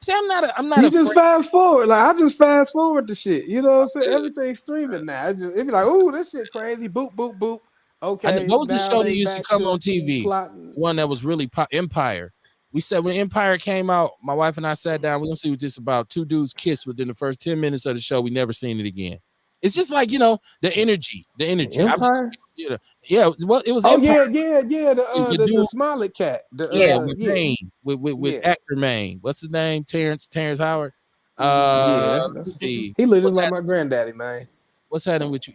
S1: See, I'm not
S4: you just
S1: afraid.
S4: fast forward. Like I just fast forward the shit. You know what I'm saying? Everything's streaming now. It'd be like, ooh, this shit crazy. Boop, boop, boop. Okay,
S1: What was the
S4: now
S1: show that
S4: they
S1: used to
S4: back
S1: come
S4: to
S1: on TV?
S4: plotting.
S1: One that was really Empire. We said when Empire came out, my wife and I sat down. We're gonna see what just about 2 dudes kissed within the first 10 minutes of the show. We never seen it again. It's just like, the energy.
S4: Empire?
S1: Yeah. Well, it was
S4: Oh
S1: Empire.
S4: yeah.
S1: The
S4: The
S1: dude,
S4: Smiley cat.
S1: with
S4: Yeah.
S1: Maine, with
S4: Yeah.
S1: actor Maine. What's his name? Terrence Howard.
S4: Yeah.
S1: Let's see.
S4: He looked just like my granddaddy, man.
S1: What's happening with you,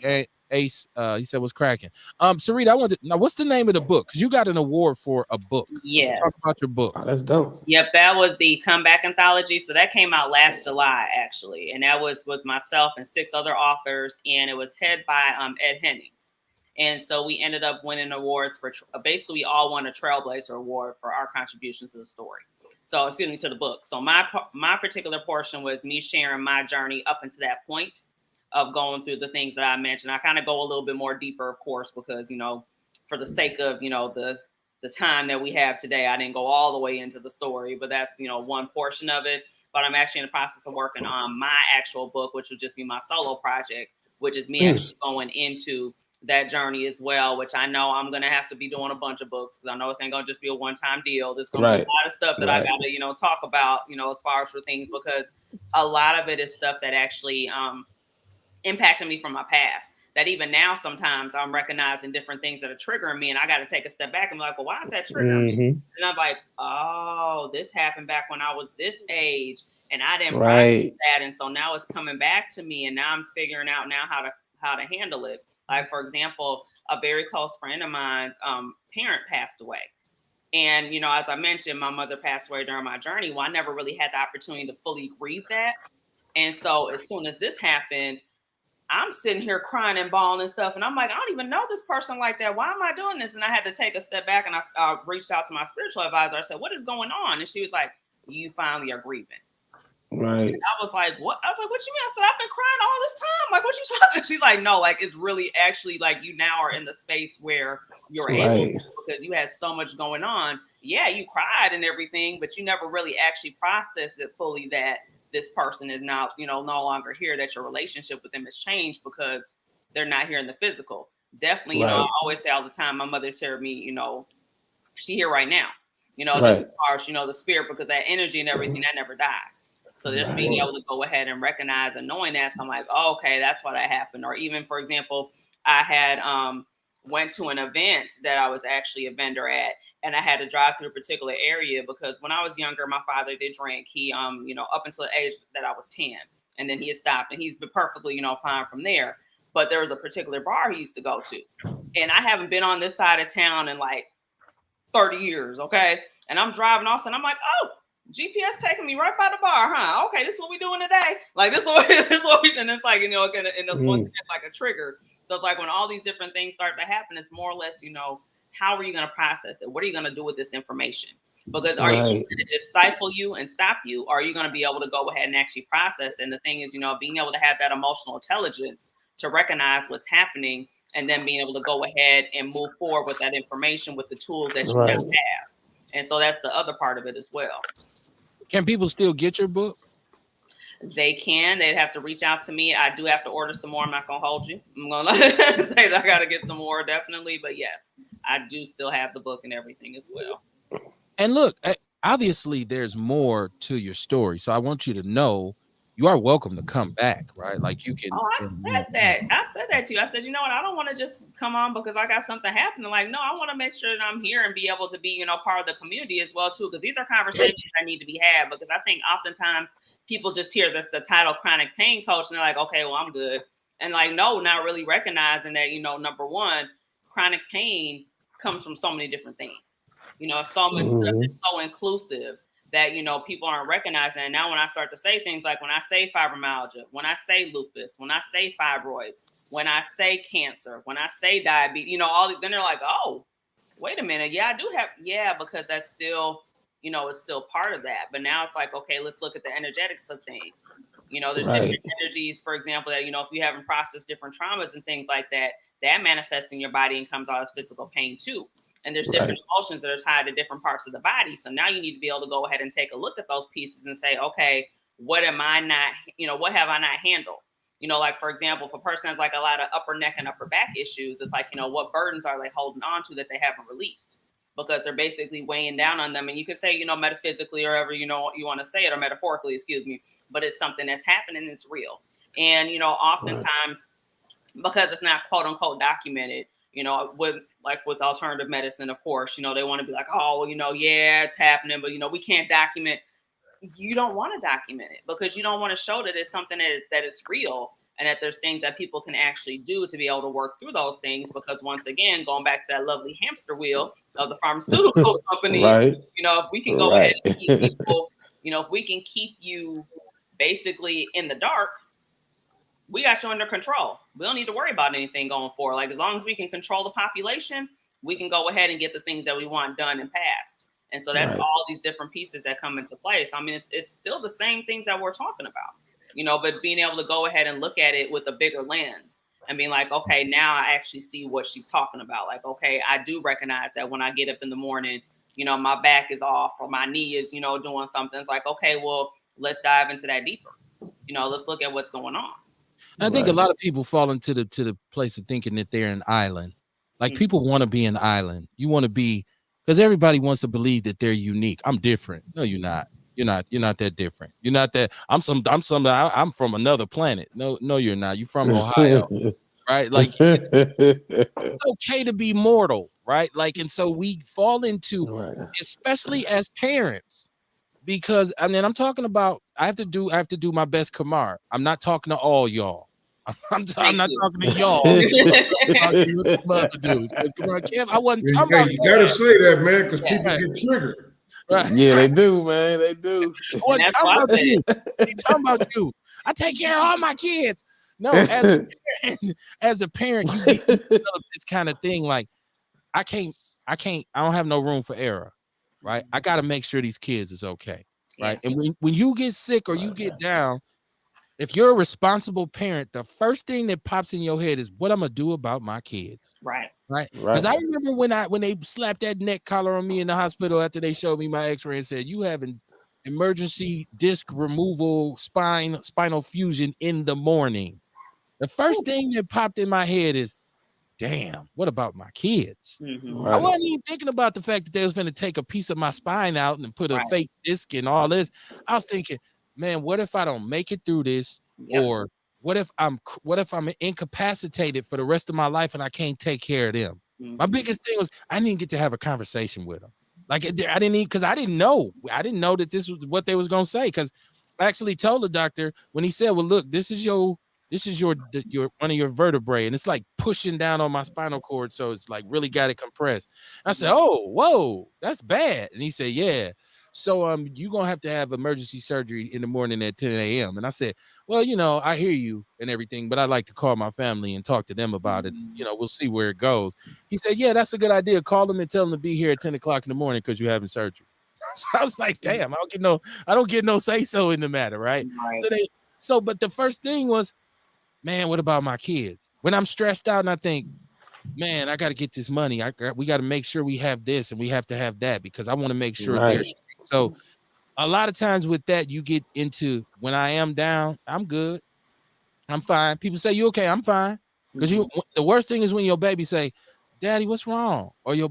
S1: Ace? He said, "What's cracking?" Sarita, I wanted now. What's the name of the book? Because you got an award for a book.
S3: Yes.
S1: Talk about your book.
S4: Oh, that's dope.
S3: Yep, that was the Comeback Anthology. So that came out last July, actually, and that was with myself and 6 other authors, and it was head by Ed Hennings. And so we ended up winning awards for basically we all won a Trailblazer Award for our contributions to the story. So excuse me, to the book. So my particular portion was me sharing my journey up until that point of going through the things that I mentioned. I kind of go a little bit more deeper, of course, because, for the sake of, the time that we have today, I didn't go all the way into the story, but that's, one portion of it. But I'm actually in the process of working on my actual book, which would just be my solo project, which is me actually going into that journey as well, which I know I'm going to have to be doing a bunch of books because I know it ain't going to just be a one-time deal. There's going to be a lot of stuff that I got to, talk about, as far as for things, because a lot of it is stuff that actually impacted me from my past. That even now, sometimes I'm recognizing different things that are triggering me, and I got to take a step back and be like, well, why is that triggering me? And I'm like, oh, this happened back when I was this age, and I didn't process that, and so now it's coming back to me, and now I'm figuring out now how to handle it. Like, for example, a very close friend of mine's parent passed away. And, as I mentioned, my mother passed away during my journey. Well, I never really had the opportunity to fully grieve that. And so as soon as this happened, I'm sitting here crying and bawling and stuff. And I'm like, I don't even know this person like that. Why am I doing this? And I had to take a step back, and I reached out to my spiritual advisor. I said, what is going on? And she was like, you finally are grieving.
S4: Right.
S3: And I was like, what? I was like, what you mean? I said, I've been crying all this time. Like, what you talking? She's like, no, like, it's really actually like you now are in the space where you're able to, because you had so much going on. Yeah, you cried and everything, but you never really actually processed it fully that this person is now, no longer here, that your relationship with them has changed because they're not here in the physical. Definitely, I always say all the time, my mother shared me, she here right now, just as far as, the spirit, because that energy and everything, that never dies. So just being able to go ahead and recognize and knowing that, so I'm like, oh, okay, that's why that happened. Or even, for example, I had went to an event that I was actually a vendor at, and I had to drive through a particular area because when I was younger, my father did drink. He, up until the age that I was 10, and then he had stopped, and he's been perfectly, fine from there. But there was a particular bar he used to go to, and I haven't been on this side of town in like 30 years, okay? And I'm driving off, and I'm like, oh, GPS taking me right by the bar, huh? Okay, this is what we doing today. Like, this is what we, and it's like, and it's like a trigger. So it's like when all these different things start to happen, it's more or less, how are you going to process it? What are you going to do with this information? Because are you going to just stifle you and stop you? Or are you going to be able to go ahead and actually process? And the thing is, being able to have that emotional intelligence to recognize what's happening, and then being able to go ahead and move forward with that information with the tools that you now have. And so that's the other part of it as well.
S1: Can people still get your book?
S3: They can. They'd have to reach out to me. I do have to order some more. I'm not going to hold you. I'm going to say that I got to get some more, definitely. But yes, I do still have the book and everything as well.
S1: And look, obviously there's more to your story. So I want you to know you are welcome to come back, right? Like you can.
S3: Oh, I said that to you. I said, you know what? I don't want to just come on because I got something happening. Like, no, I want to make sure that I'm here and be able to be, part of the community as well, too. Because these are conversations that need to be had. Because I think oftentimes people just hear the title chronic pain coach and they're like, okay, well, I'm good. And like, no, not really recognizing that, number one, chronic pain comes from so many different things. It's so much stuff, it's so inclusive that, people aren't recognizing. And now when I start to say things like, when I say fibromyalgia, when I say lupus, when I say fibroids, when I say cancer, when I say diabetes, then they're like, oh, wait a minute. Yeah, I do have, because that's still, it's still part of that. But now it's like, okay, let's look at the energetics of things. There's different energies, for example, that, if you haven't processed different traumas and things like that, that manifests in your body and comes out as physical pain too. And there's different emotions that are tied to different parts of the body. So now you need to be able to go ahead and take a look at those pieces and say, okay, what am I not, what have I not handled? Like, for example, if a person has like a lot of upper neck and upper back issues, it's like, what burdens are they holding on to that they haven't released? Because they're basically weighing down on them. And you can say, metaphysically or whatever, you want to say it, or metaphorically, excuse me, but it's something that's happening. It's real. And, oftentimes, because it's not quote unquote documented, with alternative medicine, of course, they want to be like, oh, yeah, it's happening, but, we can't document. You don't want to document it because you don't want to show that it's something that it's real and that there's things that people can actually do to be able to work through those things. Because once again, going back to that lovely hamster wheel of the pharmaceutical company, if we can go ahead and keep people, if we can keep you basically in the dark, we got you under control. We don't need to worry about anything going forward. Like, as long as we can control the population, we can go ahead and get the things that we want done and passed. And so that's all these different pieces that come into place. I mean, it's still the same things that we're talking about, but being able to go ahead and look at it with a bigger lens and being like, okay, now I actually see what she's talking about. Like, okay, I do recognize that when I get up in the morning, my back is off or my knee is, doing something. It's like, okay, well, let's dive into that deeper. Let's look at what's going on.
S1: I think a lot of people fall into the place of thinking that they're an island. Like, people want to be an island. You want to be, because everybody wants to believe that they're unique. I'm different. No, you're not. You're not that different. You're not that. I'm from another planet. No, you're not. You're from Ohio, right? Like, it's okay to be mortal, right? Like, and so we fall into, especially as parents, because I mean, I'm talking about, I have to do my best, Kamar. I'm not talking to all y'all. I'm not talking to y'all. I wasn't talking about
S2: you gotta say that, man, because people get triggered.
S4: Right. Yeah, they do, man. They do.
S1: I'm talking about you. I take care of all my kids. No, as a parent, you develop this kind of thing. Like, I don't have no room for error, right? I got to make sure these kids is okay, right? And when you get sick or you get down, if you're a responsible parent, the first thing that pops in your head is what I'm gonna do about my kids.
S3: Right.
S1: Because I remember when they slapped that neck collar on me in the hospital after they showed me my X-ray and said, you have an emergency disc removal spinal fusion in the morning. The first thing that popped in my head is, damn, what about my kids? I wasn't even thinking about the fact that they was going to take a piece of my spine out and put a fake disc and all this. I was thinking, man, what if I don't make it through this? Or what if I'm incapacitated for the rest of my life and I can't take care of them? My biggest thing was I didn't get to have a conversation with them. Like, I didn't because I didn't know that this was what they was going to say. Because I actually told the doctor when he said, well, look, this is your one of your vertebrae, and it's like pushing down on my spinal cord, so it's like really got it compressed. I said, oh, whoa, that's bad. And he said, yeah. So you're gonna have to have emergency surgery in the morning at 10 a.m. And I said, well, I hear you and everything, but I'd like to call my family and talk to them about it. We'll see where it goes. He said, yeah, that's a good idea. Call them and tell them to be here at 10 o'clock in the morning because you're having surgery. So I was like, damn, I don't get no say so in the matter, right? But the first thing was, man, what about my kids? When I'm stressed out and I think, man, I got to get this money. We got to make sure we have this and we have to have that because I want to make sure they're straight. So a lot of times with that, you get into when I am down, I'm good. I'm fine. People say, you okay? I'm fine. Because the worst thing is when your baby say, Daddy, what's wrong? Or your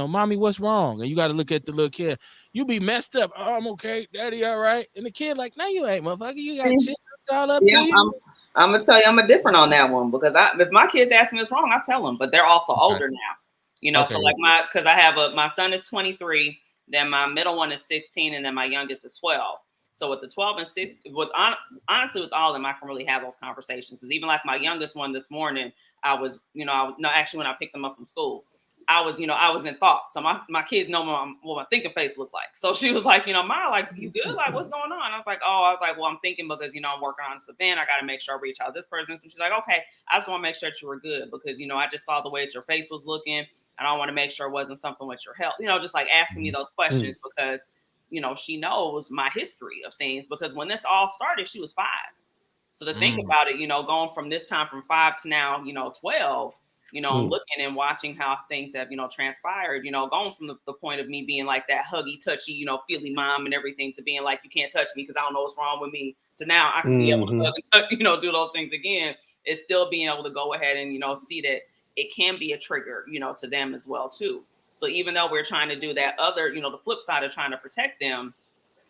S1: mommy, what's wrong? And you got to look at the little kid. You be messed up. Oh, I'm okay. Daddy, all right. And the kid like, no, you ain't, motherfucker. You got shit all up to you.
S3: I'm gonna tell you, I'm a different on that one because if my kids ask me what's wrong, I tell them. But they're also older now, So like because I have my son is 23, then my middle one is 16, and then my youngest is 12. So with the 12 and 6, honestly, with all of them, I can really have those conversations. Because even like my youngest one this morning, I was, no, actually, when I picked them up from school, I was in thought. So my kids know what my thinking face looked like. So she was like, Ma, like, you good? Like, what's going on? I was like, well, I'm thinking because, I'm working on this event. I got to make sure I reach out to this person. So she's like, okay, I just want to make sure that you were good because, I just saw the way that your face was looking. And I want to make sure it wasn't something with your health, just like asking me those questions because, she knows my history of things because when this all started, she was 5. So to think about it, going from this time from 5 to now, 12, looking and watching how things have, transpired, going from the point of me being like that huggy, touchy, feely mom and everything to being like, you can't touch me because I don't know what's wrong with me. To now I can be able to hug and touch, do those things again. It's still being able to go ahead and, see that it can be a trigger, to them as well, too. So even though we're trying to do that other, the flip side of trying to protect them,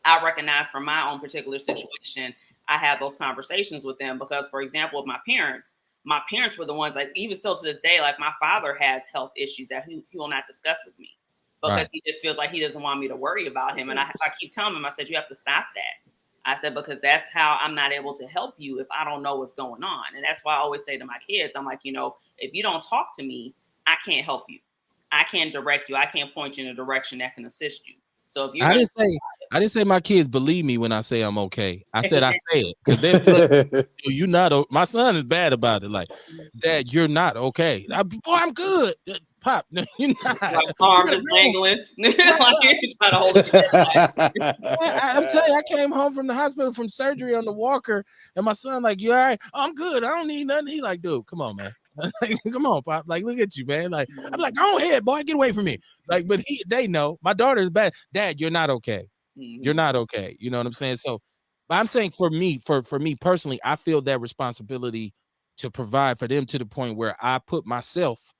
S3: I recognize from my own particular situation, I have those conversations with them because, for example, with my parents were the ones like, even still to this day, like my father has health issues that he will not discuss with me because he just feels like he doesn't want me to worry about him. And I keep telling him, I said, you have to stop that. I said, because that's how I'm not able to help you if I don't know what's going on. And that's why I always say to my kids, I'm like, if you don't talk to me, I can't help you. I can't direct you. I can't point you in a direction that can assist you. So if you're
S1: I didn't say my kids believe me when I say I'm okay. I said I say it because they're like, you're not. My son is bad about it. Like, Dad, you're not okay. I'm good. Pop, no, you're not.
S3: Like arm is dangling. Like, try to hold
S1: I'm telling you, I came home from the hospital from surgery on the walker, and my son like, you all right? Oh, I'm good. I don't need nothing. He like, dude, come on, man. Like, come on, Pop. Like, look at you, man. Like, I'm like, go ahead, boy. Get away from me. Like, but they know. My daughter's bad. Dad, you're not okay. You're not okay. You know what I'm saying? So, but I'm saying for me personally, I feel that responsibility to provide for them to the point where I put myself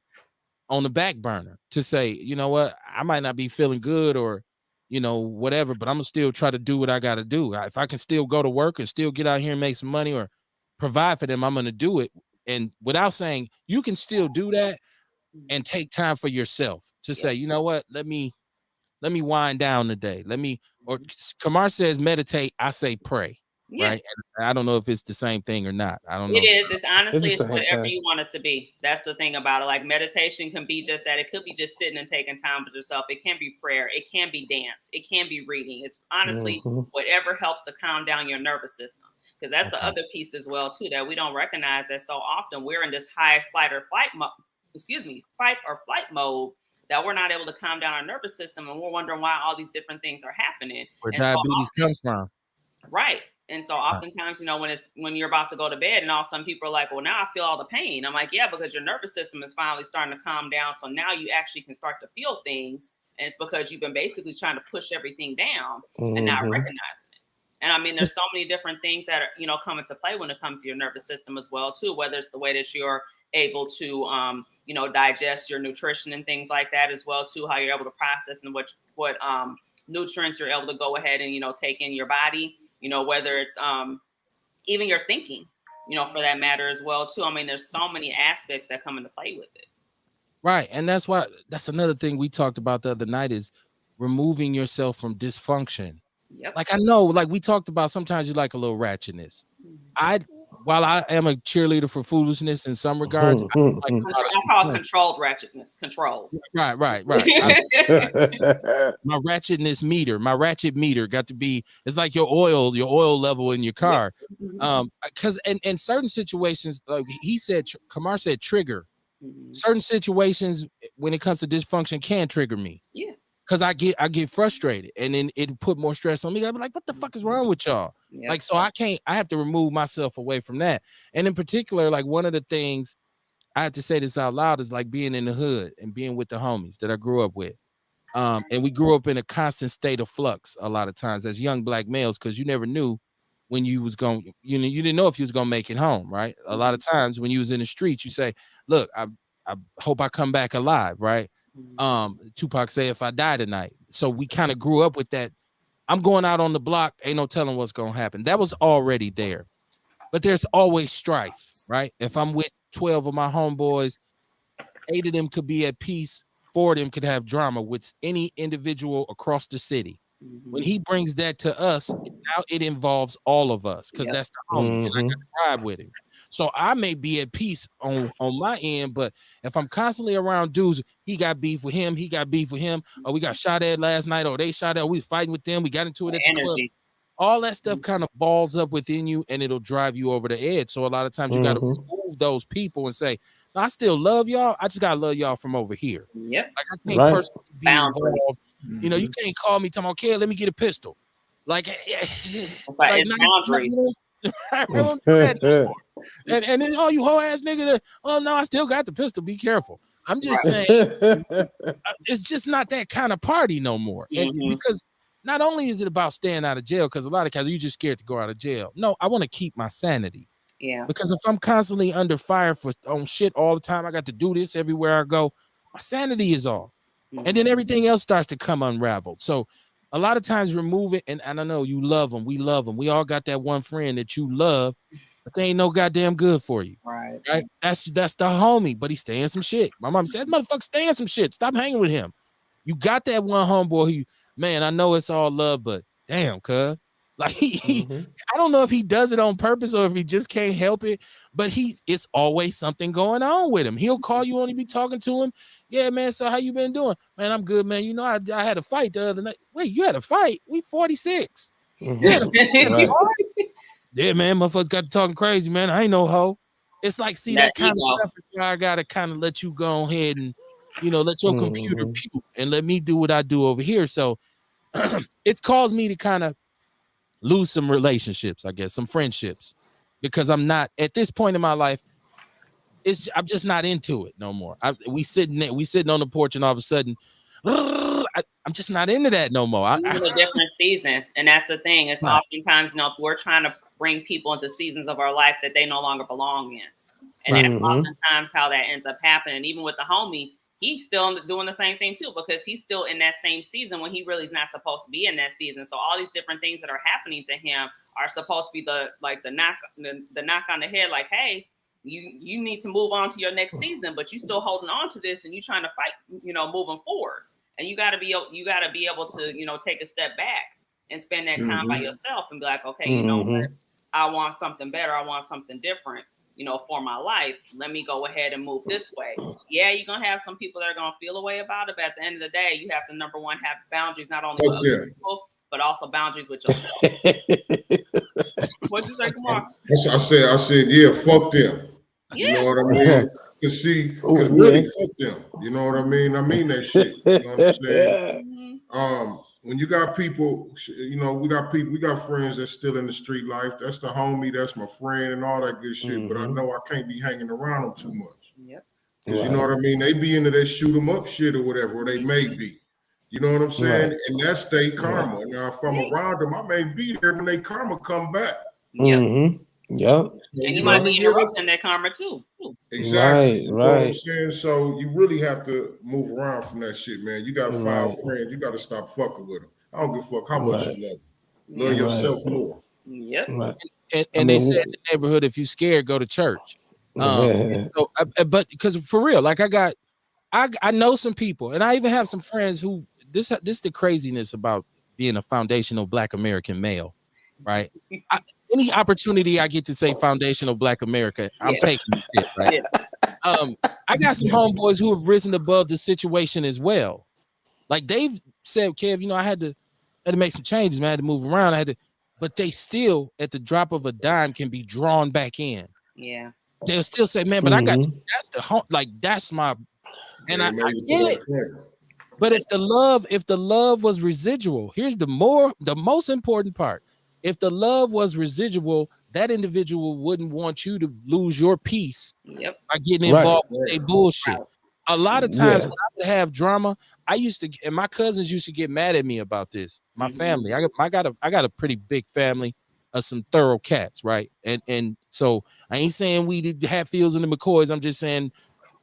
S1: on the back burner to say, you know what, I might not be feeling good or, whatever, but I'm gonna still try to do what I got to do. If I can still go to work and still get out here and make some money or provide for them, I'm gonna do it. And without saying you can still do that and take time for yourself to say, you know what, let me wind down today. Or Kamar says meditate, I say pray.
S3: Yeah.
S1: Right. And I don't know if it's the same thing or not. I don't know.
S3: It is. It's honestly, it's whatever
S4: time.
S3: you want it to be. That's the thing about it. Like meditation can be just that. It could be just sitting and taking time with yourself. It can be prayer. It can be dance. It can be reading. It's honestly whatever helps to calm down your nervous system. Because that's the other piece as well, too, that we don't recognize that so often we're in this fight or flight mode that we're not able to calm down our nervous system. And we're wondering why all these different things are happening.
S1: Where diabetes comes from.
S3: Right. And so oftentimes, when you're about to go to bed and all some people are like, well, now I feel all the pain. I'm like, yeah, because your nervous system is finally starting to calm down. So now you actually can start to feel things. And it's because you've been basically trying to push everything down and not recognizing it. And I mean, there's so many different things that are, come into play when it comes to your nervous system as well, too, whether it's the way that you're able to, digest your nutrition and things like that as well, too, how you're able to process and what nutrients you're able to go ahead and, take in your body. Whether it's even your thinking, for that matter as well, too. I mean, there's so many aspects that come into play with it.
S1: Right. And that's another thing we talked about the other night is removing yourself from dysfunction.
S3: Yep.
S1: Like I know, like we talked about, sometimes you like a little ratchetness. While I am a cheerleader for foolishness in some regards,
S3: I call it controlled ratchetness. Controlled.
S1: Right. My ratchetness meter, my ratchet meter got to be, it's like your oil level in your car. Because in certain situations, like Kamar said trigger. Certain situations when it comes to dysfunction can trigger me.
S3: Yeah.
S1: Because I get frustrated and then it put more stress on me. I'll be like, what the fuck is wrong with y'all? Yep. Like, so I have to remove myself away from that. And in particular, like one of the things I have to say this out loud is like being in the hood and being with the homies that I grew up with. And we grew up in a constant state of flux a lot of times as young black males, because you never knew when you was going, you didn't know if you was going to make it home, right? A lot of times when you was in the streets, you say, look, I hope I come back alive, right? Tupac say, if I die tonight. So we kind of grew up with that. I'm going out on the block. Ain't no telling what's going to happen. That was already there. But there's always strife, right? If I'm with 12 of my homeboys, 8 of them could be at peace. 4 of them could have drama with any individual across the city. When he brings that to us, now it involves all of us because that's the homie, and I got to ride with him. So I may be at peace on my end, but if I'm constantly around dudes, he got beef with him, or we got shot at last night, or they shot at, we was fighting with them, we got into it at the club. All that stuff kind of balls up within you, and it'll drive you over the edge. So a lot of times you got to remove those people and say, no, I still love y'all. I just gotta love y'all from over here.
S3: Yep.
S1: Like I can't personally be involved. You know, you can't call me, talking about, okay, let me get a pistol. Like
S3: it's boundaries.
S1: I don't do that no more. And then, oh, you whole ass nigga, oh no, I still got the pistol. Be careful. I'm just saying, it's just not that kind of party no more. And because not only is it about staying out of jail, because a lot of guys, you just scared to go out of jail. No, I want to keep my sanity.
S3: Yeah.
S1: Because if I'm constantly under fire on shit all the time, I got to do this everywhere I go, my sanity is off. And then everything else starts to come unraveled. So a lot of times remove it, and I don't know, you love them. We love them. We all got that one friend that you love, but they ain't no goddamn good for you.
S3: Right.
S1: That's the homie, but he's staying some shit. My mom said, motherfucker, staying some shit. Stop hanging with him. You got that one homeboy who, man, I know it's all love, but damn, cuz. Like I don't know if he does it on purpose or if he just can't help it, but it's always something going on with him. He'll call you, only be talking to him. Yeah, man. So how you been doing? Man, I'm good, man. You know, I had a fight the other night. Wait, you had a fight? We 46. Yeah, man, motherfuckers got to talking crazy, man. I ain't no hoe. It's like, see, that kind of stuff is why I gotta kind of let you go ahead and, you know, let your computer puke and let me do what I do over here. So it's caused me to kind of lose some relationships, I guess, some friendships, because I'm not at this point in my life. I'm just not into it no more. We sitting on the porch, and all of a sudden, I'm just not into that no more.
S3: We're in a different season, and that's the thing. It's oftentimes, you know, we're trying to bring people into seasons of our life that they no longer belong in, and that's oftentimes how that ends up happening. Even with the homie, he's still doing the same thing too, because he's still in that same season when he really is not supposed to be in that season. So all these different things that are happening to him are supposed to be the knock on the head, like, hey, you need to move on to your next season, but you still holding on to this and you trying to fight, you know, moving forward. And you got to be able to, you know, take a step back and spend that time by yourself and be like, okay, you know what? I want something better. I want something different, you know, for my life. Let me go ahead and move this way. Yeah, you're going to have some people that are going to feel a way about it. But at the end of the day, you have to, number one, have boundaries, not only with other people, but also boundaries with yourself. What'd you say, Kamar?
S2: I said, yeah, fuck them. You know what I mean? Because really, fuck them. You know what I mean? I mean that shit. You know what I'm saying? When you got people, you know, we got friends that's still in the street life. That's the homie, that's my friend, and all that good shit. But I know I can't be hanging around them too much.
S3: Yep.
S2: Because you know what I mean? They be into that shoot 'em up shit or whatever, or they may be. You know what I'm saying? And that's their karma. Now, if I'm around them, I may be there when they karma come back.
S4: Yep.
S3: And you might be interrupting that karma too.
S2: Exactly. You know what I'm saying? So you really have to move around from that shit, man. You got 5 friends. You got to stop fucking with them. I don't give a fuck how much you love them. Love yourself more.
S3: Yep.
S1: And they said in the neighborhood, if you scared, go to church. So, but because for real, like I know some people, and I even have some friends who this the craziness about being a foundational Black American male, right? Any opportunity I get to say foundational Black America, I'm taking it, right? I got some homeboys who have risen above the situation as well. Like they've said, Kev, you know, I had to make some changes, man. I had to move around. But they still, at the drop of a dime, can be drawn back in.
S3: Yeah.
S1: They'll still say, man, but I got that's the home, like that's my, and I get it. But if the love was residual, here's the most important part. If the love was residual, that individual wouldn't want you to lose your peace by getting involved with a bullshit. A lot of times when I would have drama, and my cousins used to get mad at me about this. My family, I got a pretty big family of some thorough cats, right? And so I ain't saying we did Hatfields and the McCoys. I'm just saying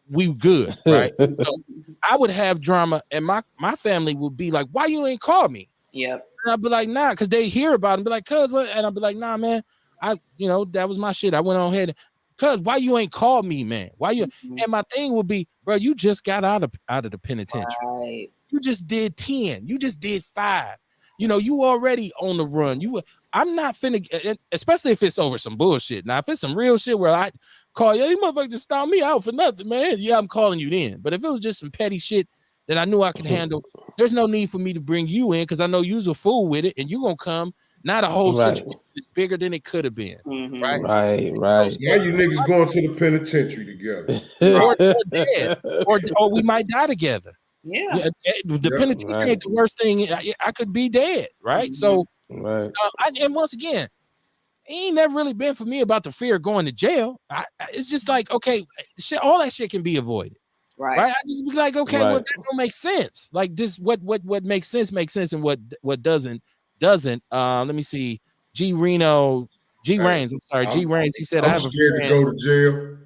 S1: we good, right? So I would have drama, and my family would be like, "Why you ain't call me?"
S3: Yep.
S1: And I'd be like, "Nah," because they hear about it and be like, "Cuz what?" And I'd be like, "Nah, man, that was my shit. I went on ahead. Cuz why you ain't called me, man? Why you?" And my thing would be, bro, you just got out of the penitentiary.
S3: Right.
S1: You just did 10. You just did 5. you already on the run. I'm not finna, especially if it's over some bullshit. Now, if it's some real shit where I call you motherfucker just stomp me out for nothing, man. Yeah, I'm calling you then. But if it was just some petty shit that I knew I could handle, there's no need for me to bring you in because I know you's a fool with it, and you gonna come. Not a whole situation is bigger than it could have been, right?
S4: Right.
S2: Now you niggas going to the penitentiary together,
S1: or dead, or we might die together.
S3: Yeah.
S1: The penitentiary ain't the worst thing. I could be dead, right? So, and once again, it ain't never really been for me about the fear of going to jail. It's just like, okay, shit, all that shit can be avoided. Right. I just be like, okay, well, that don't make sense. Like this, what makes sense, and what doesn't. Let me see. G Reigns. I'm sorry, G Reigns. He said,
S2: I'm scared to go to jail.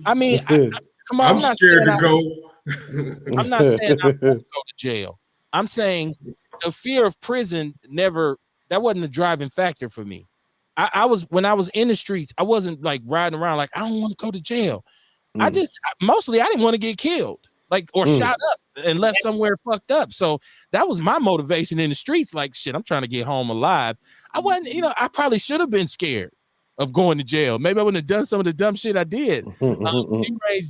S1: I mean, come on.
S2: I'm not scared to go.
S1: I'm not saying I'm going to go to jail. I'm saying the fear of prison that wasn't the driving factor for me. I was, when I was in the streets, I wasn't like riding around like, I don't want to go to jail. I mostly didn't want to get killed, like, or shot up and left somewhere fucked up. So that was my motivation in the streets. Like, shit, I'm trying to get home alive. I wasn't, I probably should have been scared of going to jail. Maybe I wouldn't have done some of the dumb shit I did.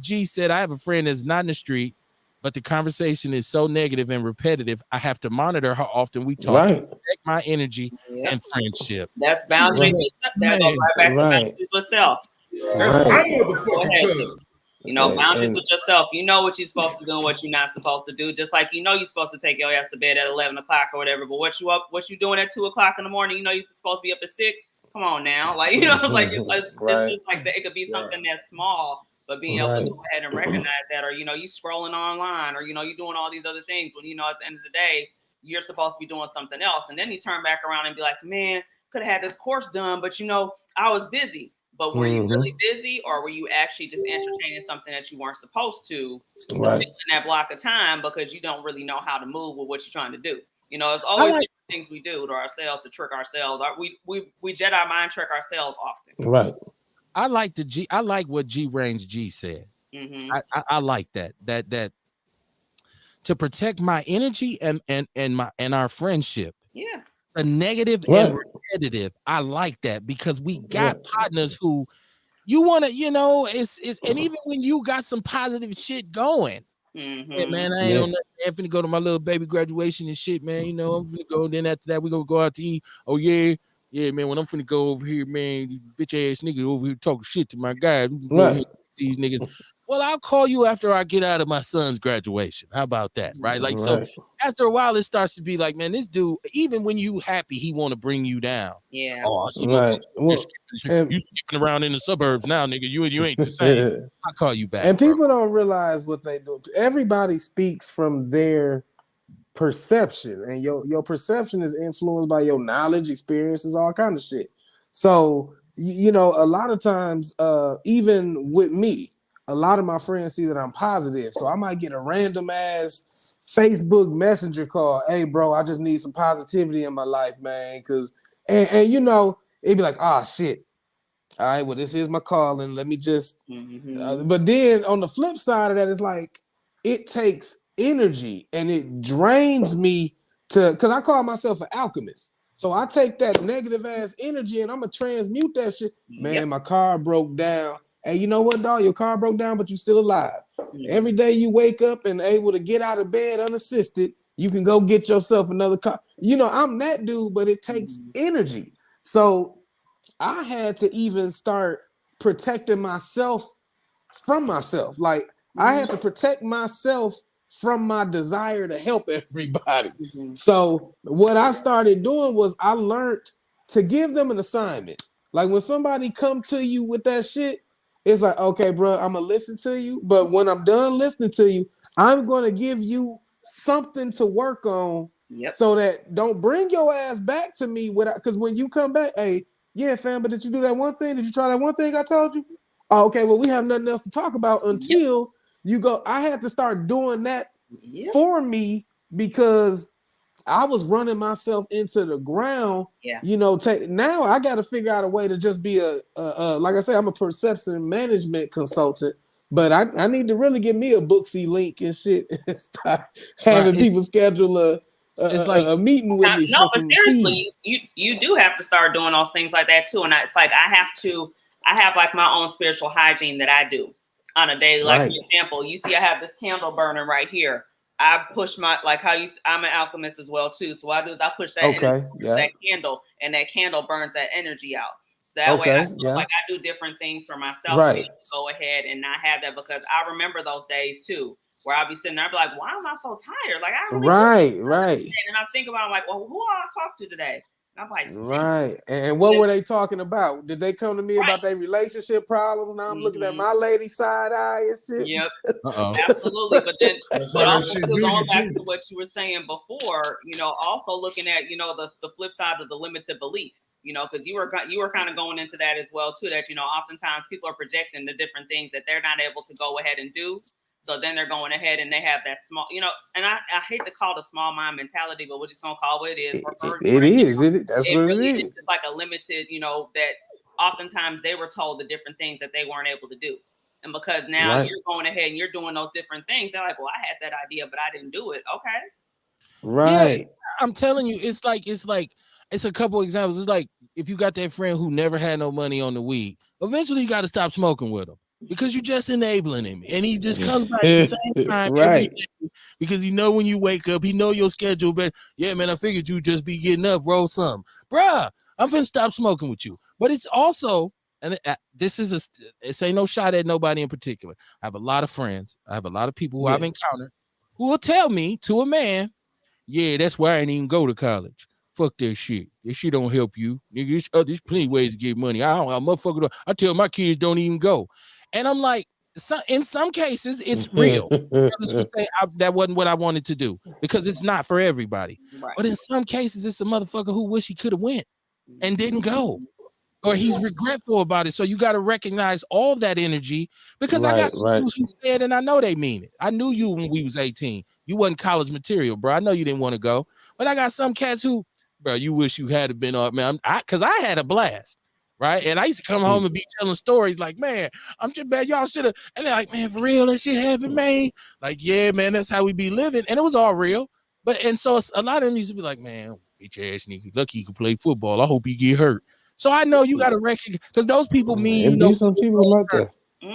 S1: G said, I have a friend that's not in the street, but the conversation is so negative and repetitive. I have to monitor how often we talk to protect my energy and friendship.
S3: That's boundaries. That goes right back to boundaries with self.
S2: That's my motherfucking cousin.
S3: Boundaries with yourself. You know what you're supposed to do and what you're not supposed to do. Just like you're supposed to take your ass to bed at 11 o'clock or whatever. But what you doing at 2 o'clock in the morning? You're supposed to be up at 6. Come on now, like it's just like that. It could be something that's small, but being able to go ahead and recognize that, or you scrolling online, or you doing all these other things. When at the end of the day, you're supposed to be doing something else, and then you turn back around and be like, man, could have had this course done, but I was busy. But were you really busy, or were you actually just entertaining something that you weren't supposed to in that block of time because you don't really know how to move with what you're trying to do? It's always different things we do to ourselves to trick ourselves. We Jedi mind trick ourselves often.
S4: Right.
S1: I like what G Reigns G said. I like that to protect my energy and our friendship.
S3: Yeah.
S1: A negative and repetitive. I like that because we got partners who you want to, it's and even when you got some positive shit going, hey, man, I ain't on nothing. I'm finna go to my little baby graduation and shit, man. I'm finna go. Then after that, we gonna go out to eat. Oh yeah, man. When I'm finna go over here, man, these bitch ass niggas over here talking shit to my guys. These niggas. Well, I'll call you after I get out of my son's graduation. How about that? Right? Like, so after a while, it starts to be like, man, this dude, even when you happy, he want to bring you down.
S3: Yeah.
S1: Oh, I see you skipping around in the suburbs now, nigga. You ain't the same. I'll call you back.
S4: And people don't realize what they do. Everybody speaks from their perception, and your perception is influenced by your knowledge, experiences, all kind of shit. So, a lot of times, even with me, a lot of my friends see that I'm positive. So I might get a random ass Facebook Messenger call. Hey, bro, I just need some positivity in my life, man. And it'd be like, shit. All right, well, this is my calling. Let me just. But then on the flip side of that, it's like it takes energy and it drains me because I call myself an alchemist. So I take that negative ass energy and I'm going to transmute that shit. Man, my car broke down. Hey, you know what, dog? Your car broke down, but you're still alive. Every day you wake up and able to get out of bed unassisted, you can go get yourself another car. I'm that dude, but it takes energy. So I had to even start protecting myself from myself. Like I had to protect myself from my desire to help everybody. So what I started doing was I learned to give them an assignment. Like when somebody come to you with that shit, it's like, okay, bro, I'm going to listen to you. But when I'm done listening to you, I'm going to give you something to work on so that don't bring your ass back to me. Because when you come back, hey, yeah, fam, but did you do that one thing? Did you try that one thing I told you? Oh, okay, well, we have nothing else to talk about until you go. I had to start doing that for me because I was running myself into the ground. Now I got to figure out a way to just be like I said, I'm a perception management consultant, but I need to really give me a Booksy link and shit and start having people schedule
S1: it's like
S4: a meeting with me
S3: no,
S4: for
S3: but
S4: some
S3: seriously,
S4: fees.
S3: you do have to start doing those things like that too. And it's like I have like my own spiritual hygiene that I do on a daily. Like
S4: Right.
S3: for example, you see I have this candle burning right here. I push my like how you. I'm an alchemist as well too. So what I do is I push that energy
S4: Okay.
S3: into
S4: Yeah.
S3: that candle, and that candle burns that energy out. So that way,
S4: Okay. Yeah.
S3: like I do different things for myself to be
S4: Right.
S3: able to go ahead and not have that because I remember those days too, where I'll be sitting there, I'll be like, why am I so tired? Like I really
S4: Right. Right.
S3: and I think about, I'm like, well, who all I talked to today? And I'm like,
S4: Right. And what were they talking about? Did they come to me about their relationship problems? Now I'm looking at my lady side eye and shit.
S3: yep,
S1: uh-oh.
S3: absolutely. But then,
S2: That's
S3: but
S2: how that
S3: also
S2: shit
S3: still
S2: do
S3: going
S2: you
S3: back
S2: too.
S3: to what you were saying before, also looking at, the flip side of the limited beliefs, because you were kind of going into that as well too. That oftentimes people are projecting the different things that they're not able to go ahead and do. So then they're going ahead and they have that small, and I hate to call it a small mind mentality, but we're just gonna call it what it is.
S4: It is. That's
S3: It
S4: what
S3: really
S4: it
S3: is
S4: is.
S3: just like a limited, that oftentimes they were told the different things that they weren't able to do. And because now
S4: Right.
S3: you're going ahead and you're doing those different things, they're like, well, I had that idea, but I didn't do it. Okay.
S4: Right.
S1: Yeah, I'm telling you, it's a couple examples. It's like if you got that friend who never had no money on the weed, eventually you got to stop smoking with him because you're just enabling him, and he just comes back at the same time every
S4: Right.
S1: day because when you wake up, he know your schedule. But yeah, man, I figured you just be getting up, roll some, bruh. I'm finna stop smoking with you. But it's also, and this ain't no shot at nobody in particular. I have a lot of friends. I have a lot of people who I've encountered who will tell me to a man, yeah, that's why I ain't even go to college. Fuck that shit. That shit don't help you. Nigga, there's plenty of ways to get money. I tell my kids don't even go. And I'm like, in some cases, it's real. Brothers would say that wasn't what I wanted to do because it's not for everybody.
S3: Right.
S1: But in some cases, it's a motherfucker who wish he could have went and didn't go. Or he's regretful about it. So you got to recognize all that energy because I got some dudes who said, and I know they mean it. I knew you when we was 18. You wasn't college material, bro. I know you didn't want to go. But I got some cats who, bro, you wish you had been up, man. Because I had a blast, right? And I used to come home and be telling stories like, man, I'm just bad. Y'all should have. And they're like, man, for real, that shit happened, man. Like, yeah, man, that's how we be living. And it was all real. And so a lot of them used to be like, man, bitch ass nigga, lucky he could play football. I hope he get hurt. So I know you got to recognize because those people mean
S4: be some people like that.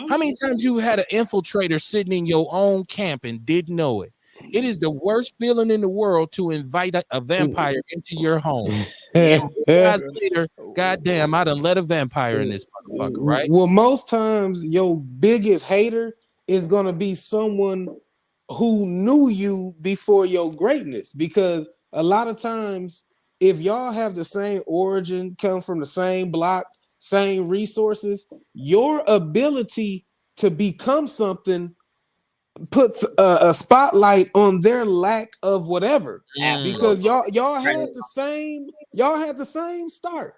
S1: How many times you had an infiltrator sitting in your own camp and didn't know it? It is the worst feeling in the world to invite a vampire into your home. Guys later, goddamn, I done let a vampire in this motherfucker, right?
S4: Well, most times your biggest hater is gonna be someone who knew you before your greatness, because a lot of times if y'all have the same origin, come from the same block, same resources, your ability to become something puts a spotlight on their lack of whatever. Because y'all had the same start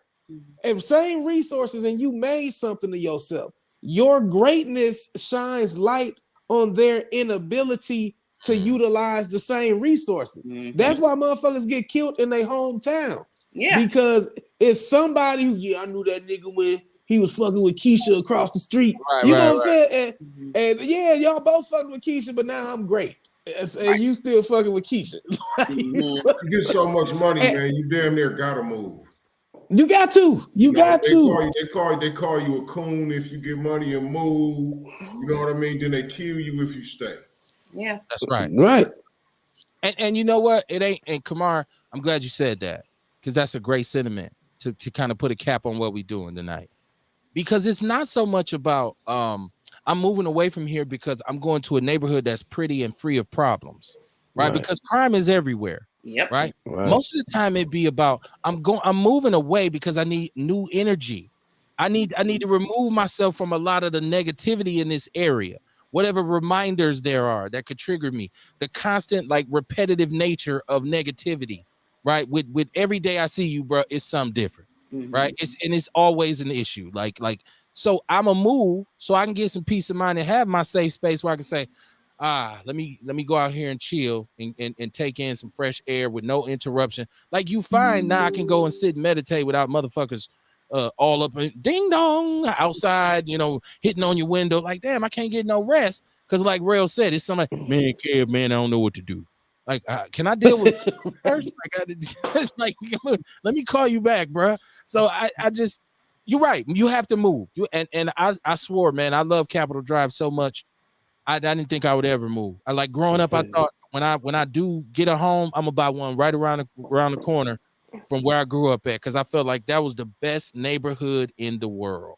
S4: and same resources, and you made something of yourself. Your greatness shines light on their inability to utilize the same resources. That's why motherfuckers get killed in their hometown.
S3: Yeah.
S4: Because it's somebody who, I knew that nigga when he was fucking with Keisha across the street. You know what I'm saying? And yeah, y'all both fucking with Keisha, but now I'm great. And you still fucking with Keisha.
S2: You get so much money, man, you damn near gotta move.
S4: You got to.
S2: They call you a coon if you get money and move. You know what I mean? Then they kill you if you stay.
S3: Yeah.
S1: That's right.
S4: Right.
S1: And you know what? It ain't. And Kamar, I'm glad you said that because that's a great sentiment to kind of put a cap on what we're doing tonight. Because it's not so much about I'm moving away from here because I'm going to a neighborhood that's pretty and free of problems, right? Because crime is everywhere.
S3: Yep.
S1: Right? Most of the time it'd be about I'm moving away because I need new energy. I need to remove myself from a lot of the negativity in this area. Whatever reminders there are that could trigger me, the constant like repetitive nature of negativity, right? With every day I see you, bro, it's something different. Right? It's always an issue. So I'm a move so I can get some peace of mind and have my safe space where I can say, let me go out here and chill and take in some fresh air with no interruption. Like you find now I can go and sit and meditate without motherfuckers all up and ding dong outside, hitting on your window. Like, damn, I can't get no rest. Cause like Rail said, it's somebody, man, I don't know what to do. Like, can I deal with first? Like, let me call you back, bro. So I just, you're right. You have to move. And I swore, man, I love Capitol Drive so much. I didn't think I would ever move. I like growing up. I thought when I do get a home, I'm gonna buy one right around the corner from where I grew up at, because I felt like that was the best neighborhood in the world.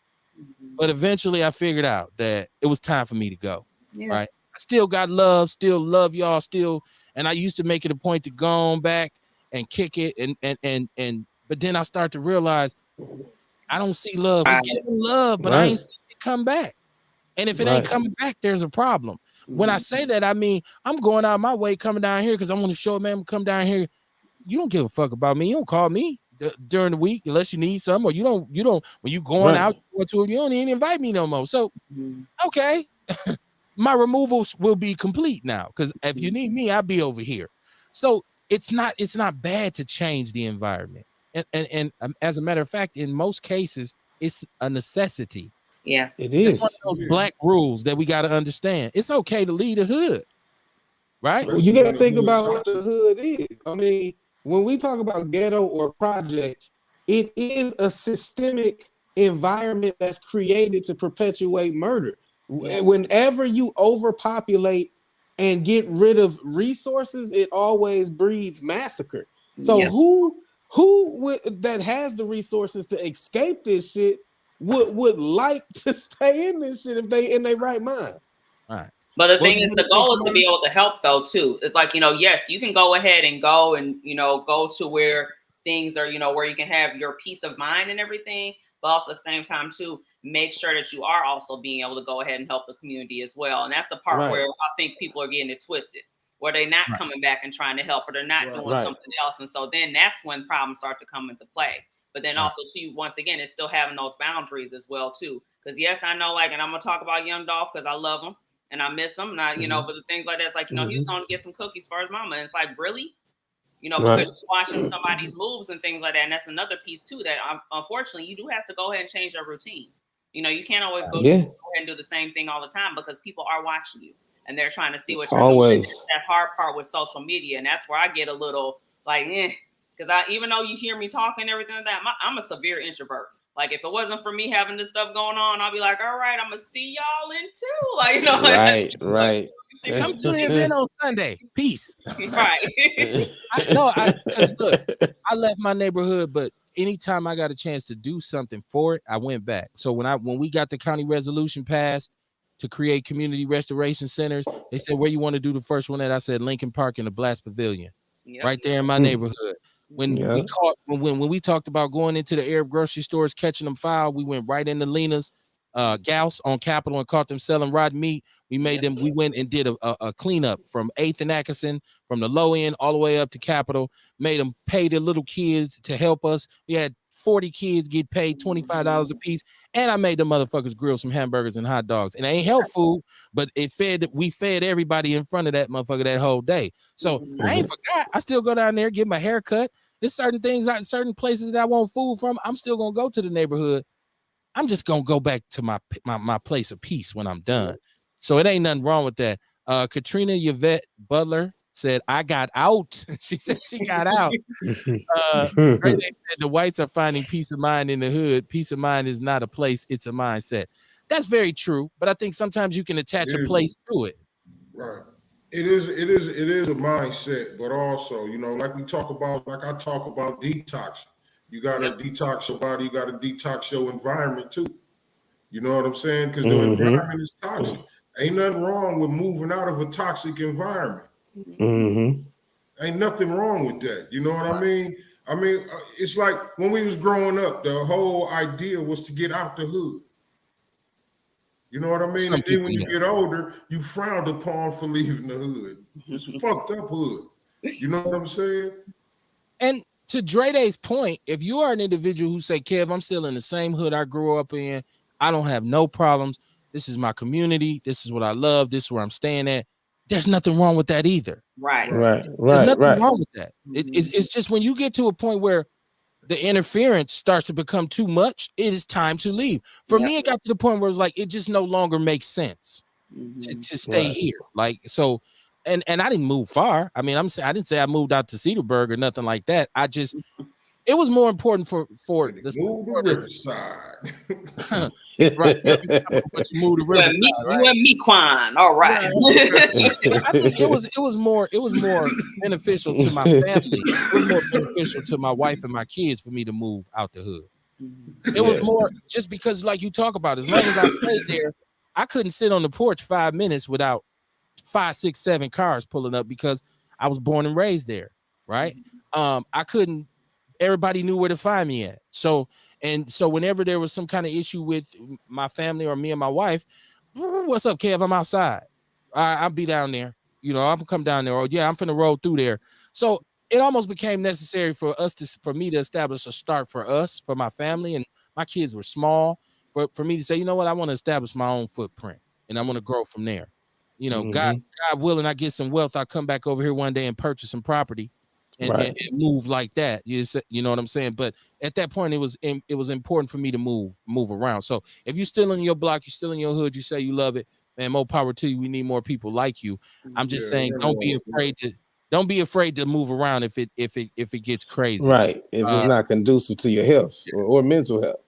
S1: But eventually, I figured out that it was time for me to go.
S3: Yeah.
S1: Right? I still got love, still love y'all, still, and I used to make it a point to go on back and kick it, and but then I start to realize I don't see love. I'm giving love, but I ain't seeing it come back. And if it ain't coming back, there's a problem. When I say that, I mean, I'm going out my way coming down here because I want to show, man, come down here. You don't give a fuck about me. You don't call me during the week unless you need something, or you don't, when you going out to it, you don't even invite me no more. So, okay, my removals will be complete now, because if you need me, I'll be over here. So it's not bad to change the environment. And as a matter of fact, in most cases, it's a necessity.
S3: Yeah,
S4: it is.
S1: It's one of those black rules that we got to understand. It's okay to leave the hood, right?
S4: Well, you got to think about what the hood is. I mean, when we talk about ghetto or projects, it is a systemic environment that's created to perpetuate murder. Yeah. Whenever you overpopulate and get rid of resources, it always breeds massacre. So who that has the resources to escape this shit would like to stay in this shit if they in their right mind?
S1: All right.
S3: But the thing is, the goal is to be able to help, though, too. It's like, yes, you can go ahead and go and, go to where things are, where you can have your peace of mind and everything. But also at the same time, too, make sure that you are also being able to go ahead and help the community as well. And that's the part where I think people are getting it twisted, where they're not coming back and trying to help, or they're not doing something else. And so then that's when problems start to come into play. But then also, too, once again, it's still having those boundaries as well, too. Because, yes, I know, and I'm going to talk about Young Dolph because I love him. And I miss him, and but the things like that, it's like, he was going to get some cookies for his mama. And it's like, really? Because you're watching somebody's moves and things like that. And that's another piece, too, that unfortunately, you do have to go ahead and change your routine. You can't always go ahead and do the same thing all the time, because people are watching you and they're trying to see what you're doing. It's that hard part with social media. And that's where I get a little because even though you hear me talking and everything like that, I'm a severe introvert. Like, if it wasn't for me having this stuff going on, I'll be like, all right, I'm going to see y'all in 2.
S4: Right.
S1: Come to the event on Sunday. Peace.
S3: Right.
S1: Look, I left my neighborhood, but anytime I got a chance to do something for it, I went back. So when we got the county resolution passed to create community restoration centers, they said, where you want to do the first one? That I said, Lincoln Park in the Blast Pavilion, right there in my neighborhood. When we talked about going into the Arab grocery stores, catching them foul, we went right into Lena's Gauss on Capitol and caught them selling rotten meat. We made them. We went and did a cleanup from 8th and Atkinson, from the low end all the way up to Capitol. Made them pay the little kids to help us. We had 40 kids get paid $25 a piece, and I made the motherfuckers grill some hamburgers and hot dogs. And it ain't health food, but we fed everybody in front of that motherfucker that whole day. So I ain't forgot. I still go down there, get my hair cut. There's certain things, certain places that I want food from. I'm still gonna go to the neighborhood. I'm just gonna go back to my place of peace when I'm done. So it ain't nothing wrong with that. Katrina Yvette Butler said, I got out. She said she got out. Said the whites are finding peace of mind in the hood. Peace of mind is not a place, it's a mindset. That's very true, but I think sometimes you can attach a place to it.
S2: Right. It is a mindset, but also, like I talk about detoxing. You gotta detox your body, you gotta detox your environment too. You know what I'm saying? Because the environment is toxic. Ain't nothing wrong with moving out of a toxic environment. Ain't nothing wrong with that. You know what I mean? I mean, it's like when we was growing up, the whole idea was to get out the hood. You know what I mean? And then when you get older, you frowned upon for leaving the hood. It's fucked up hood. You know what I'm saying?
S1: And to Dre Day's point, if you are an individual who say, Kev, I'm still in the same hood I grew up in, I don't have no problems. This is my community. This is what I love. This is where I'm staying at. There's nothing wrong with that either.
S3: Right.
S1: There's nothing wrong with that. It's just when you get to a point where the interference starts to become too much, it is time to leave. For me, it got to the point where it's like, it just no longer makes sense to stay here. Like, so and I didn't move far. I mean, I didn't say I moved out to Cedarburg or nothing like that. It was more important for the
S2: Move to Riverside.
S1: right. You gotta be careful, but you move to Riverside,
S3: you and me, Quan. All right.
S1: I think it was more beneficial to my family. It was more beneficial to my wife and my kids for me to move out the hood. It was more just because, like you talk about, as long as I stayed there, I couldn't sit on the porch 5 minutes without 5, 6, 7 cars pulling up because I was born and raised there, right? I couldn't. Everybody knew where to find me at. So whenever there was some kind of issue with my family or me and my wife, what's up, Kev? I'm outside. I'll be down there. You know, I'm gonna come down there. Or yeah, I'm finna roll through there. So it almost became necessary for me to establish a start for us, for my family, and my kids were small. For me to say, you know what, I want to establish my own footprint, and I want to grow from there. You know, God willing, I get some wealth. I come back over here one day and purchase some property, and move like that. You know what I'm saying? But at that point, it was important for me to move around. So if you're still in your block, you're still in your hood, you say you love it, man, more power to you. We need more people like you. I'm just saying, don't be afraid to move around if it gets crazy.
S4: Right. If it's not conducive to your health or mental health.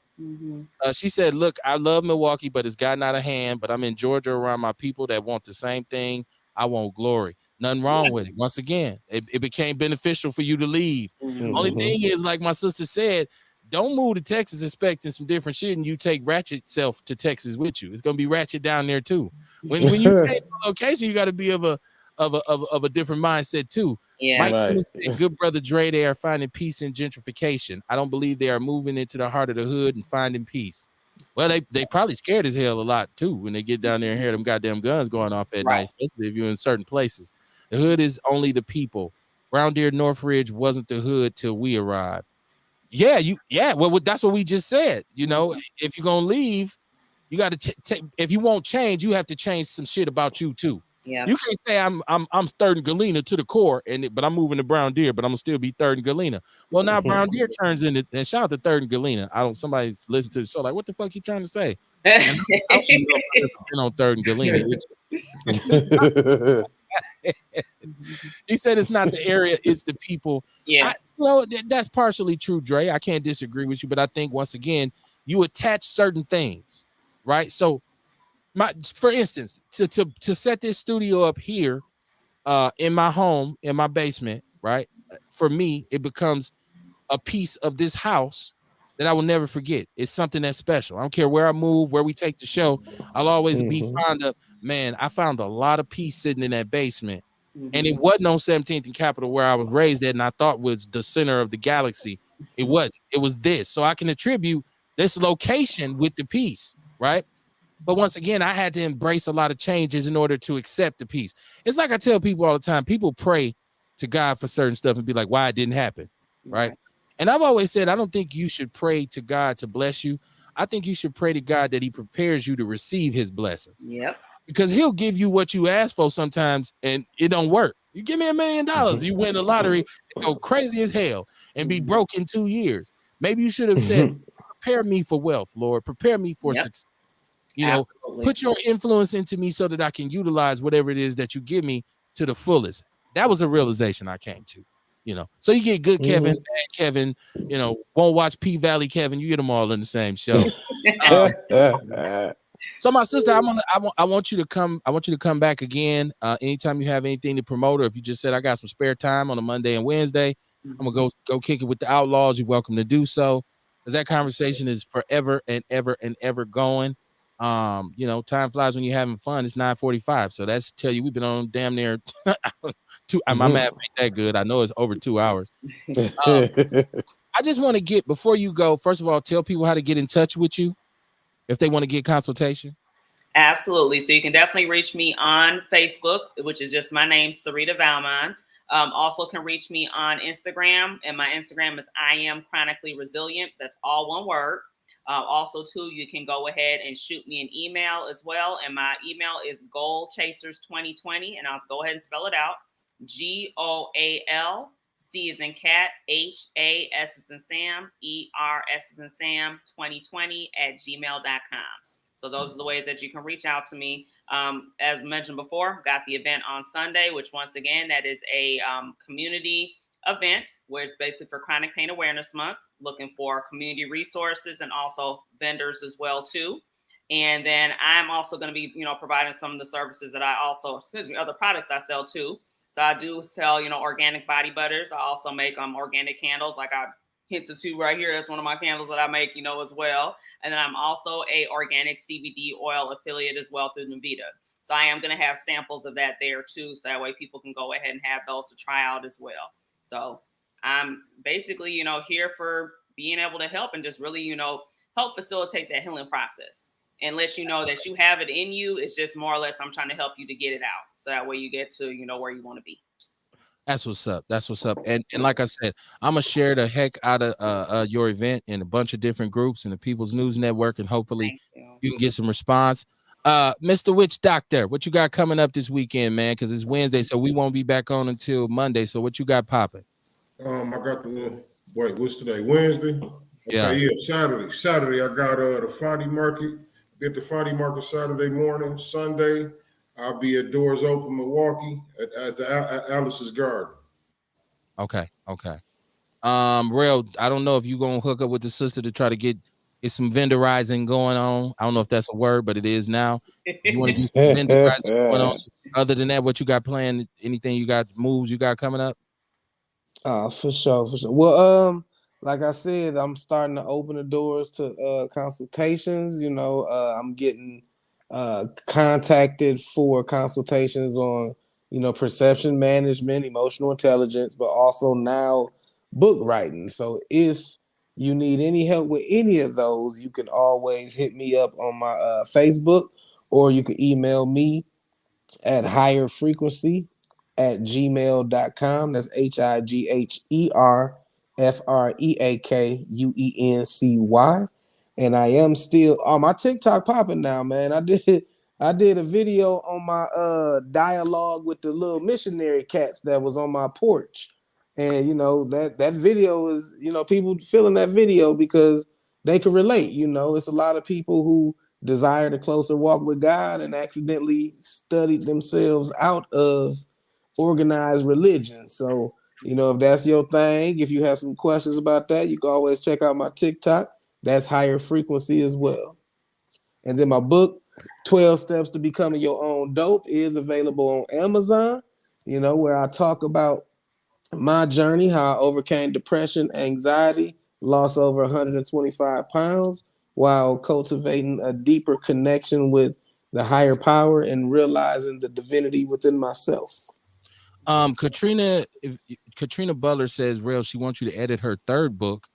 S1: She said, look, I love Milwaukee, but it's gotten out of hand. But I'm in Georgia around my people that want the same thing. I want glory. Nothing wrong with it. Once again, it became beneficial for you to leave. Only thing is, like my sister said, don't move to Texas expecting some different shit and you take ratchet self to Texas with you. It's gonna be ratchet down there too. When you change the location, you got to be of a different mindset too.
S3: Yeah.
S1: Mike said, good brother Dre, they are finding peace in gentrification. I don't believe they are moving into the heart of the hood and finding peace. Well, they probably scared as hell a lot too when they get down there and hear them goddamn guns going off at night, especially if you're in certain places. The hood is only the people. Brown Deer Northridge wasn't the hood till we arrived. Yeah, well, that's what we just said. You know, if you're gonna leave, you got to if you won't change, you have to change some shit about you too.
S3: Yeah.
S1: You can't say I'm third and Galena to the core, but I'm moving to Brown Deer, but I'm gonna still be third and Galena. Well, now Brown Deer turns into, and shout out to third and Galena. Somebody's listening to the show like, what the fuck you trying to say? And I don't even know if I've ever been on third and Galena. He said it's not the area, it's the people.
S3: Yeah.
S1: That's partially true, Dre. I can't disagree with you, but I think once again, you attach certain things, right? So for instance, to set this studio up here in my home, in my basement, right? For me, it becomes a piece of this house that I will never forget. It's something that's special. I don't care where I move, where we take the show. I'll always be fond of, man, I found a lot of peace sitting in that basement. And it wasn't on 17th and Capitol where I was raised at and I thought was the center of the galaxy. It wasn't. It was this. So I can attribute this location with the peace, right? But once again, I had to embrace a lot of changes in order to accept the peace. It's like I tell people all the time, people pray to God for certain stuff and be like, why it didn't happen, right? And I've always said, I don't think you should pray to God to bless you. I think you should pray to God that he prepares you to receive his blessings.
S3: Yep.
S1: Because he'll give you what you ask for sometimes and it don't work. You give me $1 million, you win the lottery, go crazy as hell and be broke in 2 years. Maybe you should have said, prepare me for wealth, Lord. Prepare me for success. You know, put your influence into me so that I can utilize whatever it is that you give me to the fullest. That was a realization I came to, you know. So you get good Kevin, bad Kevin, you know, won't watch P Valley Kevin. You get them all in the same show. So my sister, I want you to come. I want you to come back again. Anytime you have anything to promote, or if you just said I got some spare time on a Monday and Wednesday, I'm gonna go kick it with the Outlaws. You're welcome to do so, because that conversation is forever and ever and ever going. You know, time flies when you're having fun. It's 9:45, so that's tell you we've been on damn near two. My math ain't that good. I know it's over 2 hours. I just want to get, before you go, first of all, tell people how to get in touch with you if they want to get consultation.
S3: Absolutely. So you can definitely reach me on Facebook, which is just my name, Sarita Valmon. Also can reach me on Instagram, and my Instagram is I am chronically resilient. That's all one word. Also, too, you can go ahead and shoot me an email as well. And my email is goalchasers2020, and I'll go ahead and spell it out. GOAL, C as in cat, HA, S as in Sam, ER, S as in Sam, 2020 @gmail.com. So those are the ways that you can reach out to me. As mentioned before, got the event on Sunday, which once again, that is a community event where it's basically for Chronic Pain Awareness Month, looking for community resources and also vendors as well too. And then I'm also going to be, providing some of the services that I also, other products I sell too. So I do sell, organic body butters. I also make organic candles, like I hinted to right here. That's one of my candles that I make, as well. And then I'm also a organic CBD oil affiliate as well through Navita. So I am going to have samples of that there too. So that way people can go ahead and have those to try out as well. So I'm basically, here for being able to help and just really, help facilitate that healing process and let you know that you have it in you. It's just more or less I'm trying to help you to get it out. So that way you get to, where you want to be.
S1: That's what's up. That's what's up. And like I said, I'm gonna share the heck out of your event in a bunch of different groups in the People's News Network, and hopefully you can get some response. Mr. Witch Doctor, what you got coming up this weekend, man? Because it's Wednesday, so we won't be back on until Monday. So what you got popping?
S2: I got the what's today? Wednesday? Okay, yeah, Saturday. Saturday, I got the Fondy Market. Be at the Fondy Market Saturday morning. Sunday, I'll be at Doors Open Milwaukee at Alice's Garden.
S1: Okay. Real, I don't know if you're gonna hook up with the sister to try to get some vendorizing going on. I don't know if that's a word, but it is now. You want to do some vendorizing going on? Other than that, what you got planned? Anything you got moves you got coming up?
S4: For sure. Well, like I said, I'm starting to open the doors to consultations. I'm getting contacted for consultations on, perception management, emotional intelligence, but also now book writing. So if you need any help with any of those, you can always hit me up on my Facebook, or you can email me at higherfrequency@gmail.com. That's HIGHERFREAKUENCY. And I am still on my TikTok popping now, man. I did a video on my dialogue with the little missionary cats that was on my porch. And that video is, people feeling that video because they can relate. It's a lot of people who desired a closer walk with God and accidentally studied themselves out of organized religion. So, if that's your thing, if you have some questions about that, you can always check out my TikTok. That's Higher Frequency as well. And then my book, 12 Steps to Becoming Your Own Dope, is available on Amazon, where I talk about my journey, how I overcame depression, anxiety, lost over 125 pounds, while cultivating a deeper connection with the higher power and realizing the divinity within myself.
S1: Katrina Butler says, "Real, she wants you to edit her third book,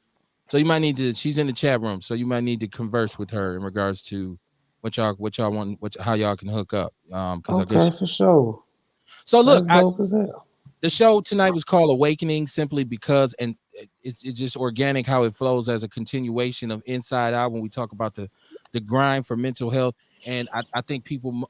S1: so you might need to. She's in the chat room, so you might need to converse with her in regards to what y'all want, how y'all can hook up. Because
S4: okay,
S1: I guess
S4: for sure.
S1: So look,
S4: that's dope as hell.
S1: The show tonight was called Awakening simply because, and it's just organic how it flows as a continuation of Inside Out when we talk about the grind for mental health. And I think people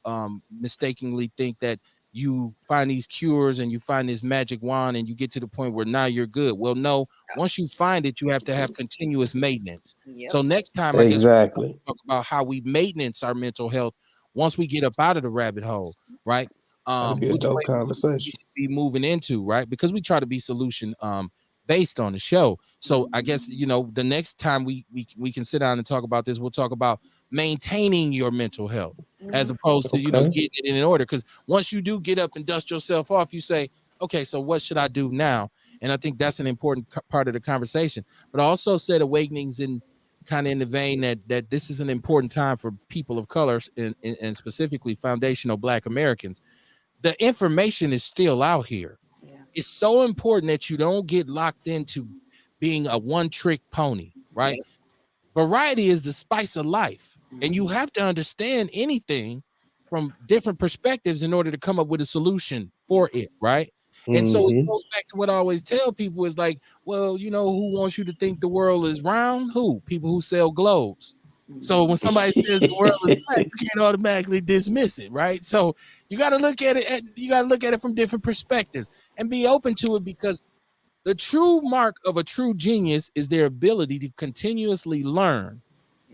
S1: mistakenly think that you find these cures and you find this magic wand and you get to the point where now you're good. Well, no, once you find it, you have to have continuous maintenance.
S3: Yep.
S1: So next time, I guess
S4: exactly,
S1: we'll talk about how we maintenance our mental health once we get up out of the rabbit hole, right?
S4: That'd be a dope conversation.
S1: Be moving into, right? Because we try to be solution based on the show. So I guess the next time we can sit down and talk about this, we'll talk about maintaining your mental health as opposed to getting it in order. Because once you do get up and dust yourself off, you say, okay, so what should I do now? And I think that's an important part of the conversation. But I also said awakenings in kind of in the vein that this is an important time for people of color and specifically foundational Black Americans. The information is still out here. Yeah. It's so important that you don't get locked into being a one-trick pony, right? Yeah. Variety is the spice of life. And you have to understand anything from different perspectives in order to come up with a solution for it, right? And so it goes back to what I always tell people is like, well, who wants you to think the world is round? Who? People who sell globes. So when somebody says the world is flat, you can't automatically dismiss it, right? So you got to look at it from different perspectives and be open to it, because the true mark of a true genius is their ability to continuously learn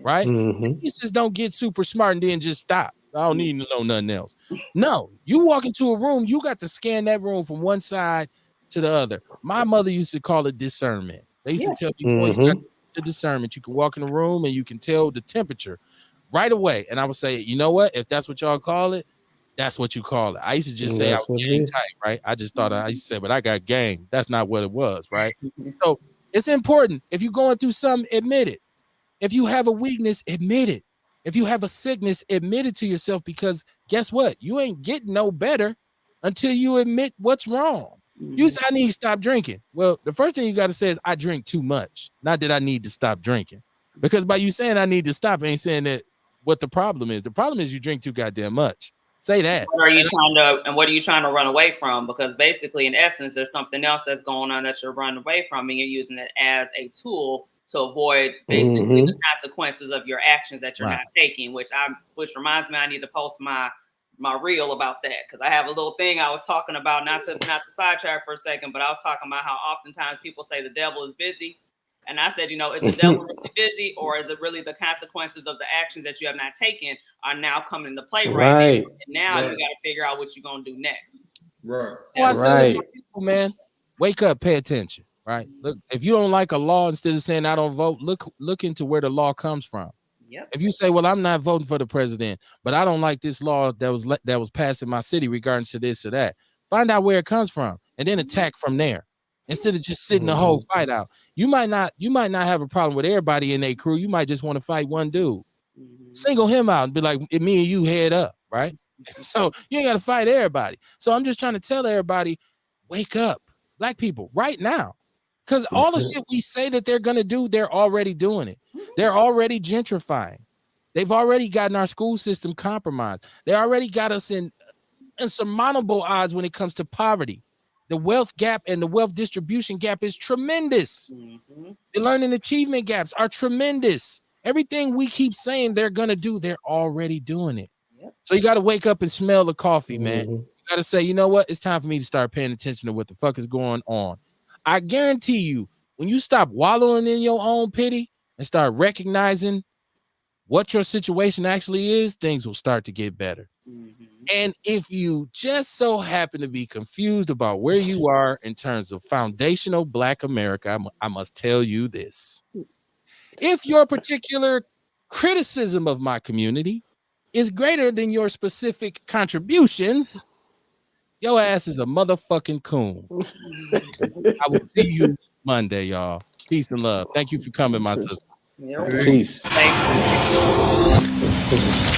S1: right?
S4: Mm-hmm.
S1: Pieces don't get super smart and then just stop. I don't need to know nothing else. No, you walk into a room, you got to scan that room from one side to the other. My mother used to call it discernment. They used to tell me, boy, you got the discernment. You can walk in the room and you can tell the temperature right away. And I would say, you know what? If that's what y'all call it, that's what you call it. I used to just say I
S4: That's
S1: was
S4: what it
S1: gang
S4: is.
S1: tight, right? I just thought I used to say, but I got game. That's not what it was, right? So it's important. If you're going through something, admit it. If you have a weakness, admit it. If you have a sickness, admit it to yourself, because guess what? You ain't getting no better until you admit what's wrong. You say, I need to stop drinking. Well, the first thing you got to say is, I drink too much. Not that I need to stop drinking. Because by you saying I need to stop, ain't saying that what the problem is. The problem is you drink too goddamn much. Say that.
S3: What are you what are you trying to run away from? Because basically, in essence, there's something else that's going on that you're running away from, and you're using it as a tool to avoid basically the consequences of your actions that you're not taking. Which reminds me, I need to post my reel about that, because I have a little thing I was talking about, not to sidetrack for a second, but I was talking about how oftentimes people say the devil is busy. And I said, is the devil really busy, or is it really the consequences of the actions that you have not taken are now coming into play right now? And now you got to figure out what you're going to do next.
S2: Right.
S1: Well, I said, people, man, wake up, pay attention, right? Look, if you don't like a law, instead of saying I don't vote, look into where the law comes from.
S3: Yep.
S1: If you say, well, I'm not voting for the president, but I don't like this law that was passed in my city regarding to this or that, find out where it comes from and then attack from there. Instead of just sitting the whole fight out. You might not have a problem with everybody in their crew. You might just want to fight one dude. Single him out and be like, me and you head up, right? So you ain't got to fight everybody. So I'm just trying to tell everybody, wake up, black people, right now. Because all the shit we say that they're going to do, they're already doing it. They're already gentrifying. They've already gotten our school system compromised. They already got us in insurmountable odds when it comes to poverty. The wealth gap and the wealth distribution gap is tremendous. The learning achievement gaps are tremendous. Everything we keep saying they're going to do, they're already doing it. Yep. So you got to wake up and smell the coffee, man. You got to say, you know what? It's time for me to start paying attention to what the fuck is going on. I guarantee you, when you stop wallowing in your own pity and start recognizing what your situation actually is, things will start to get better. And if you just so happen to be confused about where you are in terms of foundational Black America, I must tell you this. If your particular criticism of my community is greater than your specific contributions, your ass is a motherfucking coon. I will see you Monday, y'all. Peace and love. Thank you for coming, my sister.
S4: Peace.
S3: Thank you.